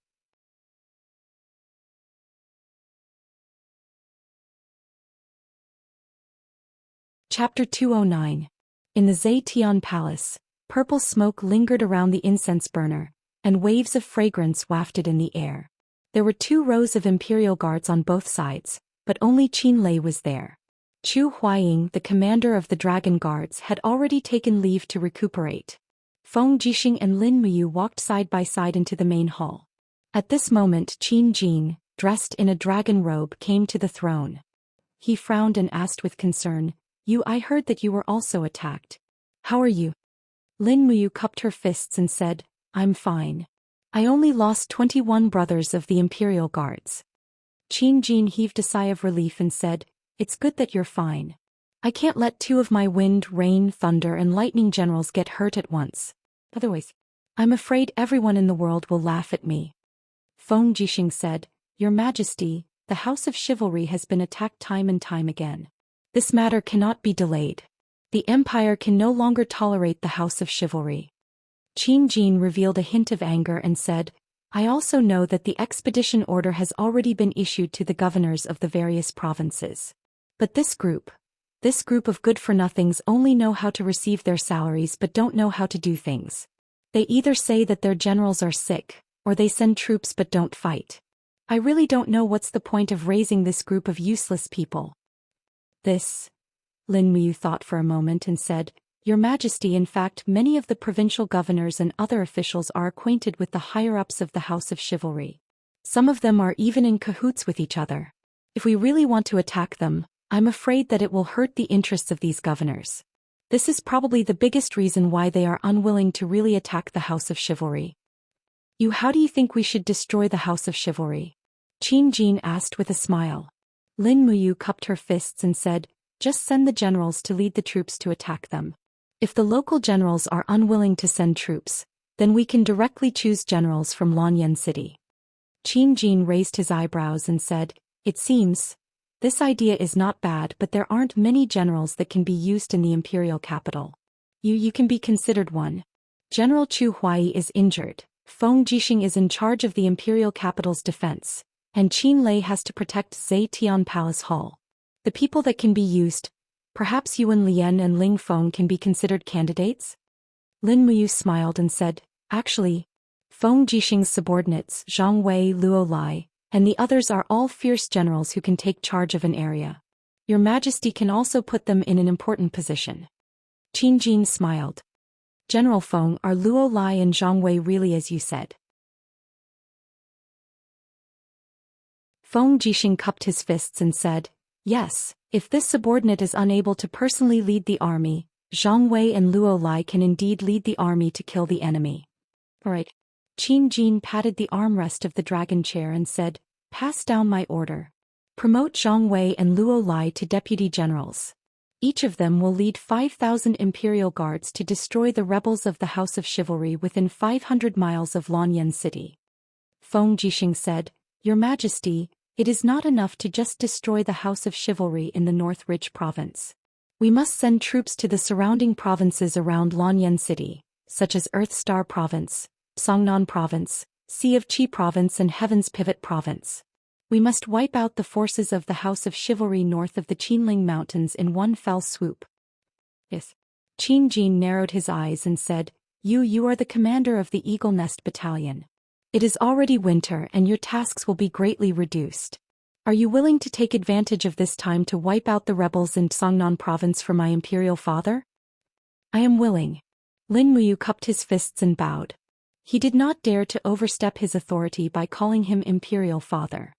Chapter 209. In the Zhou Xian Palace, purple smoke lingered around the incense burner, and waves of fragrance wafted in the air. There were 2 rows of imperial guards on both sides, but only Qin Lei was there. Zhou Xian, the commander of the dragon guards, had already taken leave to recuperate. Feng Jixing and Lin Muyu walked side by side into the main hall. At this moment, Qin Jin, dressed in a dragon robe, came to the throne. He frowned and asked with concern, I heard that you were also attacked. How are you? Lin Muyu cupped her fists and said, I'm fine. I only lost 21 brothers of the Imperial Guards. Qin Jin heaved a sigh of relief and said, It's good that you're fine. I can't let 2 of my wind, rain, thunder, and lightning generals get hurt at once. Otherwise, I'm afraid everyone in the world will laugh at me. Feng Jixing said, Your Majesty, the House of Chivalry has been attacked time and time again. This matter cannot be delayed. The Empire can no longer tolerate the House of Chivalry. Qin Jin revealed a hint of anger and said, I also know that the expedition order has already been issued to the governors of the various provinces. But this group of good-for-nothings only know how to receive their salaries but don't know how to do things. They either say that their generals are sick, or they send troops but don't fight. I really don't know what's the point of raising this group of useless people. Lin Muyu thought for a moment and said, Your Majesty, in fact, many of the provincial governors and other officials are acquainted with the higher-ups of the House of Chivalry. Some of them are even in cahoots with each other. If we really want to attack them, I'm afraid that it will hurt the interests of these governors. This is probably the biggest reason why they are unwilling to really attack the House of Chivalry. How do you think we should destroy the House of Chivalry? Qin Jin asked with a smile. Lin Muyu cupped her fists and said, Just send the generals to lead the troops to attack them. If the local generals are unwilling to send troops, then we can directly choose generals from Luoyang City. Qin Jin raised his eyebrows and said, It seems, this idea is not bad, but there aren't many generals that can be used in the imperial capital. You can be considered one. General Chu Huai is injured, Feng Jixing is in charge of the imperial capital's defense, and Qin Lei has to protect Zetian Palace Hall. The people that can be used, perhaps Yuan Lian and Ling Feng can be considered candidates? Lin Muyu smiled and said, Actually, Feng Jixing's subordinates, Zhang Wei, Luo Lai, and the others are all fierce generals who can take charge of an area. Your Majesty can also put them in an important position. Qin Jin smiled. General Feng, are Luo Lai and Zhang Wei really as you said? Feng Jixing cupped his fists and said, Yes, if this subordinate is unable to personally lead the army, Zhang Wei and Luo Lai can indeed lead the army to kill the enemy. Right. Qin Jin patted the armrest of the dragon chair and said, Pass down my order. Promote Zhang Wei and Luo Lai to deputy generals. Each of them will lead 5,000 imperial guards to destroy the rebels of the House of Chivalry within 500 miles of Luoyang City. Feng Jixing said, Your Majesty, it is not enough to just destroy the House of Chivalry in the North Ridge province. We must send troops to the surrounding provinces around Luoyang City, such as Earth Star Province, Songnan Province, Sea of Qi Province and Heaven's Pivot Province. We must wipe out the forces of the House of Chivalry north of the Qinling Mountains in one fell swoop. Yes. Qin Jin narrowed his eyes and said, You are the commander of the Eagle Nest Battalion. It is already winter and your tasks will be greatly reduced. Are you willing to take advantage of this time to wipe out the rebels in Songnan Province for my imperial father? I am willing. Lin Muyu cupped his fists and bowed. He did not dare to overstep his authority by calling him imperial father.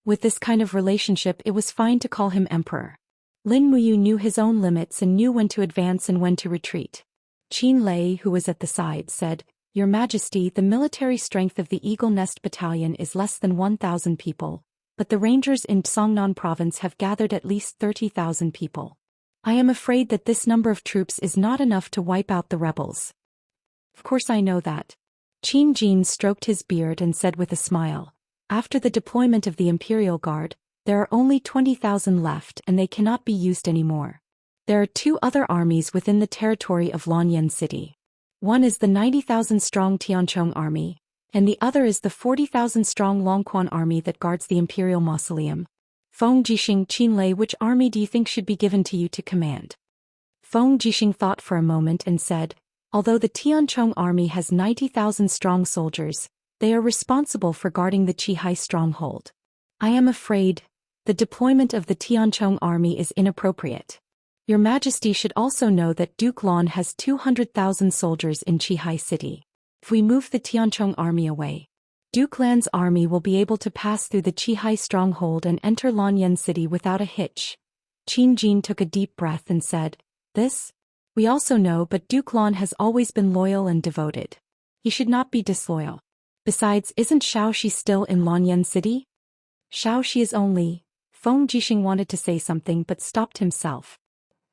With this kind of relationship it was fine to call him emperor. Lin Muyu knew his own limits and knew when to advance and when to retreat. Qin Lei, who was at the side, said, Your Majesty, the military strength of the Eagle Nest Battalion is less than 1,000 people, but the rangers in Songnan Province have gathered at least 30,000 people. I am afraid that this number of troops is not enough to wipe out the rebels. Of course I know that. Qin Jin stroked his beard and said with a smile, After the deployment of the Imperial Guard, there are only 20,000 left and they cannot be used anymore. There are two other armies within the territory of Luoyang City. One is the 90,000-strong Tianchong army, and the other is the 40,000-strong Longquan army that guards the Imperial Mausoleum. Feng Jixing, Qin Lei, which army do you think should be given to you to command? Feng Jixing thought for a moment and said, Although the Tianchong army has 90,000 strong soldiers, they are responsible for guarding the Qihai stronghold. I am afraid the deployment of the Tianchong army is inappropriate. Your Majesty should also know that Duke Lan has 200,000 soldiers in Qihai City. If we move the Tianchong army away, Duke Lan's army will be able to pass through the Qihai stronghold and enter Luoyang City without a hitch. Qin Jin took a deep breath and said, This? We also know, but Duke Lan has always been loyal and devoted. He should not be disloyal. Besides, isn't Xiaoxi still in Luoyang City? Xiaoxi is only... Feng Jixing wanted to say something but stopped himself.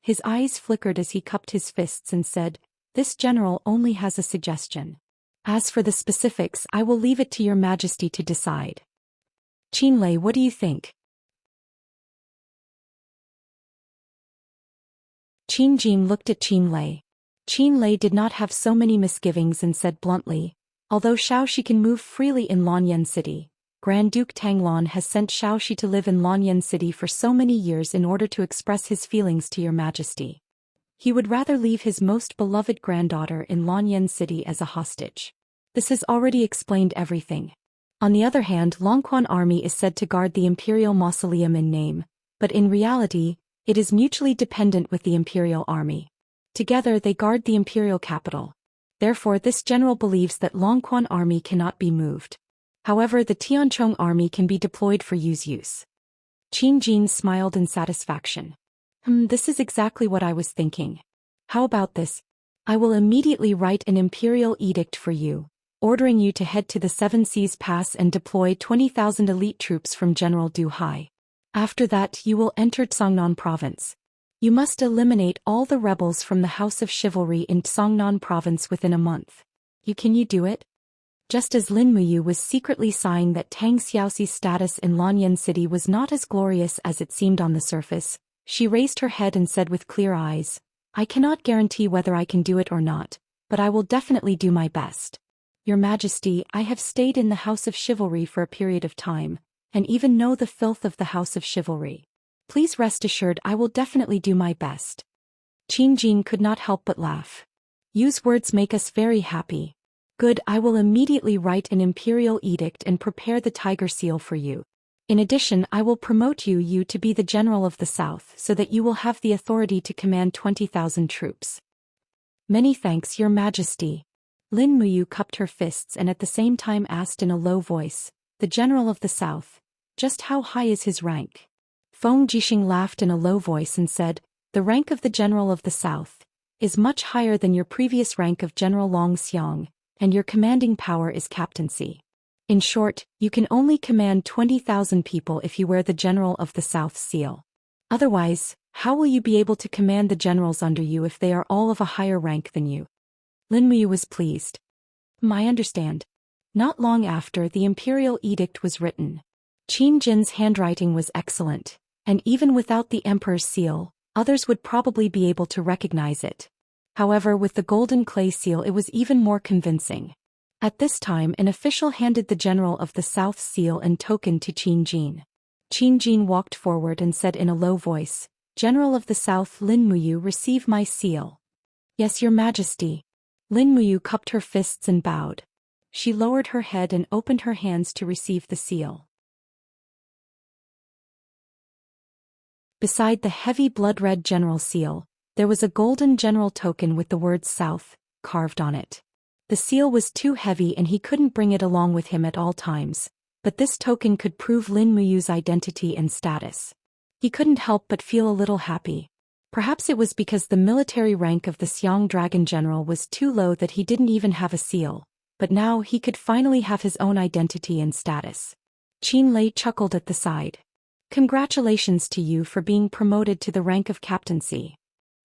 His eyes flickered as he cupped his fists and said, This general only has a suggestion. As for the specifics, I will leave it to your Majesty to decide. Qin Lei, what do you think? Qin Jin looked at Qin Lei. Qin Lei did not have so many misgivings and said bluntly, Although Xiaoxi can move freely in Luoyang City, Grand Duke Tanglan has sent Xiaoxi to live in Luoyang City for so many years in order to express his feelings to your Majesty. He would rather leave his most beloved granddaughter in Luoyang City as a hostage. This has already explained everything. On the other hand, Longquan army is said to guard the imperial mausoleum in name, but in reality, it is mutually dependent with the imperial army. Together they guard the imperial capital. Therefore this general believes that Longquan army cannot be moved. However, the Tianchong army can be deployed for use. Qin Jin smiled in satisfaction. This is exactly what I was thinking. How about this? I will immediately write an imperial edict for you, ordering you to head to the Seven Seas Pass and deploy 20,000 elite troops from General Du Hai. After that you will enter Tsangnan province. You must eliminate all the rebels from the House of Chivalry in Tsangnan province within a month. Can you do it? Just as Lin Muyu was secretly sighing that Tang Xiaoxi's status in Lanyan City was not as glorious as it seemed on the surface, she raised her head and said with clear eyes, I cannot guarantee whether I can do it or not, but I will definitely do my best. Your Majesty, I have stayed in the House of Chivalry for a period of time, and even know the filth of the House of Chivalry. Please rest assured I will definitely do my best. Qin Jin could not help but laugh. Use words make us very happy. Good, I will immediately write an imperial edict and prepare the tiger seal for you. In addition, I will promote you to be the general of the south so that you will have the authority to command 20,000 troops. Many thanks, Your Majesty. Lin Muyu cupped her fists and at the same time asked in a low voice, the general of the south, just how high is his rank? Feng Jixing laughed in a low voice and said, the rank of the general of the south is much higher than your previous rank of General Long Xiang, and your commanding power is captaincy. In short, you can only command 20,000 people if you wear the General of the South seal. Otherwise, how will you be able to command the generals under you if they are all of a higher rank than you? Lin Muyu was pleased. I understand. Not long after, the imperial edict was written. Qin Jin's handwriting was excellent, and even without the emperor's seal, others would probably be able to recognize it. However, with the golden clay seal it was even more convincing. At this time an official handed the general of the South seal and token to Qin Jin. Qin Jin walked forward and said in a low voice, General of the South Lin Muyu, receive my seal. Yes, Your Majesty. Lin Muyu cupped her fists and bowed. She lowered her head and opened her hands to receive the seal. Beside the heavy blood-red general seal, there was a golden general token with the word South carved on it. The seal was too heavy and he couldn't bring it along with him at all times, but this token could prove Lin Muyu's identity and status. He couldn't help but feel a little happy. Perhaps it was because the military rank of the Xiang Dragon General was too low that he didn't even have a seal, but now he could finally have his own identity and status. Qin Lei chuckled at the side. Congratulations to you for being promoted to the rank of captaincy.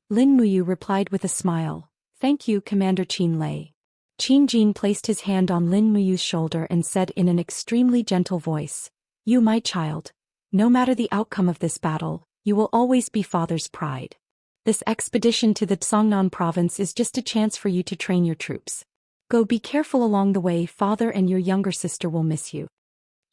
Lin Muyu replied with a smile, Thank you, Commander Qin Lei. Qin Jin placed his hand on Lin Muyu's shoulder and said in an extremely gentle voice, You, my child, no matter the outcome of this battle, you will always be father's pride. This expedition to the Tsangnan province is just a chance for you to train your troops. Go, be careful along the way, father and your younger sister will miss you.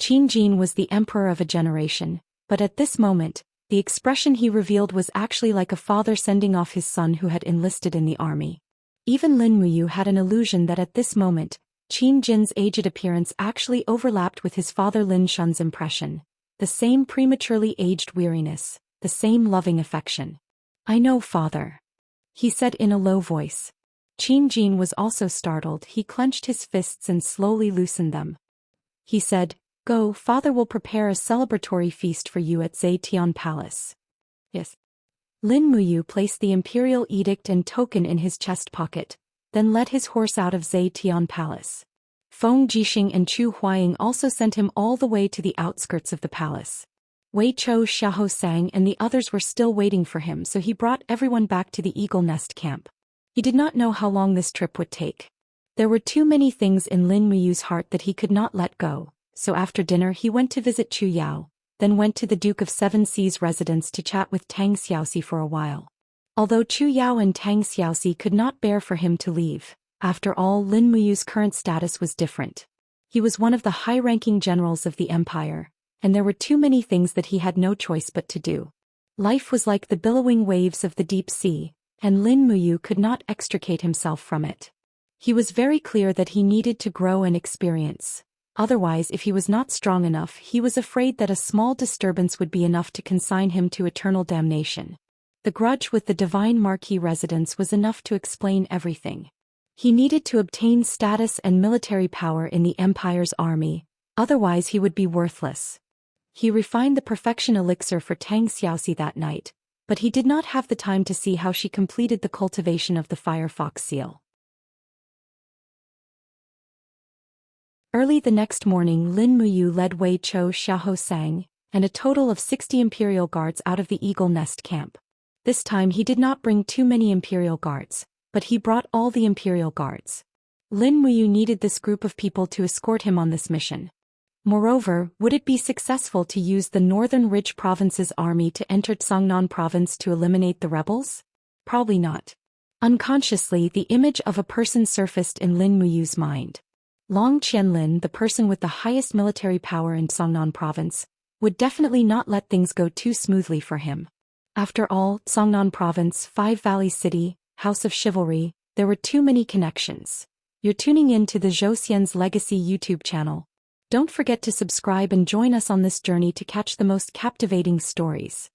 Qin Jin was the emperor of a generation, but at this moment, the expression he revealed was actually like a father sending off his son who had enlisted in the army. Even Lin Muyu had an illusion that at this moment, Qin Jin's aged appearance actually overlapped with his father Lin Shun's impression. The same prematurely aged weariness, the same loving affection. I know, father. He said in a low voice. Qin Jin was also startled. He clenched his fists and slowly loosened them. He said, Go, father will prepare a celebratory feast for you at Zetian Palace. Yes. Lin Muyu placed the imperial edict and token in his chest pocket, then led his horse out of Zetian Palace. Feng Jixing and Chu Huaying also sent him all the way to the outskirts of the palace. Wei Chou, Xiahou Sang and the others were still waiting for him, so he brought everyone back to the Eagle Nest camp. He did not know how long this trip would take. There were too many things in Lin Muyu's heart that he could not let go. So after dinner he went to visit Chu Yao, then went to the Duke of Seven Seas' residence to chat with Tang Xiaoxi for a while. Although Chu Yao and Tang Xiaoxi could not bear for him to leave, after all Lin Muyu's current status was different. He was one of the high-ranking generals of the empire, and there were too many things that he had no choice but to do. Life was like the billowing waves of the deep sea, and Lin Muyu could not extricate himself from it. He was very clear that he needed to grow and experience. Otherwise, if he was not strong enough, he was afraid that a small disturbance would be enough to consign him to eternal damnation. The grudge with the divine Marquis residence was enough to explain everything. He needed to obtain status and military power in the Empire's army, otherwise he would be worthless. He refined the perfection elixir for Tang Xiaoxi that night, but he did not have the time to see how she completed the cultivation of the firefox seal. Early the next morning, Lin Muyu led Wei Chou Xiahou Sang, and a total of 60 Imperial Guards out of the Eagle Nest camp. This time he did not bring too many Imperial Guards, but he brought all the Imperial Guards. Lin Muyu needed this group of people to escort him on this mission. Moreover, would it be successful to use the Northern Ridge Province's army to enter Songnan Province to eliminate the rebels? Probably not. Unconsciously, the image of a person surfaced in Lin Muyu's mind. Long Qianlin, the person with the highest military power in Songnan Province, would definitely not let things go too smoothly for him. After all, Songnan Province, Five Valleys City, House of Chivalry, there were too many connections. You're tuning in to the Zhou Xian's Legacy YouTube channel. Don't forget to subscribe and join us on this journey to catch the most captivating stories.